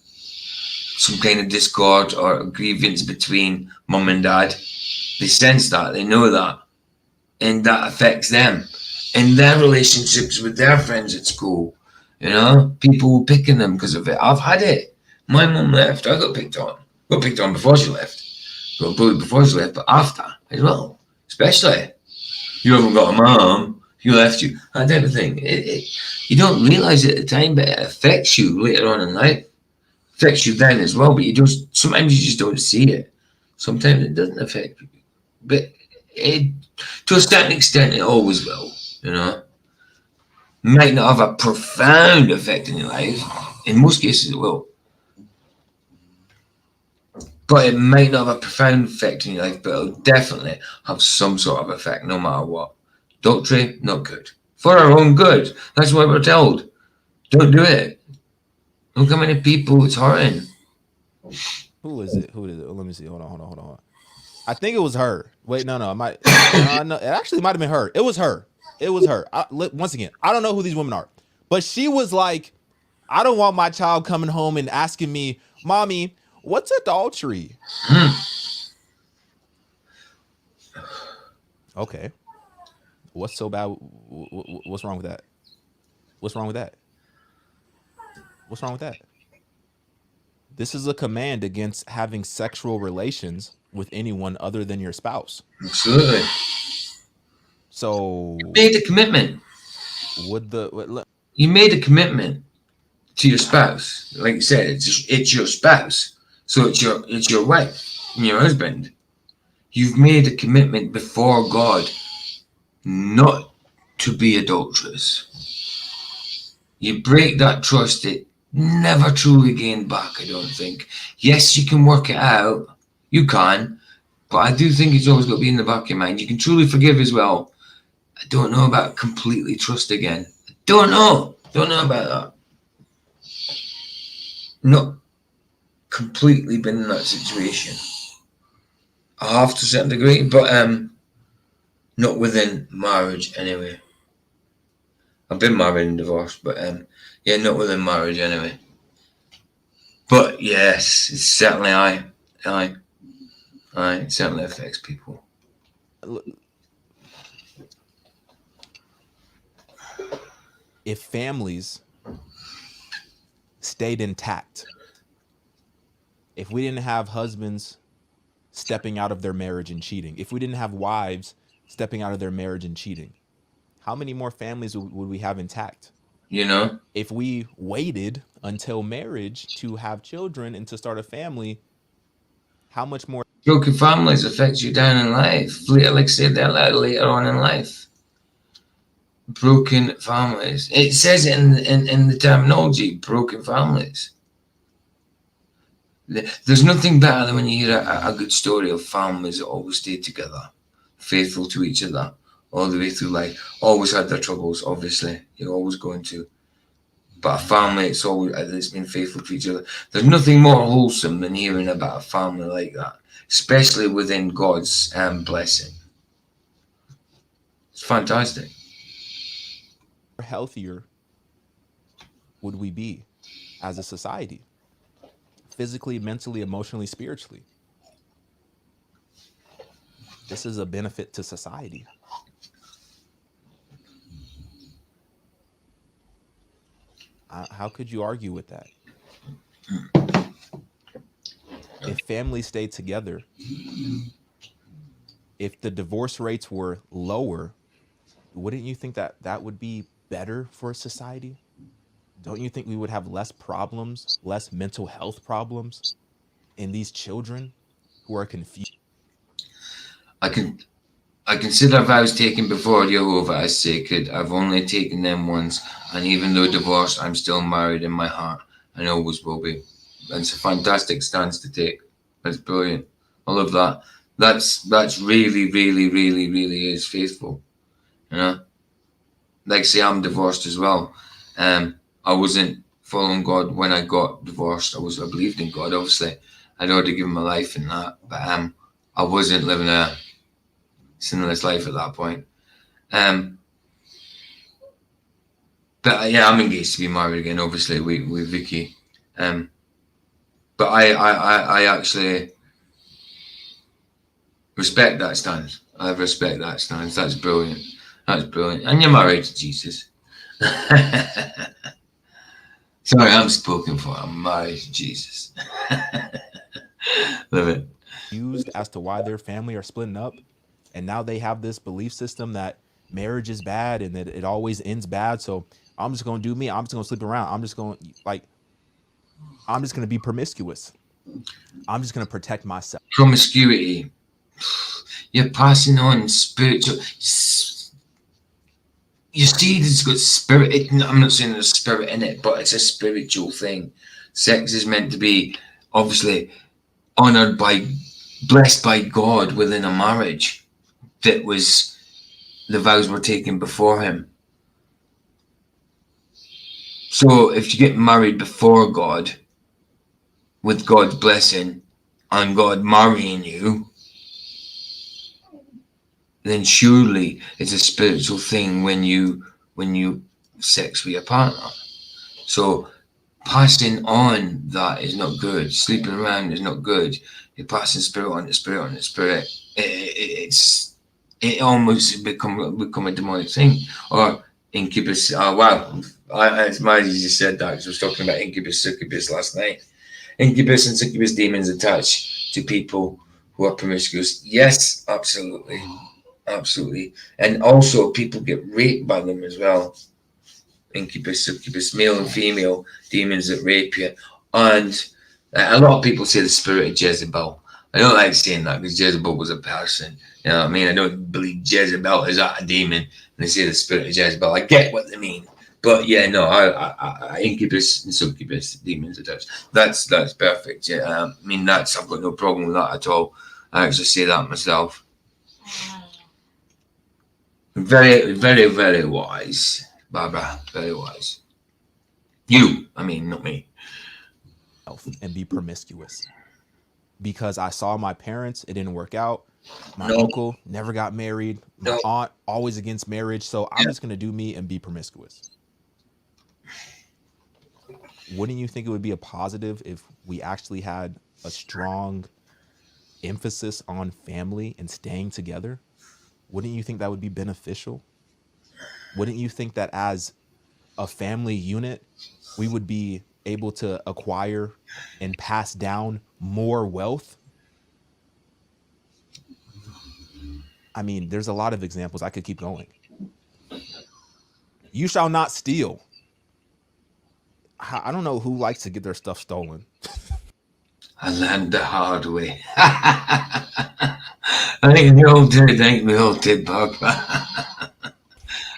D: kind of discord or grievance between mum and dad? They sense that, they know that, and that affects them. in their relationships with their friends at school. You know, people were picking them because of it. I've had it. My mum left. I got picked on. Got picked on before she left. Got bullied before she left, but after as well. Especially, you haven't got a mum. You left you. That type of thing. You don't realise it at the time, but it affects you later on in life. It affects you then as well, but sometimes you just don't see it. Sometimes it doesn't affect you. But to a certain extent, it always will, you know. Might not have a profound effect in your life. In most cases, it will. But it might not have a profound effect in your life, but it'll definitely have some sort of effect, no matter what. Adultery, not good. For our own good. That's what we're told. Don't do it. Look how many people it's hurting.
E: Who is it? Let me see. Hold on. I think it was her. Wait, no. No, it actually might have been her. It was her. Once again, I don't know who these women are. But she was like, I don't want my child coming home and asking me, Mommy, what's adultery? Okay. What's so bad? What's wrong with that? What's wrong with that? What's wrong with that? This is a command against having sexual relations with anyone other than your spouse.
D: Absolutely.
E: So
D: you made a commitment. You made a commitment to your spouse. Like you said, it's your spouse. So it's your wife and your husband. You've made a commitment before God not to be adulterous. You break that trust, it never truly gained back, I don't think. Yes, you can work it out. You can. But I do think it's always got to be in the back of your mind. You can truly forgive as well. I don't know about completely trust again. I don't know. Don't know about that. Not completely been in that situation. I have to a certain degree, but not within marriage anyway. I've been married and divorced, but yeah, not within marriage anyway. But yes, it's certainly it certainly affects people.
E: If families stayed intact, if we didn't have husbands stepping out of their marriage and cheating, if we didn't have wives stepping out of their marriage and cheating, how many more families would we have intact?
D: You know?
E: If we waited until marriage to have children and to start a family, how much more?
D: Broken families affects you down in life. Like I said there, later on in life. Broken families. It says it in the terminology, broken families. There's nothing better than when you hear a good story of families that always stayed together, faithful to each other all the way through life. Always had their troubles, obviously. You're always going to. But a family that's been faithful to each other. There's nothing more wholesome than hearing about a family like that, especially within God's blessing. It's fantastic.
E: Healthier would we be as a society? Physically, mentally, emotionally, spiritually. This is a benefit to society. How could you argue with that? If families stayed together, if the divorce rates were lower, wouldn't you think that would be better for society? Don't you think we would have less problems, less mental health problems in these children who are confused?
D: I consider vows taken before Jehovah as sacred. I've only taken them once, and even though divorced, I'm still married in my heart and always will be. That's a fantastic stance to take. That's brilliant. I love that. That's really, really, really, really is faithful. You know? Like say I'm divorced as well. I wasn't following God when I got divorced. I believed in God, obviously. I'd already given my life in that, but I wasn't living a sinless life at that point. But yeah, I'm engaged to be married again, obviously, with Vicky. But I actually respect that stance. I respect that stance. That's brilliant. That's brilliant. And you're married to Jesus. Sorry, I'm spoken for. I'm married to Jesus. Love it.
E: Used as to why their family are splitting up, and now they have this belief system that marriage is bad and that it always ends bad. So I'm just gonna do me. I'm just gonna sleep around. I'm just gonna be promiscuous. I'm just gonna protect myself.
D: Promiscuity. You're passing on spiritual. Your seed has got spirit. I'm not saying there's spirit in it, but it's a spiritual thing. Sex is meant to be obviously honored by, blessed by God within a marriage that was, the vows were taken before him. So if you get married before God, with God's blessing and God marrying you, then surely it's a spiritual thing when you sex with your partner. So passing on that is not good. Sleeping around is not good. You're passing spirit on the spirit on the spirit. It almost become a demonic thing, or incubus. Wow, it's mad you just said that, because I was talking about incubus, succubus last night. Incubus and succubus demons attached to people who are promiscuous. Yes, absolutely. Absolutely. And also people get raped by them as well. Incubus, succubus, male and female demons that rape you. And a lot of people say the spirit of Jezebel. I don't like saying that because Jezebel was a person. You know what I mean? I don't believe Jezebel is a demon. And they say the spirit of Jezebel. I get what they mean. But yeah, no, I incubus and succubus demons attached. That's perfect. Yeah, I mean, I've got no problem with that at all. I actually say that myself. Very, very, very wise, Barbara. Very wise. You, I mean, not me.
E: And be promiscuous. Because I saw my parents, it didn't work out. My uncle never got married. My aunt always against marriage. So I'm just gonna do me and be promiscuous. Wouldn't you think it would be a positive if we actually had a strong emphasis on family and staying together? Wouldn't you think that would be beneficial? Wouldn't you think that as a family unit, we would be able to acquire and pass down more wealth? I mean, there's a lot of examples. I could keep going. You shall not steal. I don't know who likes to get their stuff stolen.
D: I learned the hard way. I think we all did, Bob. I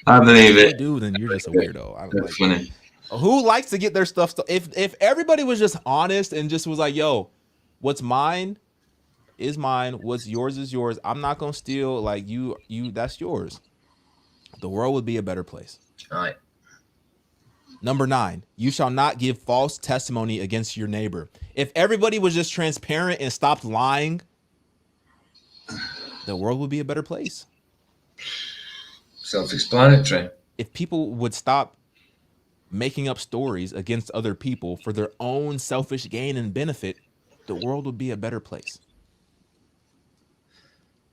D: believe it.
E: If you do, then you're just a weirdo. I don't
D: That's funny.
E: Who likes to get their stuff if everybody was just honest and just was like, yo, what's mine is mine, what's yours is yours. I'm not gonna steal. Like you that's yours. The world would be a better place.
D: All right.
E: Number 9, you shall not give false testimony against your neighbor. If everybody was just transparent and stopped lying, the world would be a better place.
D: Self-explanatory.
E: If people would stop making up stories against other people for their own selfish gain and benefit, the world would be a better place.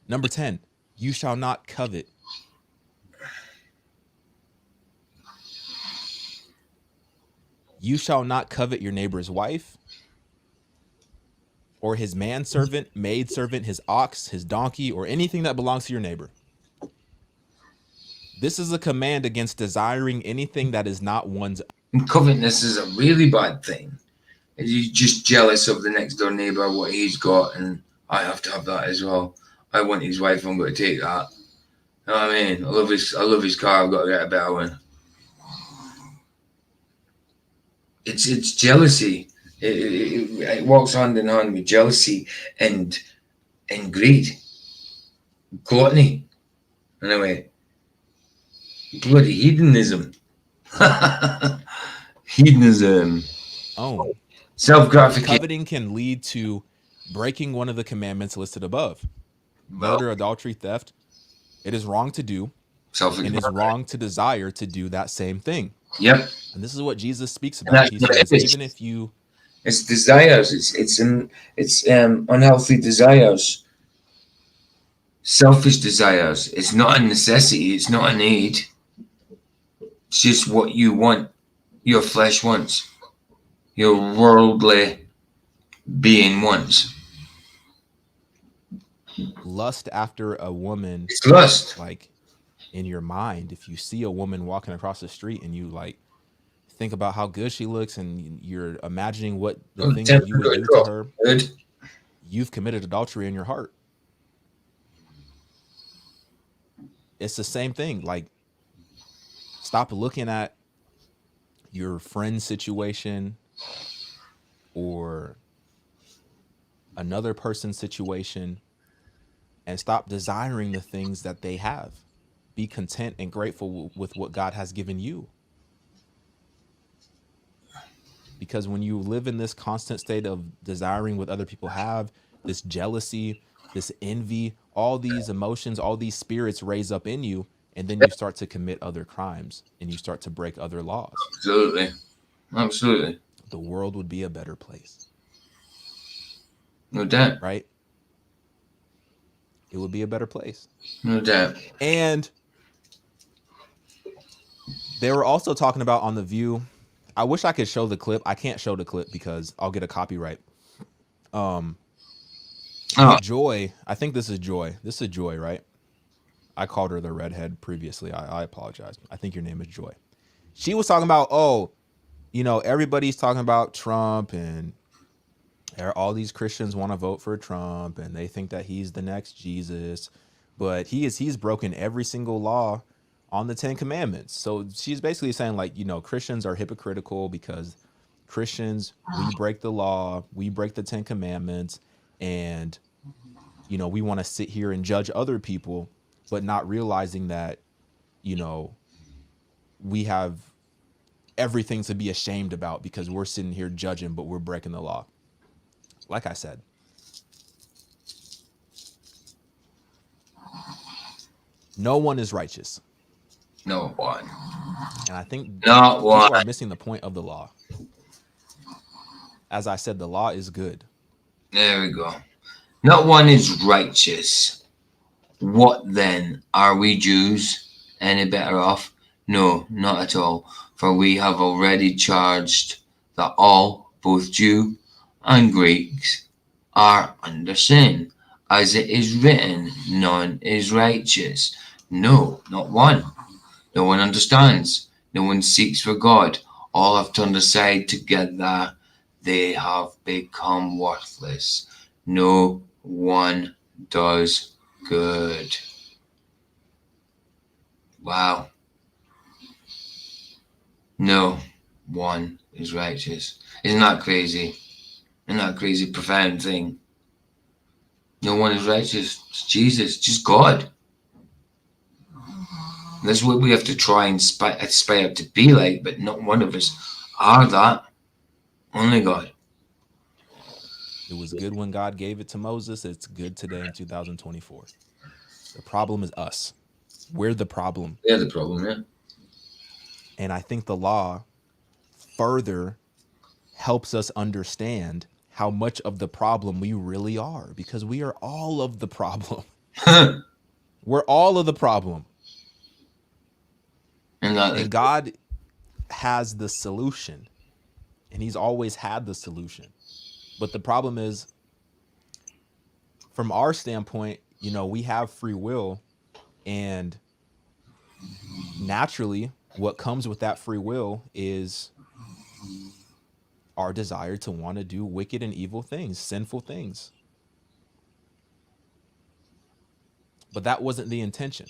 E: Number 10, you shall not covet. You shall not covet your neighbor's wife, or his manservant, maidservant, his ox, his donkey, or anything that belongs to your neighbor. This is a command against desiring anything that is not one's own.
D: And covetousness is a really bad thing. You're just jealous of the next door neighbor, what he's got, and I have to have that as well. I want his wife, I'm going to take that. You know what I mean? I love his car, I've got to get a better one. It's jealousy. It walks hand in hand with jealousy and greed, gluttony. Anyway, bloody hedonism. Hedonism.
E: Oh,
D: Self-gratification.
E: coveting can lead to breaking one of the commandments listed above: murder, adultery, theft. It is wrong to do, and it's wrong to desire to do that same thing.
D: Yep.
E: And this is what Jesus speaks about. He says, even if you,
D: it's desires, it's unhealthy desires. selfish desires. It's not a necessity. It's not a need. It's just what you want. Your flesh wants. Your worldly being wants.
E: Lust after a woman,
D: It's lust.
E: like in your mind, if you see a woman walking across the street and you like think about how good she looks and you're imagining what the
D: Oh,
E: things that you would
D: temperature
E: do to
D: drop.
E: her,
D: Good.
E: you've committed adultery in your heart. It's the same thing. Like, stop looking at your friend's situation or another person's situation and stop desiring the things that they have. Be content and grateful with what God has given you. Because when you live in this constant state of desiring what other people have, this jealousy, this envy, all these emotions, all these spirits raise up in you, and then you start to commit other crimes and you start to break other laws.
D: Absolutely. Absolutely.
E: The world would be a better place.
D: No doubt.
E: Right? It would be a better place.
D: No doubt.
E: And they were also talking about on The View. I wish I could show the clip. I can't show the clip because I'll get a copyright. Joy, I think this is Joy. This is Joy, right? I called her the redhead previously. I apologize. I think your name is Joy. She was talking about, everybody's talking about Trump and all these Christians want to vote for Trump and they think that he's the next Jesus, but he's broken every single law on the 10 Commandments. So she's basically saying like, Christians are hypocritical because Christians, we break the law, we break the 10 Commandments, and we want to sit here and judge other people, but not realizing that, we have everything to be ashamed about because we're sitting here judging, but we're breaking the law. Like I said, no one is righteous.
D: No one.
E: And I think
D: Not
E: people
D: one.
E: are missing the point of the law. As I said, the law is good.
D: There we go. Not one is righteous. What then? Are we Jews any better off? No, not at all. For we have already charged that all, both Jew and Greeks, are under sin. As it is written, none is righteous. No, not one. No one understands. No one seeks for God. All have turned aside together. They have become worthless. No one does good. Wow. No one is righteous. Isn't that crazy? Isn't that a crazy, profound thing? No one is righteous. It's Jesus, just God. That's what we have to try and aspire to be like, but not one of us are that. Only God.
E: It was good when God gave it to Moses. It's good today in 2024. The problem is us. We're the problem.
D: They're the problem, yeah.
E: And I think the law further helps us understand how much of the problem we really are, because we are all of the problem. We're all of the problem. And God has the solution. And he's always had the solution. But the problem is, from our standpoint, we have free will, and naturally what comes with that free will is our desire to want to do wicked and evil things, sinful things. But that wasn't the intention.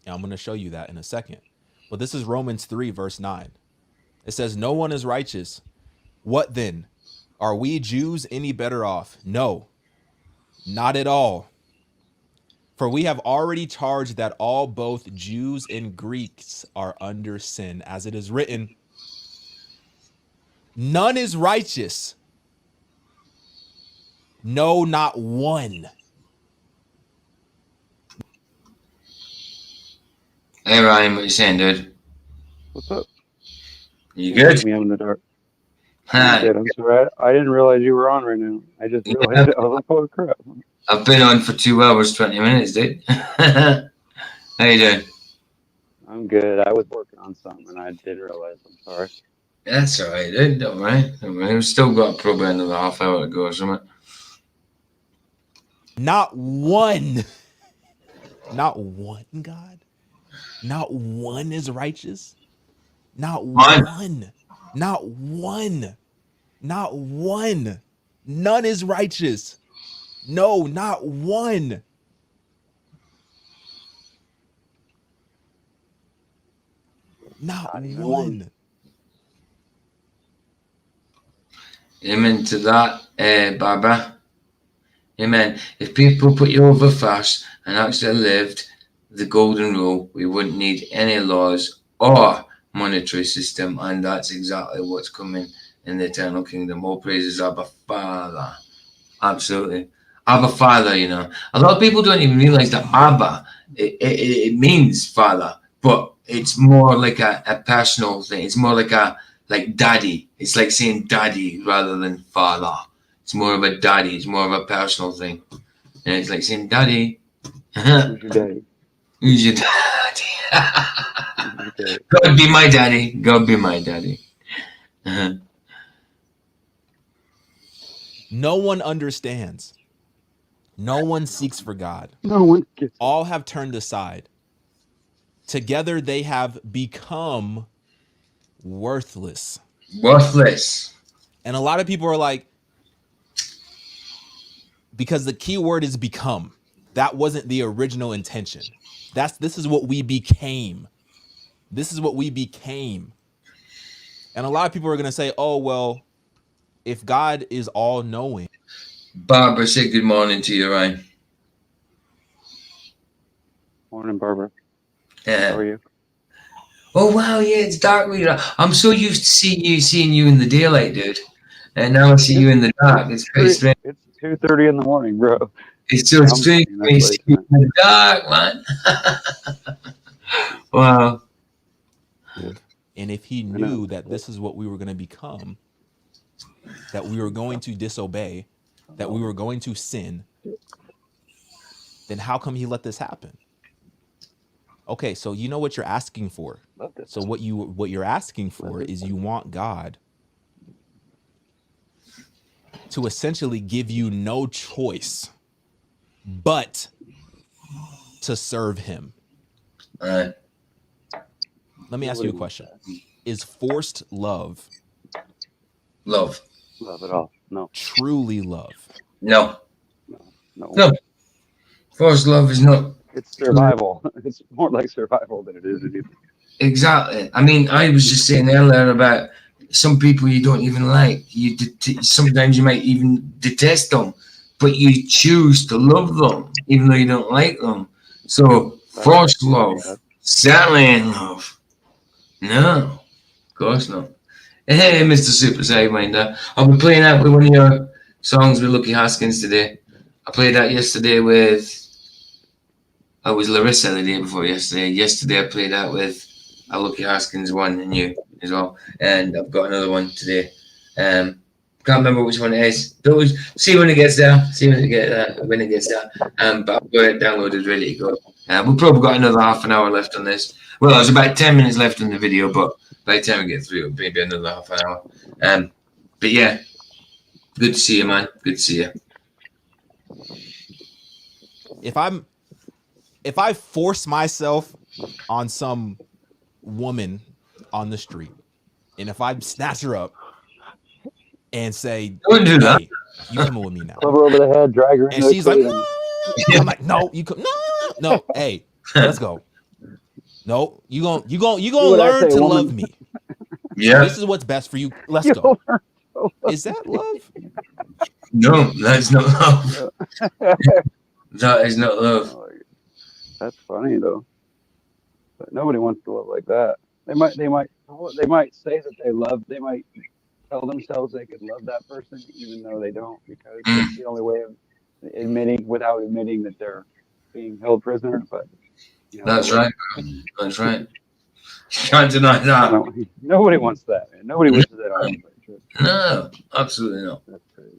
E: And I'm going to show you that in a second. But this is Romans 3, verse 9. It says, no one is righteous. What then? Are we Jews any better off? No, not at all. For we have already charged that all, both Jews and Greeks, are under sin. As it is written, none is righteous. No, not one.
D: Hey Ryan, what you saying, dude?
G: What's up?
D: You good?
G: Me out in the dark. Shit, I'm sorry. I didn't realize you were on right now. I just realized it. I was like, oh crap.
D: I've been on for 2 hours, 20 minutes, dude. How you doing?
G: I'm good. I was working on something and I did realize. I'm sorry.
D: That's all right, dude. Don't worry. Don't worry. We've still got probably another half hour to go or something.
E: Not one God. Not one is righteous. Not one. Not one. Not one. None is righteous. No, not one. Not one.
D: Amen to that, Barbara. Amen. If people put you over fast and actually lived the golden rule, we wouldn't need any laws or monetary system, and that's exactly what's coming in the eternal kingdom. All praises Abba Father. Absolutely. Abba Father, you know. A lot of people don't even realize that Abba, it means father, but it's more like a personal thing. It's more like daddy. It's like saying daddy rather than father. It's more of a daddy. It's more of a personal thing. And it's like saying daddy.
G: Who's your daddy?
D: Who's your daddy? God be my daddy. God be my daddy.
E: No one understands. No one seeks for God.
G: No one gets it.
E: All have turned aside. Together they have become worthless.
D: Worthless.
E: And a lot of people are like, because the key word is become. That wasn't the original intention. This is what we became. This is what we became. And a lot of people are going to say, oh, well, if God is all knowing.
D: Barbara, say good morning to you, Ryan.
G: Morning, Barbara.
D: Yeah.
G: How are you?
D: Oh wow, yeah, it's dark. I'm so used to seeing you in the daylight, dude, and now I see you in the dark. It's pretty strange.
G: It's 2:30 in the morning, bro.
D: It's so strange when you see you in the dark, man. Wow.
E: And if he knew that this is what we were going to become, that we were going to disobey, that we were going to sin, then how come he let this happen? Okay, so you know what you're asking for. So what you're asking for is you want God to essentially give you no choice but to serve him.
D: Let
E: me ask you a question. Is forced love
G: love at all? No.
E: Truly love?
D: No. Forced love is not.
G: It's survival. It's more like survival than it is anything.
D: Exactly. I mean, I was just saying earlier about some people you don't even like. Sometimes you might even detest them, but you choose to love them even though you don't like them. So forced love, certainly ain't love. No, of course not. Hey, Mr. Super Sideminder, I'll be playing that with one of your songs with Lucky Haskins today. I played that yesterday with. I was Larissa the day before yesterday. Yesterday I played that with a Lucky Haskins one and you as well. And I've got another one today. Can't remember which one it is. See when it gets there. When it gets there. But I've got it downloaded, ready to go. We've probably got another half an hour left on this. Well, there's about 10 minutes left in the video, but by the time we get through, it'll maybe another half an hour. But yeah, good to see you, man. Good to see you.
E: If I force myself on some woman on the street, and if I snatch her up and say,
D: don't do that.
E: You coming with me now.
G: Club her over the head, drag her in.
E: And she's like, no. I'm like, no, you come, no, hey, let's go. No, you gonna learn to love me.
D: Yeah.
E: This is what's best for you. Let's go. Is that love?
D: No, that's not love. That is not love.
G: That's funny though. But nobody wants to love like that. They might say that they love. They might tell themselves they could love that person even though they don't, because it's the only way of admitting that they're being held prisoner. But
D: that's right. That's right. Can't deny that.
G: Nobody wants that, man. Nobody wishes that on anybody.
D: No, absolutely not.
G: That's crazy.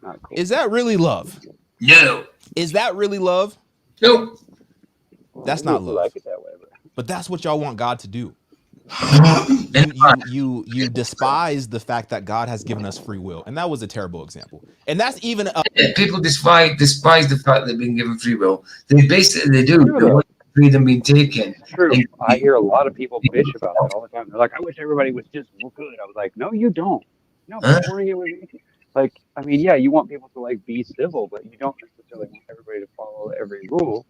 G: Not cool.
E: Is that really love?
D: No.
E: Is that really love?
D: Nope.
E: That's
G: Maybe
E: not
G: if you
E: love.
G: like it that way,
E: But that's what y'all want God to do.
D: And
E: You despise the fact that God has given us free will, and that was a terrible example. And that's even
D: people despise the fact they've been given free will. They basically do.
G: True,
D: They
G: though.
D: want freedom being taken.
G: It's true.
D: And-
G: I hear a lot of people bitch about that all the time. They're like, I wish everybody was just good. I was like, no, you don't. You know how boring it would be? Like, I mean, yeah, you want people to like be civil, but you don't necessarily want everybody to follow every rule.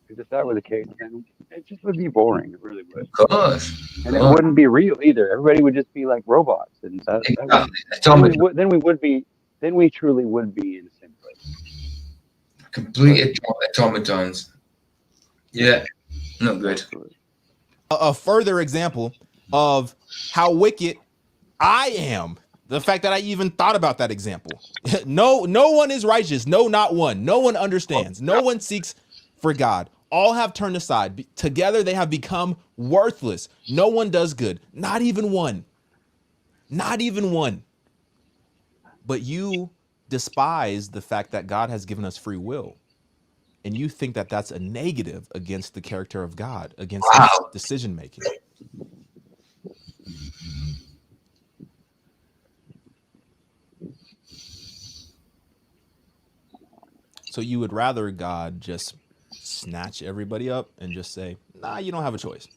G: Because if that were the case, then it just would be boring. It really would.
D: Of course.
G: And it wouldn't be real either. Everybody would just be like robots, and then we truly would be in the same place.
D: Complete automatons. Yeah, not good.
E: a further example of how wicked I am. The fact that I even thought about that example. No one is righteous. No, not one. No one understands. No one seeks for God. All have turned aside. Together they have become worthless. No one does good. Not even one. Not even one. But you despise the fact that God has given us free will. And you think that that's a negative against the character of God, against his decision making. So you would rather God just snatch everybody up and just say, nah, you don't have a choice.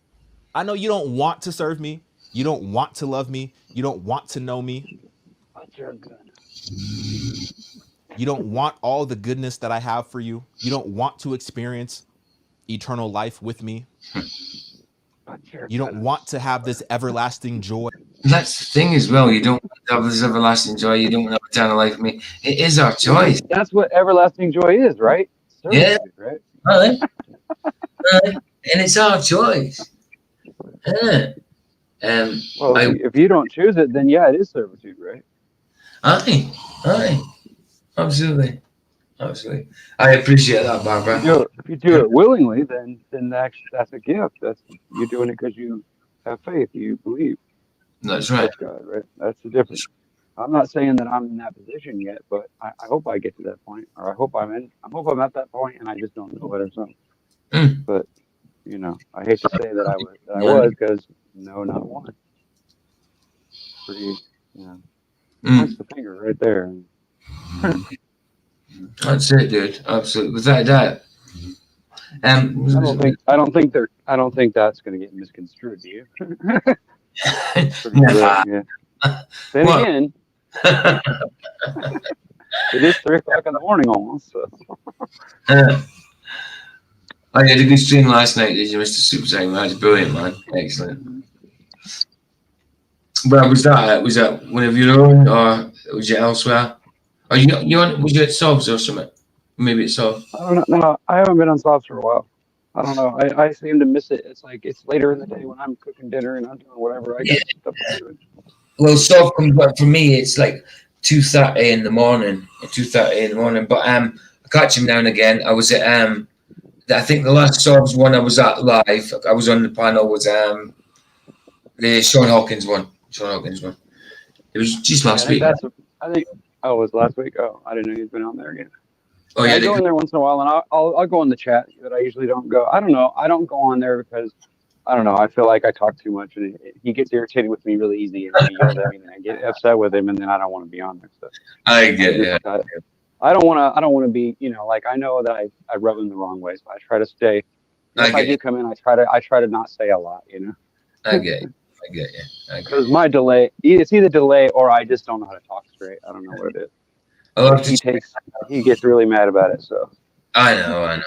E: I know you don't want to serve me. You don't want to love me. You don't want to know me.
G: But you're good.
E: You don't want all the goodness that I have for you. You don't want to experience eternal life with me. You don't want to have this everlasting joy.
D: That's the thing as well. You don't have this everlasting joy. You don't have eternal life with me. It is our choice.
G: That's what everlasting joy is, right? Servitude, right?
D: Right. And it's our choice. Yeah.
G: Well, if you don't choose it, then yeah, it is servitude, right?
D: Aye. Absolutely. I appreciate that, Barbara.
G: If you do it willingly, then that's a gift. You're doing it because you have faith, you believe.
D: That's right.
G: God, right? That's the difference. I'm not saying that I'm in that position yet, but I hope I get to that point, or I hope I'm at that point, and I just don't know it or something. But I hate to say that I was because no, not one. Pretty, points the finger right there.
D: That's it, dude. Absolutely, without a doubt.
G: I don't think that's going to get misconstrued. Do you?
D: Never.
G: Then again, it is 3:00 in the morning almost. So.
D: I had a good stream last night, did you, Mr. Super Saiyan? That was brilliant, man. Excellent. Where was that? Was that one of your own, or was it elsewhere? Are you on? Was you at Sobs or something? Maybe it's Sobs.
G: I don't know. No, I haven't been on Sobs for a while. I don't know. I seem to miss it. It's like it's later in the day when I'm cooking dinner and I'm doing whatever I got stuff to do.
D: Well, Sobs comes back for me. It's like 2:30 in the morning. 2:30 in the morning. But I catch him now and again. I was at I think the last Sobs one I was at live. I was on the panel was the Sean Hawkins one. It was just last week.
G: Oh, it was last week. Oh, I didn't know you'd been on there again.
D: Oh yeah,
G: I go in there once in a while, and I'll go in the chat, but I usually don't go. I don't know. I don't go on there because I don't know. I feel like I talk too much, and he gets irritated with me really easy, and he yells at me, and I get upset with him, and then I don't want to be on there. So
D: I get it.
G: I don't want to be. Like I know that I rub him the wrong way, so I try to stay. If I do come in, I try to not say a lot.
D: I get you.
G: Because my delay, it's either delay or I just don't know how to talk straight. I don't know what it is. He gets really mad about it. So
D: I know.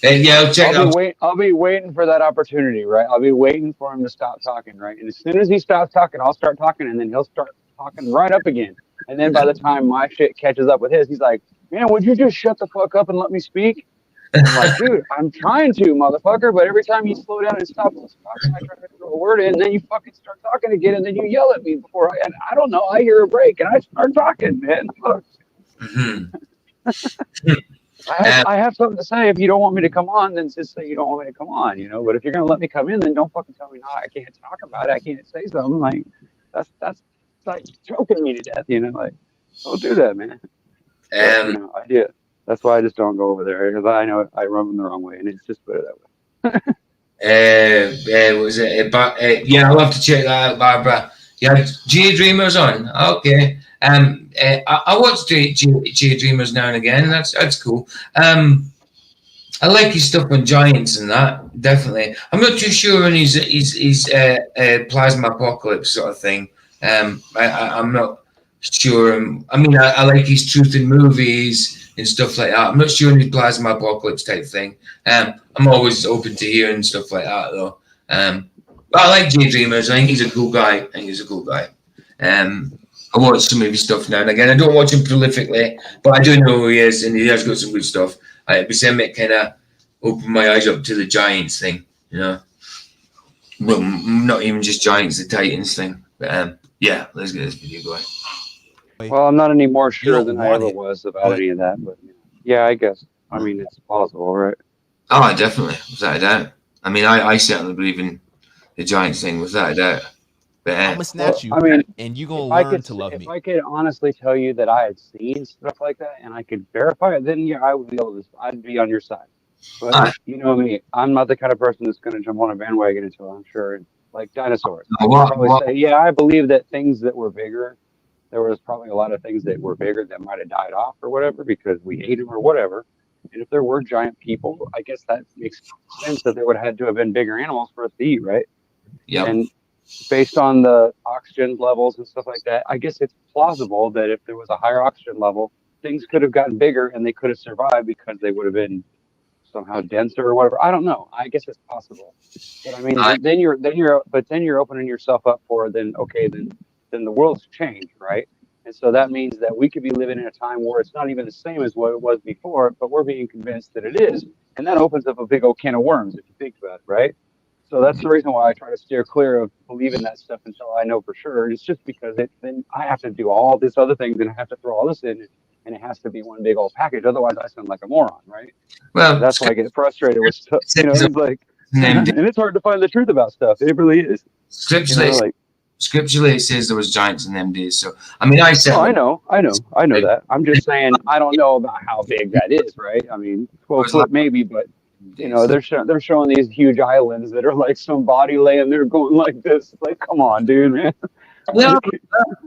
D: Yeah, I'll check.
G: I'll be waiting for that opportunity, right? I'll be waiting for him to stop talking, right? And as soon as he stops talking, I'll start talking, and then he'll start talking right up again. And then by the time my shit catches up with his, he's like, "Man, would you just shut the fuck up and let me speak?" I'm like, dude, I'm trying to, motherfucker, but every time you slow down and stop talking, I try to throw a word in, and then you fucking start talking again, and then you yell at me and I don't know, I hear a break, and I start talking, man. Look. I have something to say. If you don't want me to come on, then just say you don't want me to come on, you know. But if you're gonna let me come in, then don't fucking tell me no. I can't talk about it. I can't say something like that's like choking me to death, you know. Like, don't do that, man. But, you know, I do. That's why I just don't go over there because I know I run them the wrong way, and it's just better that way.
D: Was it? Yeah, I'll have to check that out, Barbara. Yeah, G Dreamers on. Okay. I watch G Dreamers now and again. That's cool. I like his stuff on Giants and that, definitely. I'm not too sure on his Plasma Apocalypse sort of thing. I'm not sure. I mean, I like his Truth in Movies and stuff like that. I'm not sure on his Plasma Apocalypse type thing. I'm always open to hearing stuff like that, though. But I like Jay Dreamers. I think he's a cool guy. I watch some of his stuff now and again. I don't watch him prolifically, but I do know who he is, and he has got some good stuff. It kind of opened my eyes up to the Giants thing, you know. Well, not even just Giants, the Titans thing. But yeah, let's get this video going.
G: Well, I'm not any more sure
E: don't
G: than I
E: want
G: ever
E: it,
G: was about
E: but-
G: any of that, but yeah, I guess. I mean, it's plausible, right?
D: Oh, definitely, without a doubt. I mean, I certainly believe in the Giants thing, without a doubt. But
E: I'm gonna snatch you,
G: I mean,
E: and you gonna
G: if I
E: learn
G: could,
E: to love
G: if
E: me.
G: I could honestly tell you that I had seen stuff like that and I could verify it, then yeah, I would be able to. I'd be on your side. But
D: Aye.
G: you know me, I'm not the kind of person that's going to jump on a bandwagon until I'm sure. Like dinosaurs, I
D: What-
G: would probably
D: what-
G: say, yeah, I believe that things that were bigger, there was probably a lot of things that were bigger that might have died off or whatever because we ate them or whatever. And if there were giant people, I guess that makes sense that there would have had to have been bigger animals for us to eat, right?
D: Yep.
G: And based on the oxygen levels and stuff like that, I guess it's plausible that if there was a higher oxygen level, things could have gotten bigger and they could have survived because they would have been somehow denser or whatever. I don't know. I guess it's possible. But I mean, then you're opening yourself up for then the world's changed, right? And so that means that we could be living in a time where it's not even the same as what it was before, but we're being convinced that it is, and that opens up a big old can of worms if you think about it, right? So that's the reason why I try to steer clear of believing that stuff until I know for sure. It's just because then I have to do all this other things and I have to throw all this in, and it has to be one big old package. Otherwise, I sound like a moron, right?
D: Well,
G: That's why I get frustrated with stuff. You know, it's like,
D: named
G: and it's hard to find the truth about stuff. It really is.
D: scripturally,
G: You know, like,
D: scripturally, it says there was giants in them days. So I mean, I said,
G: oh, I know that. I'm just saying I don't know about how big that is, right? I mean, 12 foot maybe, but you know, they're showing these huge islands that are like some body laying there going like this. It's like, come on, dude, man.
D: Yeah,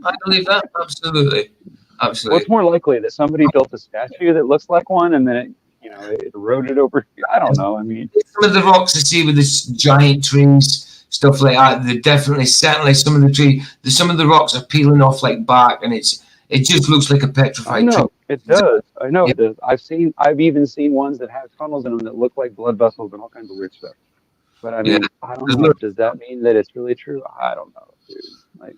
D: I believe that absolutely.
G: What's more likely that somebody built a statue that looks like one and then it eroded over? I don't know. I mean,
D: some of the rocks I see with this giant trees, stuff like that. They're certainly some of the rocks are peeling off like bark, and it just looks like a petrified
G: I know
D: tree.
G: it does. I know it does. I've even seen ones that have tunnels in them that look like blood vessels and all kinds of weird stuff. But I mean, I don't know. Does that mean that it's really true? I don't know, dude. Like,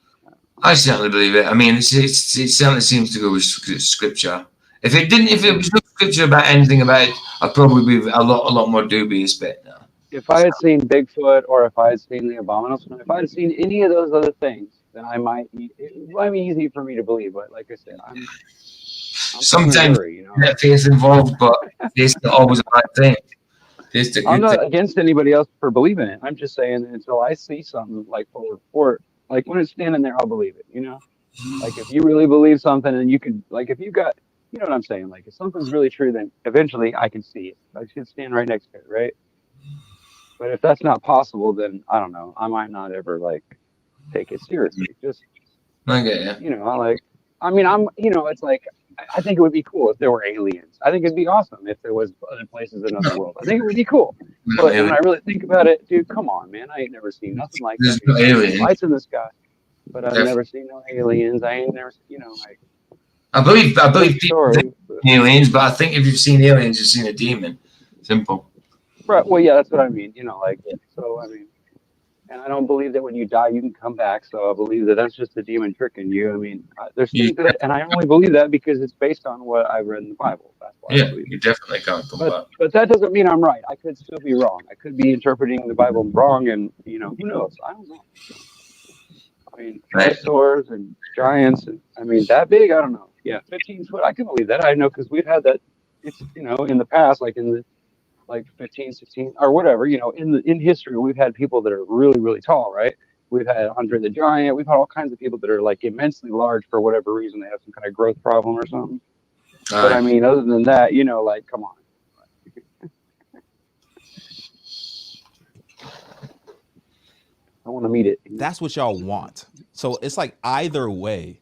D: I certainly believe it. I mean, it certainly seems to go with scripture. If it was no scripture about anything about it, I'd probably be a lot more dubious. But no.
G: If I had seen Bigfoot or if I had seen the abominable, if I had seen any of those other things, then it might be easy for me to believe. But like I said, I'm
D: sometimes
G: Missouri,
D: that faith involved, but it's not always a bad thing. It's a good
G: I'm not
D: thing.
G: against anybody else for believing it. I'm just saying that until I see something like full report, like when it's standing there, I'll believe it. You know, like if you really believe something and you can, like if you got, you know what I'm saying? Like if something's really true, then eventually I can see it. I should stand right next to it, right? But if that's not possible, then I don't know. I might not ever like take it seriously. Just
D: I get you.
G: you know, it's like I think it would be cool if there were aliens. I think it'd be awesome if there was other places in other world. I think it would be cool. But when I really think about it, dude, come on, man. I ain't never seen nothing like
D: There's
G: that.
D: no aliens.
G: Lights in the sky. But I've never seen no aliens. I ain't never, like.
D: I believe people
G: Sure.
D: think aliens, but I think if you've seen aliens, you've seen a demon. Simple.
G: Right. Well, yeah, that's what I mean. So I mean, and I don't believe that when you die you can come back. So I believe that that's just a demon tricking you. I mean, there's things that, and I only believe that because it's based on what I read in the Bible. That's why I believe it.
D: You definitely can't come back.
G: But that doesn't mean I'm right. I could still be wrong. I could be interpreting the Bible wrong, and who knows? I don't know. I mean, dinosaurs and giants, and I mean that big. I don't know. Yeah, 15 foot. I can believe that. I know because we've had that it's in the past, like in the 15, 16, or whatever, in history, we've had people that are really, really tall, right? We've had Andre the Giant. We've had all kinds of people that are like immensely large for whatever reason. They have some kind of growth problem or something. But I
D: Aye.
G: mean, other than that, like, come on. I want to meet it.
E: That's what y'all want. So it's like either way,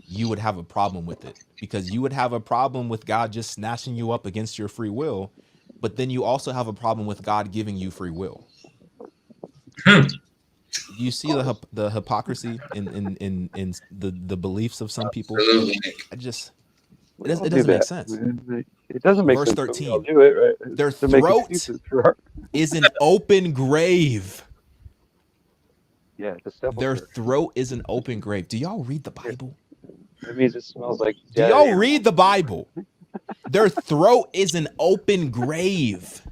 E: you would have a problem with it, because you would have a problem with God just snatching you up against your free will, but then you also have a problem with God giving you free will. You see the hypocrisy in the beliefs of some people.
D: Absolutely.
E: I just
G: We
E: it
G: all do
E: doesn't make
G: that,
E: sense.
G: man. It doesn't make
E: Verse
G: sense, but we all
E: 13.
G: do it, right?
E: Their
G: To make
E: throat
G: excuses for
E: is an open grave.
G: yeah, the
E: Their
G: sepulcher.
E: throat is an open grave. Do y'all read the Bible?
G: That means it smells like
E: Do
G: dead
E: y'all
G: animals.
E: read the Bible? Their throat is an open grave.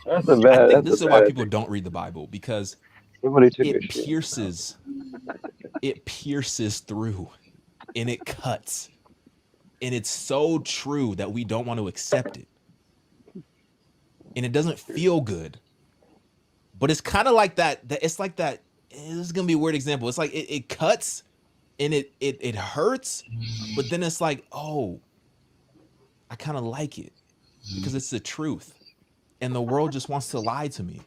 G: That's a
E: I
G: bad.
E: think
G: That's
E: this
G: a
E: is why
G: bad
E: people
G: thing.
E: don't read the Bible, because
G: Somebody took a
E: it
G: shit.
E: pierces through, and it cuts, and it's so true that we don't want to accept it, and it doesn't feel good. But it's kind of like that. It's like that. This is gonna be a weird example. It's like it cuts, and it hurts, but then it's like, oh, I kind of like it because it's the truth, and the world just wants to lie to me.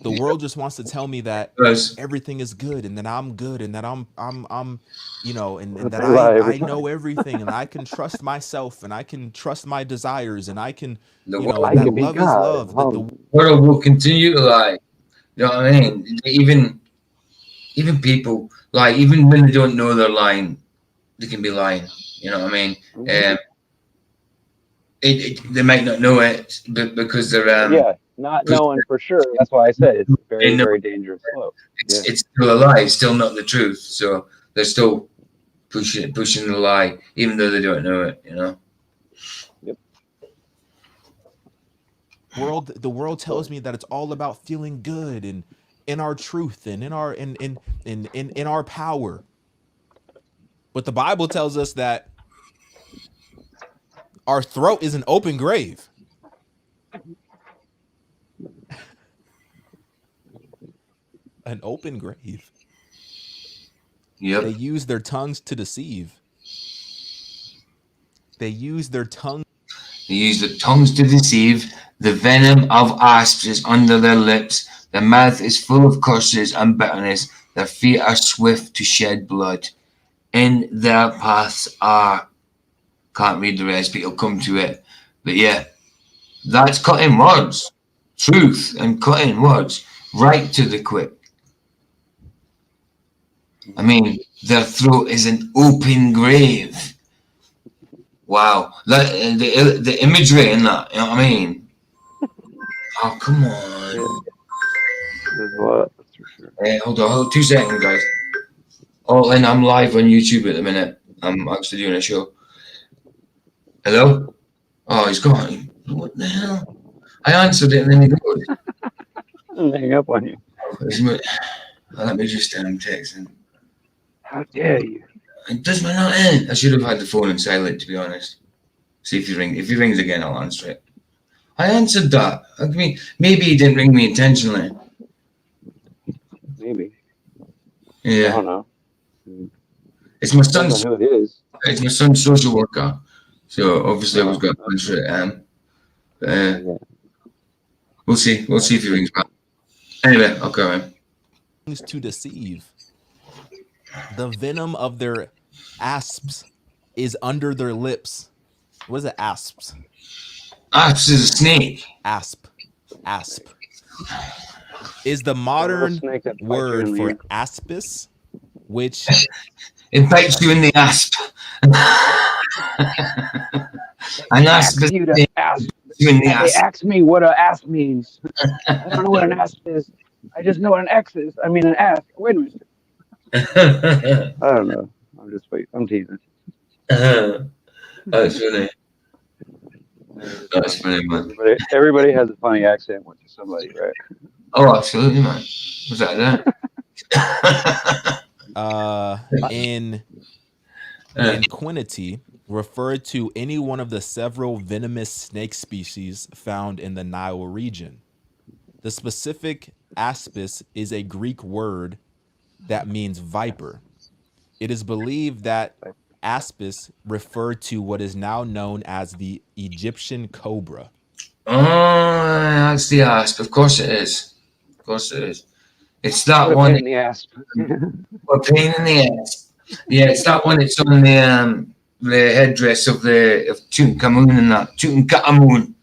E: The world just wants to tell me that
D: Because
E: everything is good, and that I'm good, and that I'm and
G: But
E: that
G: they lie every
E: I
G: time.
E: know everything, and I can trust myself, and I can trust my desires, and I can,
D: the
E: and
G: I
E: that
G: can be
E: love is
G: God.
E: love. That the
D: world will continue to lie. You know what I mean? Even people, like, even when they don't know they're lying, they can be lying. You know what I mean?
G: Mhm.
D: They might not know it, but because they're
G: Yeah, not
D: because
G: knowing for sure. That's why I said it's a
D: they
G: very,
D: know
G: very dangerous slope. Yeah.
D: it's still a lie, it's still not the truth. So they're still pushing the lie, even though they don't know it. You know.
G: Yep.
E: the world tells me that it's all about feeling good, and in our truth, and in our power. But the Bible tells us that our throat is an open grave. An open grave.
D: Yep.
E: They use their tongues to deceive. They use their tongue.
D: They use their tongues to deceive. The venom of asps is under their lips. Their mouth is full of curses and bitterness. Their feet are swift to shed blood. In their paths are. Can't read the rest, but you'll come to it. But yeah, that's cutting words. Truth and cutting words. Right to the quick. I mean, their throat is an open grave. Wow. The imagery in that, you know what I mean? Oh, come on.
G: Yeah. There's a lot. That's for sure.
D: Hold on, 2 seconds, guys. Oh, and I'm live on YouTube at the minute. I'm actually doing a show. Hello? Oh, he's gone. What the hell? I answered it and then he goes.
G: I'm gonna hang up on you.
D: Let me just text him.
G: How dare you?
D: It does my not in. I should have had the phone on silent, to be honest. See if he rings. If he rings again, I'll answer it. I answered that. I mean, maybe he didn't ring me intentionally.
G: Maybe. I
D: Yeah.
G: don't know.
D: It's my
G: Depends
D: son's.
G: on who it is.
D: It's my son's social worker. So obviously I was
G: Oh,
D: going to answer it.
G: yeah.
D: We'll see. We'll see if he rings back. Anyway, I'll go in.
E: To deceive. The venom of their asps is under their lips. What is it? Asps.
D: Asps is a snake.
E: Asp. Is the modern
G: snake that bites you
E: word
G: in the
E: for
G: ankle.
E: aspis, which
D: It bites you in the asp. An asp is
G: You to ask.
D: you in the
G: They
D: asp.
G: ask me what an asp means. I don't know what an asp is. I just know what an X is. I mean, an ask. Wait a minute. I don't know. I'm just waiting. I'm teasing.
D: That's funny. That's funny, man.
G: Everybody has a funny accent with somebody, right?
D: Oh, absolutely, man. Was that
E: in Quinity, referred to any one of the several venomous snake species found in the Nile region. The specific aspis is a Greek word that means viper. It is believed that aspis referred to what is now known as the Egyptian cobra.
D: Oh, that's the asp. Of course it is. Of course it is. It's that
G: What a
D: one.
G: pain in the ass.
D: A pain in the ass. Yeah, it's that one. It's on the headdress of Tutankhamun and that Tutankhamun.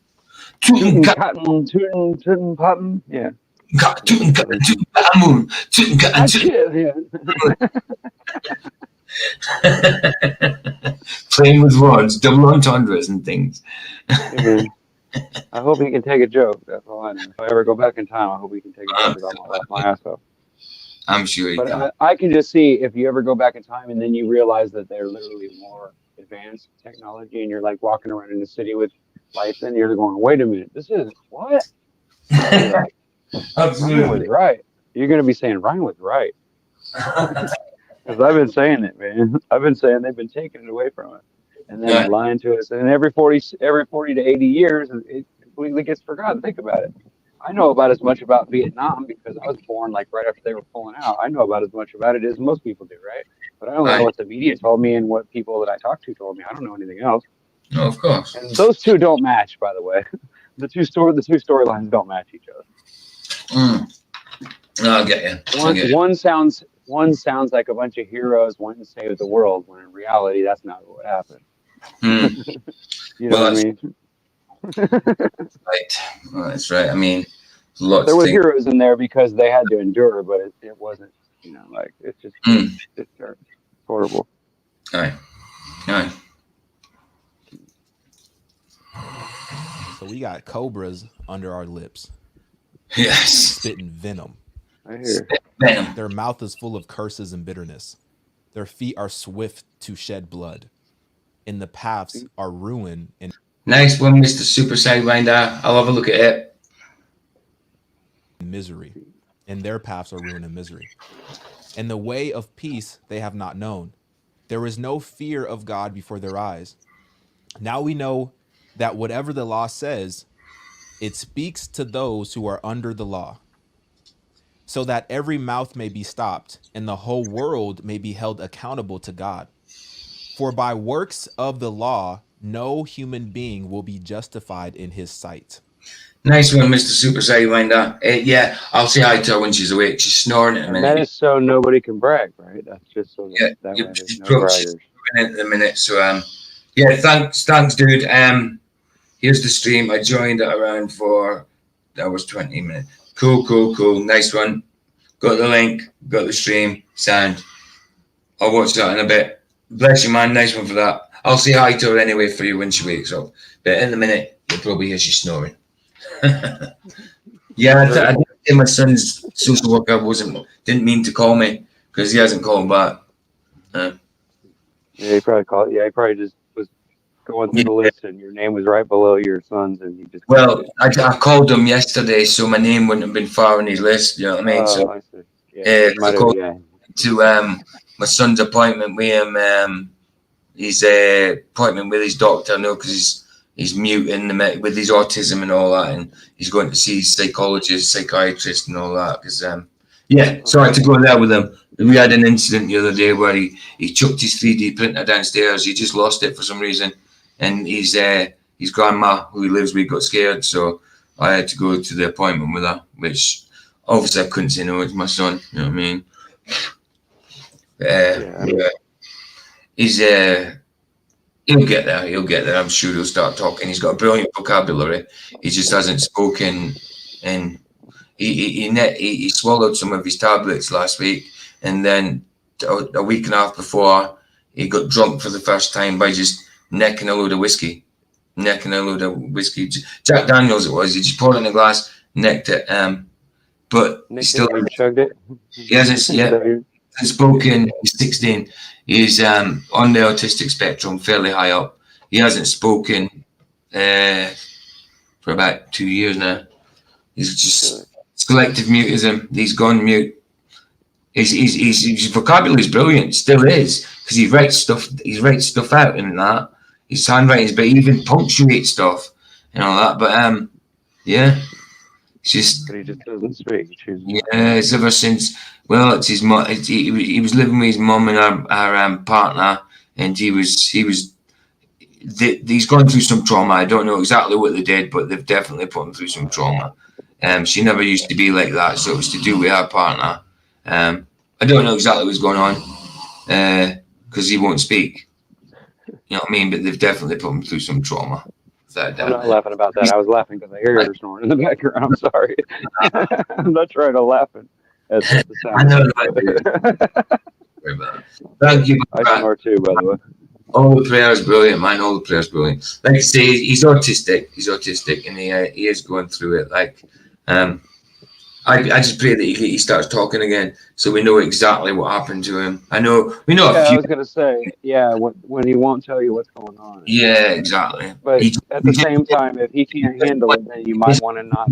G: Tutankhamun. Yeah.
D: Tutankhamun. Playing with words, double entendres and things.
G: Yeah. I hope he can take a joke. That's all I know. If I ever go back in time, I hope he can take a joke because I'll laugh my ass off.
D: I'm sure he can.
G: But I can just see if you ever go back in time and then you realize that they're literally more advanced technology and you're like walking around in the city with lights and you're going, wait a minute, this is what? Like,
D: Absolutely.
G: Ryan was right. You're going to be saying Ryan was right. Because I've been saying it, man. I've been saying they've been taking it away from us. And then they're lying to us. And every 40 to 80 years, it completely gets forgotten. Think about it. I know about as much about Vietnam because I was born like right after they were pulling out. I know about as much about it as most people do, right? But I don't know what the media told me and what people that I talked to told me. I don't know anything else.
D: No, of course.
G: And those two don't match, by the way. The two storylines don't match each other.
D: No, I get you.
G: One sounds like a bunch of heroes wanting to save the world, when in reality that's not what happened. You know what I mean?
D: Right. Well, that's right. I mean,
G: there were heroes in there because they had to endure, but it wasn't, like it's just it's horrible.
D: All right.
E: So we got cobras under our lips.
D: Yes.
E: Spitting venom.
G: I hear.
D: Venom.
E: Their mouth is full of curses and bitterness. Their feet are swift to shed blood. And the paths are ruin and
D: nice one, Mr. Super Sidewinder. I'll have a look at it.
E: Misery. And their paths are ruin and misery. And the way of peace they have not known. There is no fear of God before their eyes. Now we know that whatever the law says, it speaks to those who are under the law, so that every mouth may be stopped and the whole world may be held accountable to God. For by works of the law, no human being will be justified in his sight.
D: Nice one, Mr. Super Sidewinder. Yeah, I'll say hi to her when she's awake. She's snoring at the minute.
G: That is so nobody can brag, right? That's just so that way there's no braggers.
D: She's snoring at the minute. So, yeah, thanks, dude. Here's the stream. I joined at around 4 hours, 20 minutes. Cool. Nice one. Got the link, got the stream, sound. I'll watch that in a bit. Bless you, man. Nice one for that. I'll say hi to her anyway for you when she wakes up. But in a minute, you'll probably hear she's snoring. Yeah, I didn't say my son's social worker didn't mean to call me because he hasn't called back.
G: Yeah, he probably called. Yeah, he probably just was going through the list, and your name was right below your son's, and he just.
D: Well, I called him yesterday, so my name wouldn't have been far on his list. You know what I mean?
G: So, I see.
D: I called to my son's appointment with him. His appointment with his doctor, because he's mute with his autism and all that, and he's going to see his psychologist, psychiatrist, and all that. Because so I had to go there with him. We had an incident the other day where he chucked his 3D printer downstairs. He just lost it for some reason, and his grandma, who he lives with, got scared. So I had to go to the appointment with her, which obviously I couldn't say no. It's my son. You know what I mean? He'll get there. I'm sure he'll start talking. He's got a brilliant vocabulary. He just hasn't spoken, and he swallowed some of his tablets last week, and then a week and a half before, he got drunk for the first time by just necking a load of whiskey. Jack Daniels it was. He just poured it in a glass, necked it, but he still
G: chugged it.
D: He hasn't spoken. He's 16. He's on the autistic spectrum, fairly high up. He hasn't spoken for about 2 years now. He's just selective mutism. He's gone mute. His vocabulary is brilliant, still is, because he writes stuff out and that. his handwriting is, but he even punctuates stuff and all that. But yeah, it's just
G: But he just doesn't speak. He chooses not to.
D: yeah. It's ever since. Well, it's his mom. He was living with his mom and our partner, and he's gone through some trauma. I don't know exactly what they did, but they've definitely put him through some trauma. She never used to be like that, so it was to do with her partner. I don't know exactly what's going on because he won't speak. You know what I mean? But they've definitely put him through some trauma.
G: I'm not laughing about that. I was laughing because I hear her snoring in the background. I'm sorry. I'm not trying to laugh at the sound.
D: I know. Thank you.
G: I snore too, by the way.
D: All the prayers brilliant, man. All the prayers brilliant. Like I say, he's autistic. He's autistic, and he is going through it. Like, I just pray that he starts talking again, so we know exactly what happened to him. We know.
G: Yeah, I was gonna say, yeah, when he won't tell you what's going on.
D: Yeah, exactly.
G: But at the same time, if he can't handle it, then you might want to not.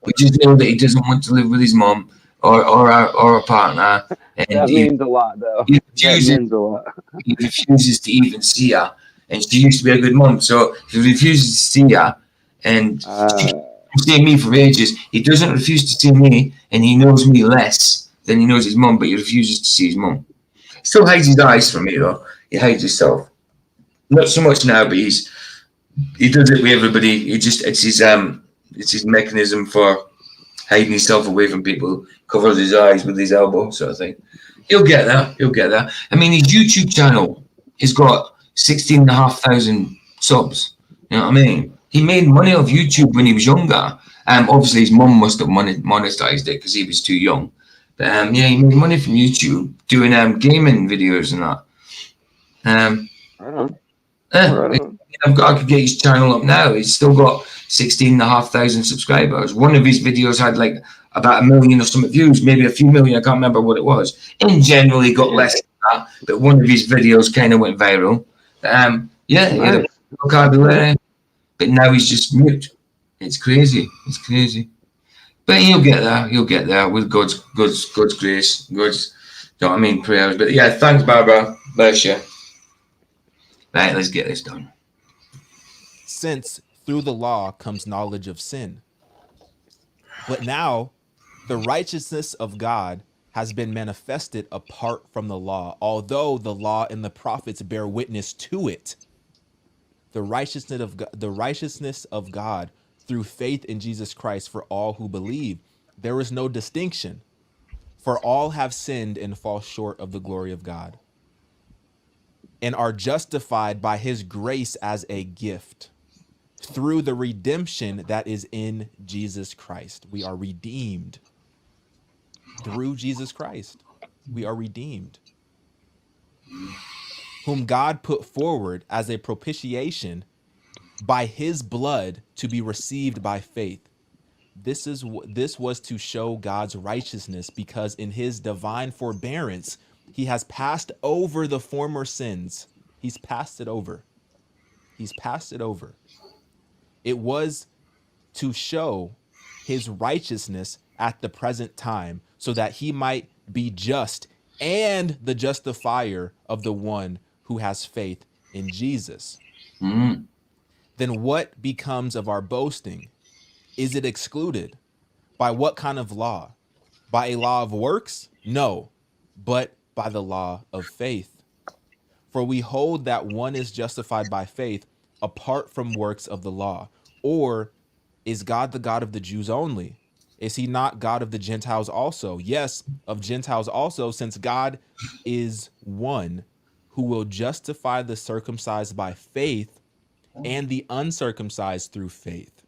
D: We just know that he doesn't want to live with his mom or a partner. And
G: that means a lot, though. That means a lot.
D: He refuses to even see her, and she used to be a good mom. So he refuses to see her, and she's seen me for ages. He doesn't refuse to see me, and he knows me less than he knows his mom, but he refuses to see his mom. Still hides his eyes from me, though. He hides himself. Not so much now, but he does it with everybody. It's his mechanism for hiding himself away from people. Covers his eyes with his elbow, sort of thing. He'll get there. I mean, his YouTube channel has got 16,500 subs. You know what I mean? He made money off YouTube when he was younger. Obviously, his mum must have monetized it because he was too young. But yeah, he made money from YouTube doing gaming videos and that.
G: Right on.
D: I could get his channel up now. He's still got 16,500 subscribers. One of his videos had like about 1 million or something views, maybe a few million. I can't remember what it was. In general, he got less than that, but one of his videos kind of went viral. He had a vocabulary, but now he's just mute. It's crazy. But he'll get there with God's grace, God's, you know what I mean, prayers. But yeah, thanks, Barbara. Bless you. Right, let's get this done.
E: Since through the law comes knowledge of sin. But now the righteousness of God has been manifested apart from the law, although the law and the prophets bear witness to it. The righteousness of God through faith in Jesus Christ for all who believe. There is no distinction, for all have sinned and fall short of the glory of God, and are justified by his grace as a gift through the redemption that is in Jesus Christ. We are redeemed through Jesus Christ. We are redeemed, whom God put forward as a propitiation by his blood to be received by faith. This was to show God's righteousness, because in his divine forbearance, he has passed over the former sins. He's passed it over. It was to show his righteousness at the present time, so that he might be just and the justifier of the one who has faith in Jesus.
D: Mm.
E: Then what becomes of our boasting? Is it excluded? By what kind of law? By a law of works? No, but by the law of faith. For we hold that one is justified by faith apart from works of the law. Or is God the God of the Jews only? Is he not God of the Gentiles also? Yes, of Gentiles also, since God is one who will justify the circumcised by faith and the uncircumcised through faith.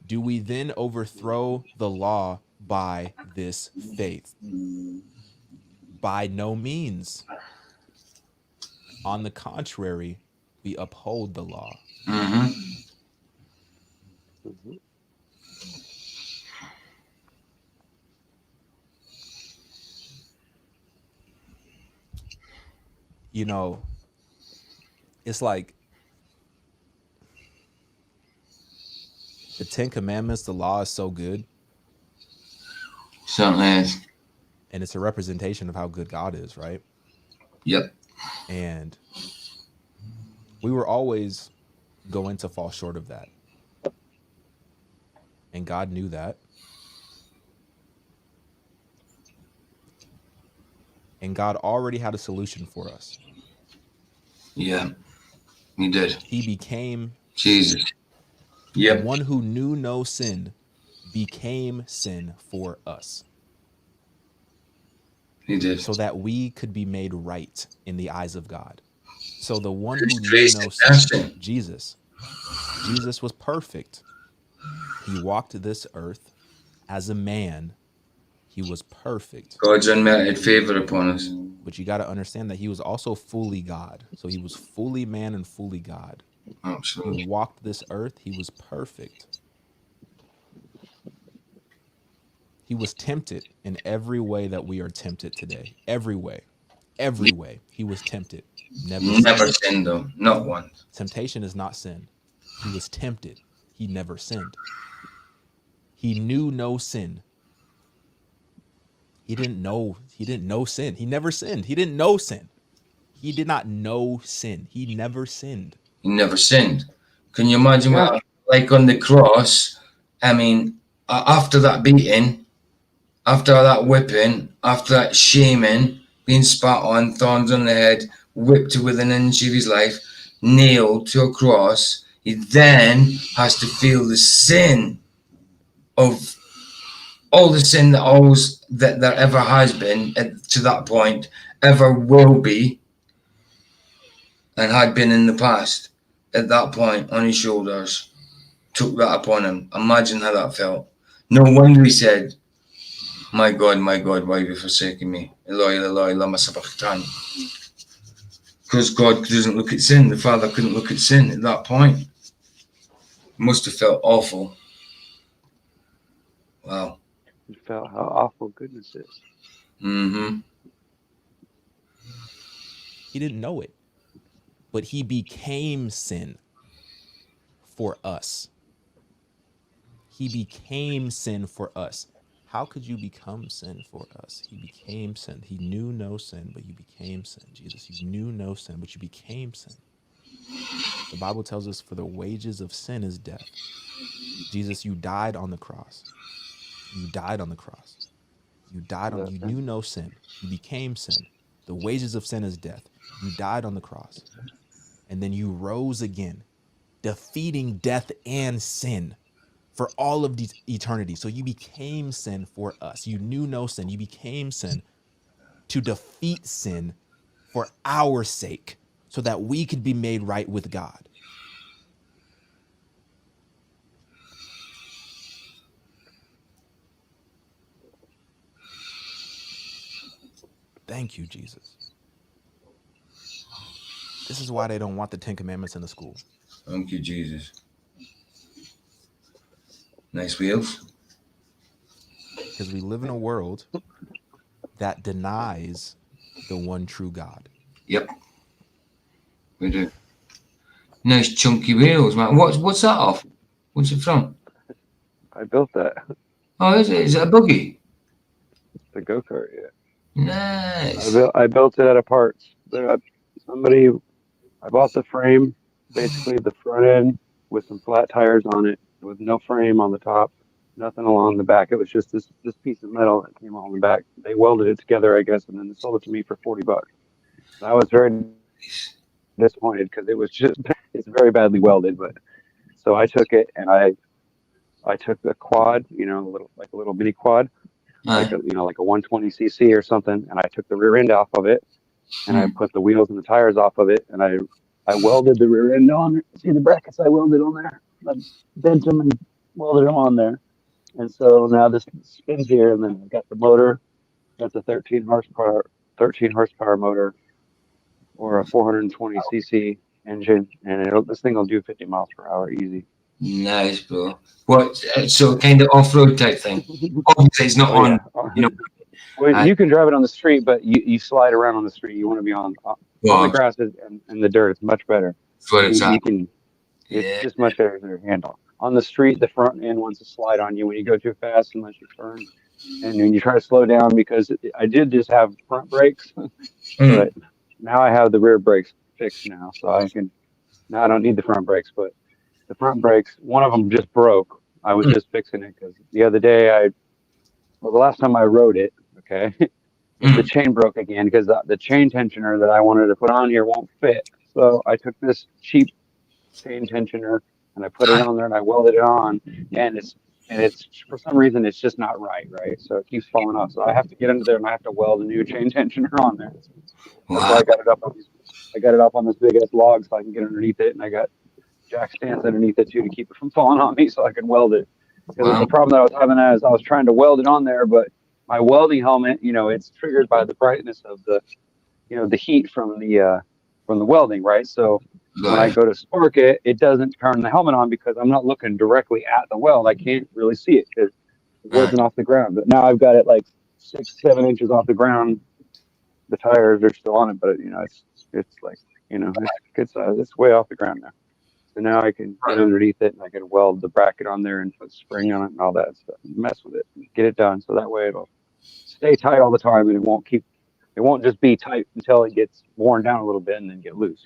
E: Do we then overthrow the law by this faith? By no means. On the contrary, we uphold the law.
D: Mm-hmm.
E: You know, it's like the 10 Commandments, the law is so good.
D: Certainly is.
E: And it's a representation of how good God is, right?
D: Yep.
E: And We were always going to fall short of that. And God knew that. And God already had a solution for us.
D: Yeah, he did.
E: He became
D: Jesus.
E: sin.
D: Yep,
E: The one who knew no sin became sin for us,
D: he did.
E: so that we could be made right in the eyes of God. So the one
D: Who's
E: who knew
D: raised
E: no
D: in
E: sin,
D: nothing?
E: Jesus was perfect. He walked this earth as a man. He was perfect.
D: God's unmerited favor upon us.
E: But you got to understand that he was also fully God. So he was fully man and fully God. He
D: Absolutely.
E: walked this earth. He was perfect. He was tempted in every way that we are tempted today. Every way. Every way. He was tempted. Never
D: Never
E: sinned.
D: sinned though, not once.
E: Temptation is not sin. He was tempted. He never sinned. He knew no sin. He didn't know sin. He never sinned. He didn't know sin. He did not know sin. He never sinned.
D: He never sinned. Can you imagine
G: Yeah.
D: what, like on the cross? I mean, after that beating, after that whipping, after that shaming, being spat on, thorns on the head, whipped to within an inch of his life, nailed to a cross, he then has to feel the sin of all the sin that there ever has been to that point, ever will be, and had been in the past. At that point, on his shoulders, took that upon him. Imagine how that felt. No wonder he said, my God, why have you forsaken me? Eloi, Eloi, lama sabachthani. Because God doesn't look at sin. The Father couldn't look at sin at that point. It must have felt awful. Wow.
G: You felt how awful goodness is.
D: Mm-hmm.
E: He didn't know it. But he became sin for us. He became sin for us. How could you become sin for us? He became sin. He knew no sin, but you became sin. Jesus, you knew no sin, but you became sin. The Bible tells us, for the wages of sin is death. Jesus, you died on the cross. You died on the cross. You knew no sin. You became sin. The wages of sin is death. You died on the cross. And then you rose again, defeating death and sin for all of eternity. So you became sin for us. You knew no sin. You became sin to defeat sin for our sake, so that we could be made right with God. Thank you, Jesus. This is why they don't want the 10 Commandments in the school.
D: Thank you, Jesus. Nice wheels.
E: Because we live in a world that denies the one true God.
D: Yep. We do. Nice chunky wheels, man. What's that off? What's it from?
G: I built that.
D: Oh, is it? Is it a buggy?
G: The go-kart, yeah.
D: Nice.
G: I built it out of parts. I bought the frame, basically the front end with some flat tires on it, with no frame on the top, nothing along the back. It was just this piece of metal that came on the back. They welded it together, I guess, and then they sold it to me for $40. And I was very disappointed because it's very badly welded. But so I took it and I took the quad, a little mini quad, like a 120cc or something, and I took the rear end off of it, and I put the wheels and the tires off of it, and I welded the rear end on there. See the brackets I welded on there? I bent them and welded them on there. And so now this spins here, and then I've got the motor. That's a 13 horsepower motor, or a 420cc engine, and this thing will do 50 miles per hour easy.
D: Nice, bro. What? So kind of off-road type thing. Obviously, it's not on.
G: Yeah. Well, you can drive it on the street, but you slide around on the street. You want to be on the grass and the dirt. It's much better.
D: That's what it's at.
G: It's just much better to handle. On the street, the front end wants to slide on you when you go too fast, unless you turn. And when you try to slow down, because I did just have front brakes, but now I have the rear brakes fixed now, so I can No, I don't need the front brakes, but the front brakes, one of them just broke. I was just fixing it because the other day the last time I rode it, okay, the chain broke again because the chain tensioner that I wanted to put on here won't fit. So I took this cheap chain tensioner and I put it on there and I welded it on, and it's for some reason it's just not right. So it keeps falling off. So I have to get under there and I have to weld a new chain tensioner on there. That's why
D: Wow.
G: I got it up on this big ass log so I can get underneath it, and I got jack stands underneath it too to keep it from falling on me so I can weld it. Because
D: Wow.
G: the problem that I was having is I was trying to weld it on there, but my welding helmet, it's triggered by the brightness of the heat from the welding, right? So when I
D: Right.
G: go to spark it, it doesn't turn the helmet on because I'm not looking directly at the weld. I can't really see it because it
D: Right.
G: wasn't off the ground. But now I've got it like 6-7 inches off the ground. The tires are still on it, but it's like it's good size. It's way off the ground now. So now I can get underneath it and I can weld the bracket on there and put spring on it and all that stuff. And mess with it, and get it done. So that way it'll stay tight all the time and it won't just be tight until it gets worn down a little bit and then get loose.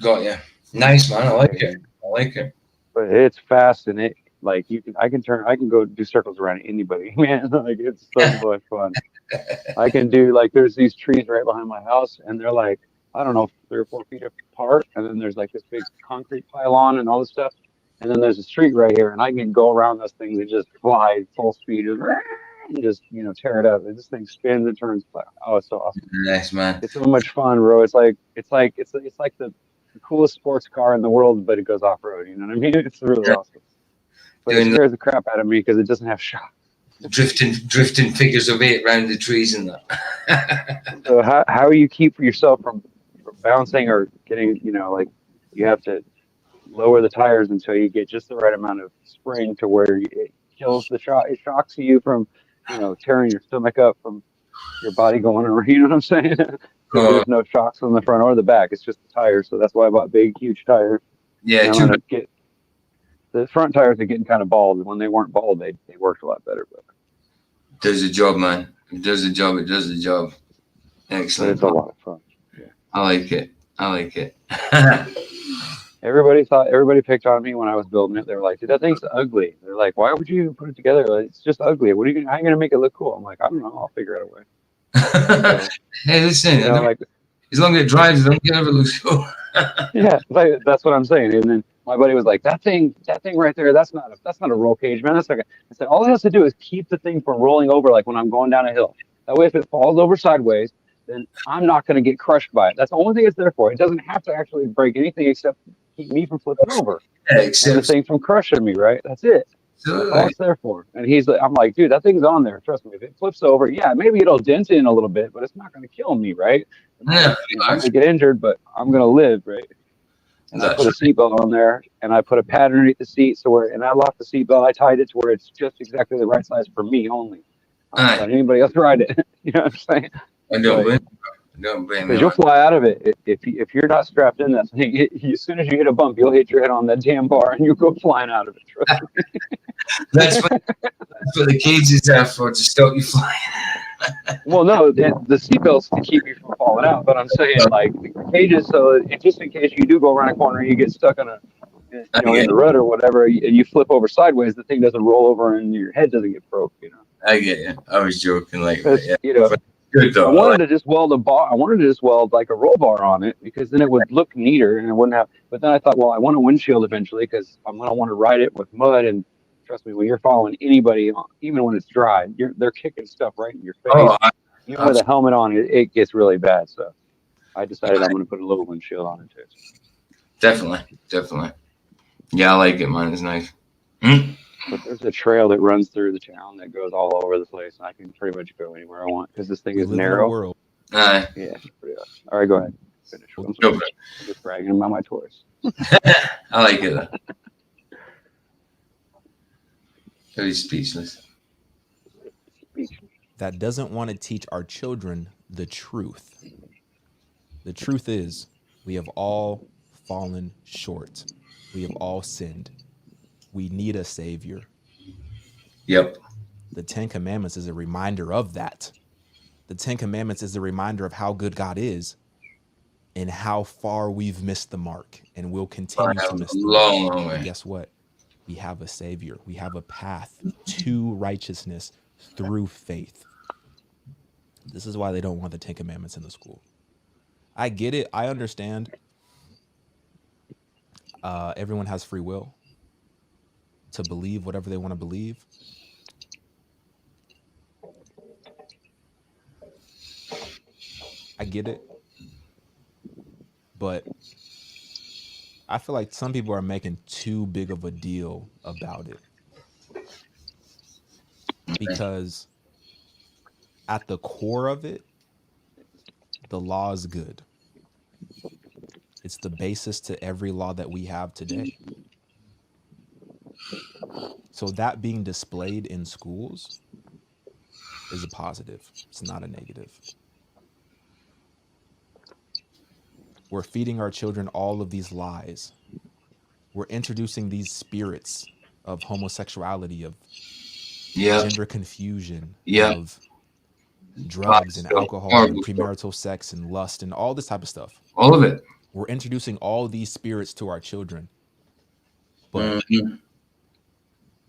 D: Got you. Nice, man. I like it.
G: And-
D: I like it.
G: But it's fast and it like I can go do circles around anybody, man. Like it's so much fun. I can do like there's these trees right behind my house and they're like, I don't know, 3 or 4 feet apart, and then there's like this big concrete pylon and all this stuff. And then there's a street right here, and I can go around those things and just fly full speed and just tear it up. And this thing spins and turns. Oh, it's so awesome!
D: Nice, man.
G: It's so much fun, bro. It's like the coolest sports car in the world, but it goes off road. You know what I mean? It's really awesome. But it
D: Doing
G: scares the crap out of me because it doesn't have shock.
D: drifting figures of 8 around the trees and that.
G: So how you keep yourself from bouncing or getting, like you have to lower the tires until you get just the right amount of spring to where it kills the shock. It shocks you from, tearing your stomach up from your body going around. You know what I'm saying? Because there's no shocks on the front or the back. It's just the tires. So that's why I bought big, huge tires.
D: Yeah,
G: The front tires are getting kind of bald. When they weren't bald, they worked a lot better. But
D: does the job, man. It does the job. It does the job. Excellent.
G: it's a lot of fun. Yeah.
D: I like it. I like it.
G: Everybody picked on me when I was building it. They were like, dude, that thing's ugly. They're like, why would you even put it together? Like, it's just ugly. How are you going to make it look cool? I'm like, I don't know. I'll figure out a way.
D: Hey, listen.
G: Like,
D: as long as it drives, I don't care if it looks cool.
G: yeah, like, that's what I'm saying. And then my buddy was like, that thing right there, that's not a roll cage, man. That's like I said, all it has to do is keep the thing from rolling over like when I'm going down a hill. That way, if it falls over sideways, then I'm not going to get crushed by it. That's the only thing it's there for. It doesn't have to actually break anything except keep me from flipping over.
D: Yeah,
G: And the thing from crushing me, right? That's it. That's all it's there for. And I'm like, dude, that thing's on there. Trust me. If it flips over, yeah, maybe it'll dent in a little bit, but it's not going to kill me, right?
D: Yeah,
G: I'm going to get injured, but I'm going to live, right? And I put a seatbelt on there, and I put a pad underneath the seat, and I locked the seatbelt. I tied it to where it's just exactly the right size for me only. I'm not letting anybody else ride it. You know what I'm saying?
D: I don't blame
G: Because you'll fly out of it if you're not strapped in that thing. As soon as you hit a bump, you'll hit your head on that damn bar, and you'll go flying out of it. Trust me.
D: That's what the cage is there for, to stop you flying.
G: Well, no, the seatbelt's to keep you from falling out. But I'm saying, like, the cages, so just in case you do go around a corner and you get stuck in in the rut or whatever, and you flip over sideways, the thing doesn't roll over and your head doesn't get broke.
D: I get you. I was joking, like,
G: yeah.
D: Good though.
G: I wanted to just weld a bar. I wanted to just weld like a roll bar on it because then it would look neater and it wouldn't have. But then I thought, well, I want a windshield eventually because I'm gonna want to ride it with mud. And trust me, when you're following anybody, even when it's dry, they're kicking stuff right in your face. Even with a helmet on, it gets really bad. So I decided I'm gonna put a little windshield on it too.
D: Definitely. Yeah, I like it, man. It's nice.
G: But there's a trail that runs through the town that goes all over the place, and I can pretty much go anywhere I want because this thing is narrow. Yeah, pretty awesome. All right, go ahead. Finish. I'm just bragging about my toys.
D: I like it. He's speechless.
E: That doesn't want to teach our children the truth. The truth is, we have all fallen short. We have all sinned. We need a savior.
D: Yep.
E: The 10 Commandments is a reminder of that. The 10 Commandments is a reminder of how good God is and how far we've missed the mark, and we'll continue to miss the
D: long,
E: mark.
D: long
E: But
D: way.
E: guess what? We have a savior. We have a path to righteousness through faith. This is why they don't want the 10 Commandments in the school. I get it. I understand. Everyone has free will to believe whatever they want to believe. I get it. But I feel like some people are making too big of a deal about it. Because at the core of it, the law is good. It's the basis to every law that we have today. So that being displayed in schools is a positive. It's not a negative. We're feeding our children all of these lies. We're introducing these spirits of homosexuality, of gender confusion, of drugs and alcohol and premarital sex and lust and all this type of stuff.
D: All of it.
E: We're introducing all these spirits to our children. But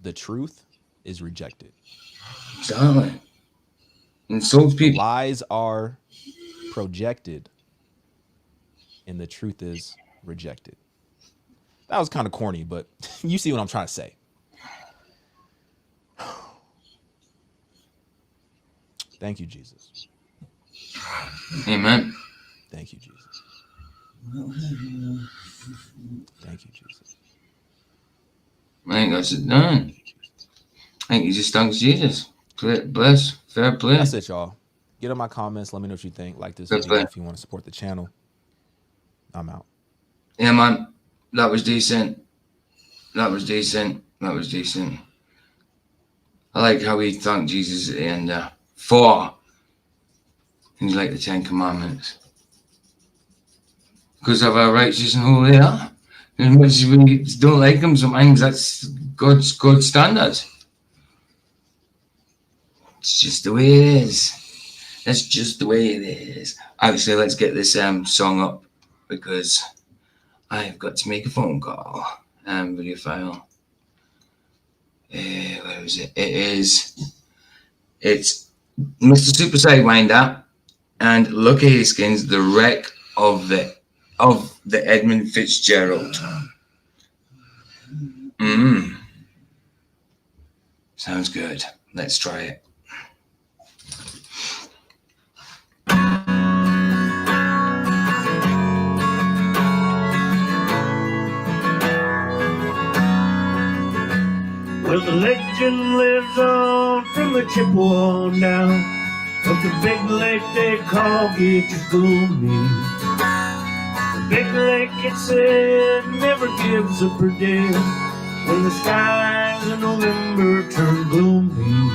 E: the truth is rejected.
D: Exactly. And so people.
E: Lies are projected and the truth is rejected. That was kind of corny, but you see what I'm trying to say. Thank you, Jesus.
D: Amen.
E: Thank you, Jesus. Thank you, Jesus.
D: I think that's it done. I think you just thanks Jesus. Bless. Fair play.
E: That's it, y'all. Get in my comments. Let me know what you think. Like this video if you want to support the channel. I'm out.
D: Yeah, man. That was decent. That was decent. That was decent. I like how he thanked Jesus and for things like the 10 Commandments. Because of how righteous and holy they are. As much as we don't like them, sometimes that's God's standard. It's just the way it is. That's just the way it is. Actually, let's get this song up because I've got to make a phone call. Video file. Where is it? It's Mr. Super Sidewinder and Lucky Haskins, the wreck of the Edmund Fitzgerald. Sounds good. Let's try it.
H: Well, the legend lives on from the Chippewa down of the big lake they call Gitch's Gloomy. The big lake, it said, never gives up her dead when the skies in November turn gloomy.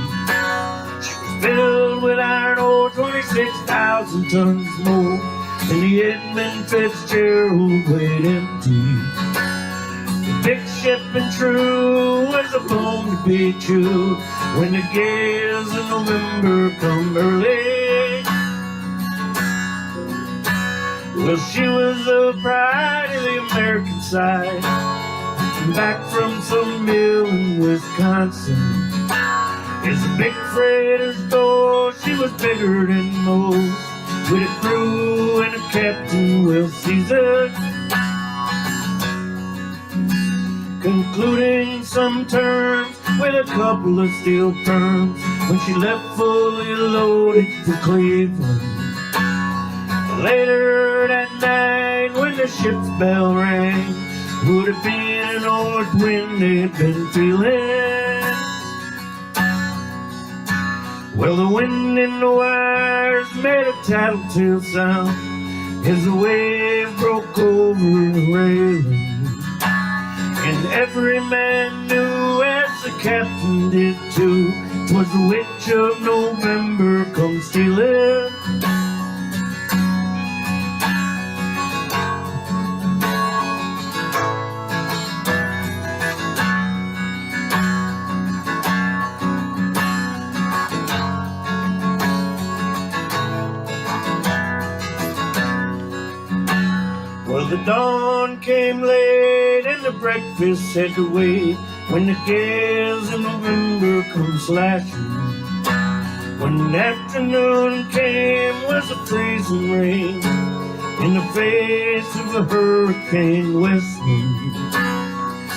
H: She was filled with iron ore, 26,000 tons more than the Edmund Fitzgerald weighed empty. Big ship and true as a bone to be chewed when the gales in November come early. Well, she was the pride of the American side, back from some mill in Wisconsin. As a big freighter's door, she was bigger than most, with a crew and a captain well seasoned, concluding some terms with a couple of steel firms when she left fully loaded for Cleveland. Later that night when the ship's bell rang, would have been an north wind they'd been feeling. Well, the wind in the wires made a tattletale sound as the wave broke over the railing. And every man knew, as the captain did too, 'twas the witch of November come stealing. Well, the dawn came late and the breakfast had to wait. When the gales in November come slashing, when afternoon came was a freezing rain in the face of a hurricane west wind.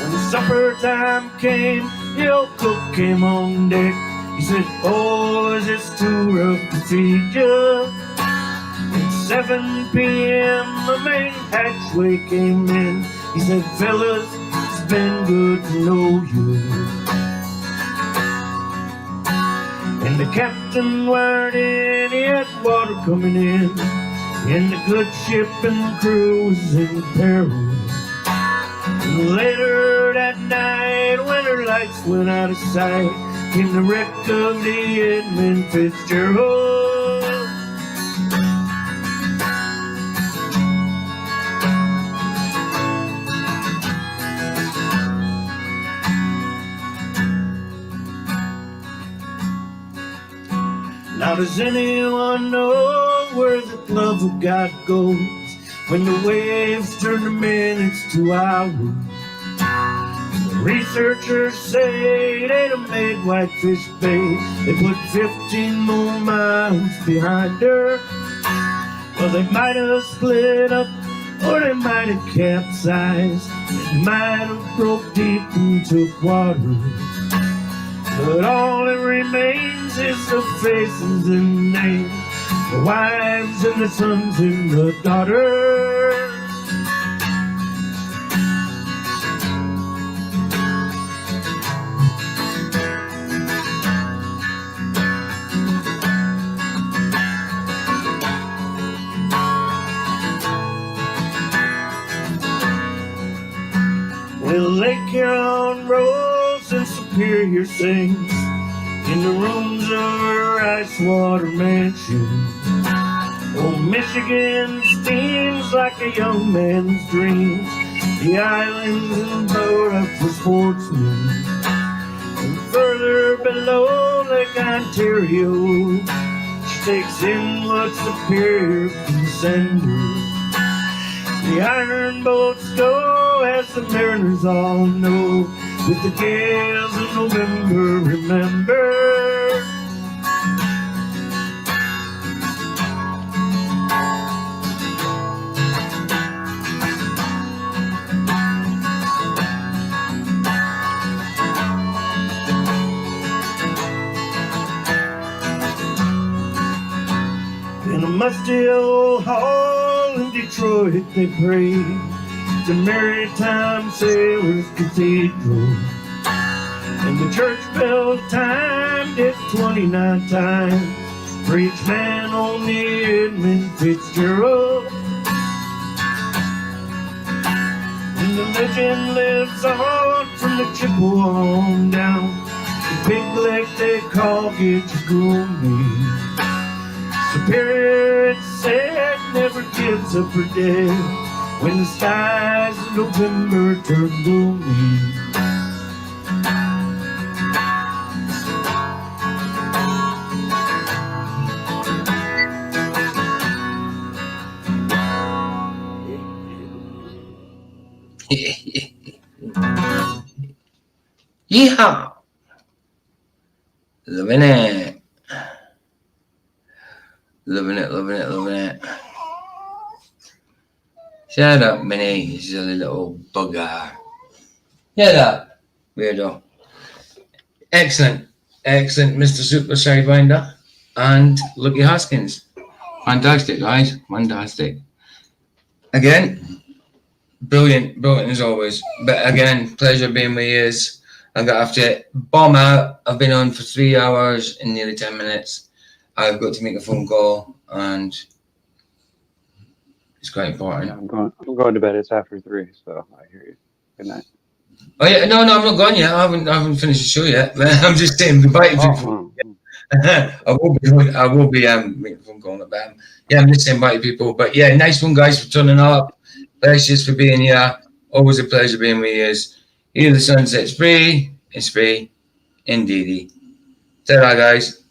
H: When supper time came, the old cook came on deck. He said, boys, it's too rough to feed you. At 7 p.m. the main hatchway came in. He said, fellas, it's been good to know you. And the captain wired in, he had water coming in, and the good ship and the crew was in peril. And later that night, when her lights went out of sight, came the wreck of the Edmund Fitzgerald. Now does anyone know where the love of God goes when the waves turn the minutes to hours? Researchers say they'd have made Whitefish Bay. They put 15 more miles behind her. Well, they might have split up, or they might have capsized. They might have broke deep and took water. But all that remains is the faces and names, the wives and the sons and the daughters. Well, Lake Huron rolls and Superior sings in the rooms of her ice water mansion. Old Michigan steams like a young man's dream. The islands and boat up for sportsmen. And further below Lake Ontario, she takes in what Superior can send her. The iron boats go, as the mariners all know, with the gales of November, remember. In a musty old hall in Detroit, they prayed to Maritime Sailors Cathedral. And the church bell timed it 29 times for each man on the Edmund Fitzgerald. And the legend lives on from the Chippewa on down the big lake they call Gitchagumi. Superior, it said, never gives up her dead when the skies in November turn gloomy.
D: Yeehaw! Loving it. Loving it, loving it, loving it. Shut up, Minnie, you silly little bugger. Shut up, weirdo. Excellent, excellent, Mr. Super Sidewinder and Lucky Hoskins. Fantastic, guys, fantastic. Again, brilliant, brilliant as always. But again, pleasure being with you. I'm going to have to bomb out. I've been on for 3 hours and nearly 10 minutes. I've got to make a phone call, and it's quite important.
G: Yeah, I'm going to bed. It's after 3, so I hear you. Good night.
D: Oh yeah, no, I'm not gone yet. I haven't finished the show yet. I'm just saying inviting people. I will be making a phone call about yeah, I'm just saying inviting people. But yeah, nice one, guys, for turning up. Precious for being here. Always a pleasure being with you. Here the sunset's free. It's free. Indeedy. Ta-ra, guys.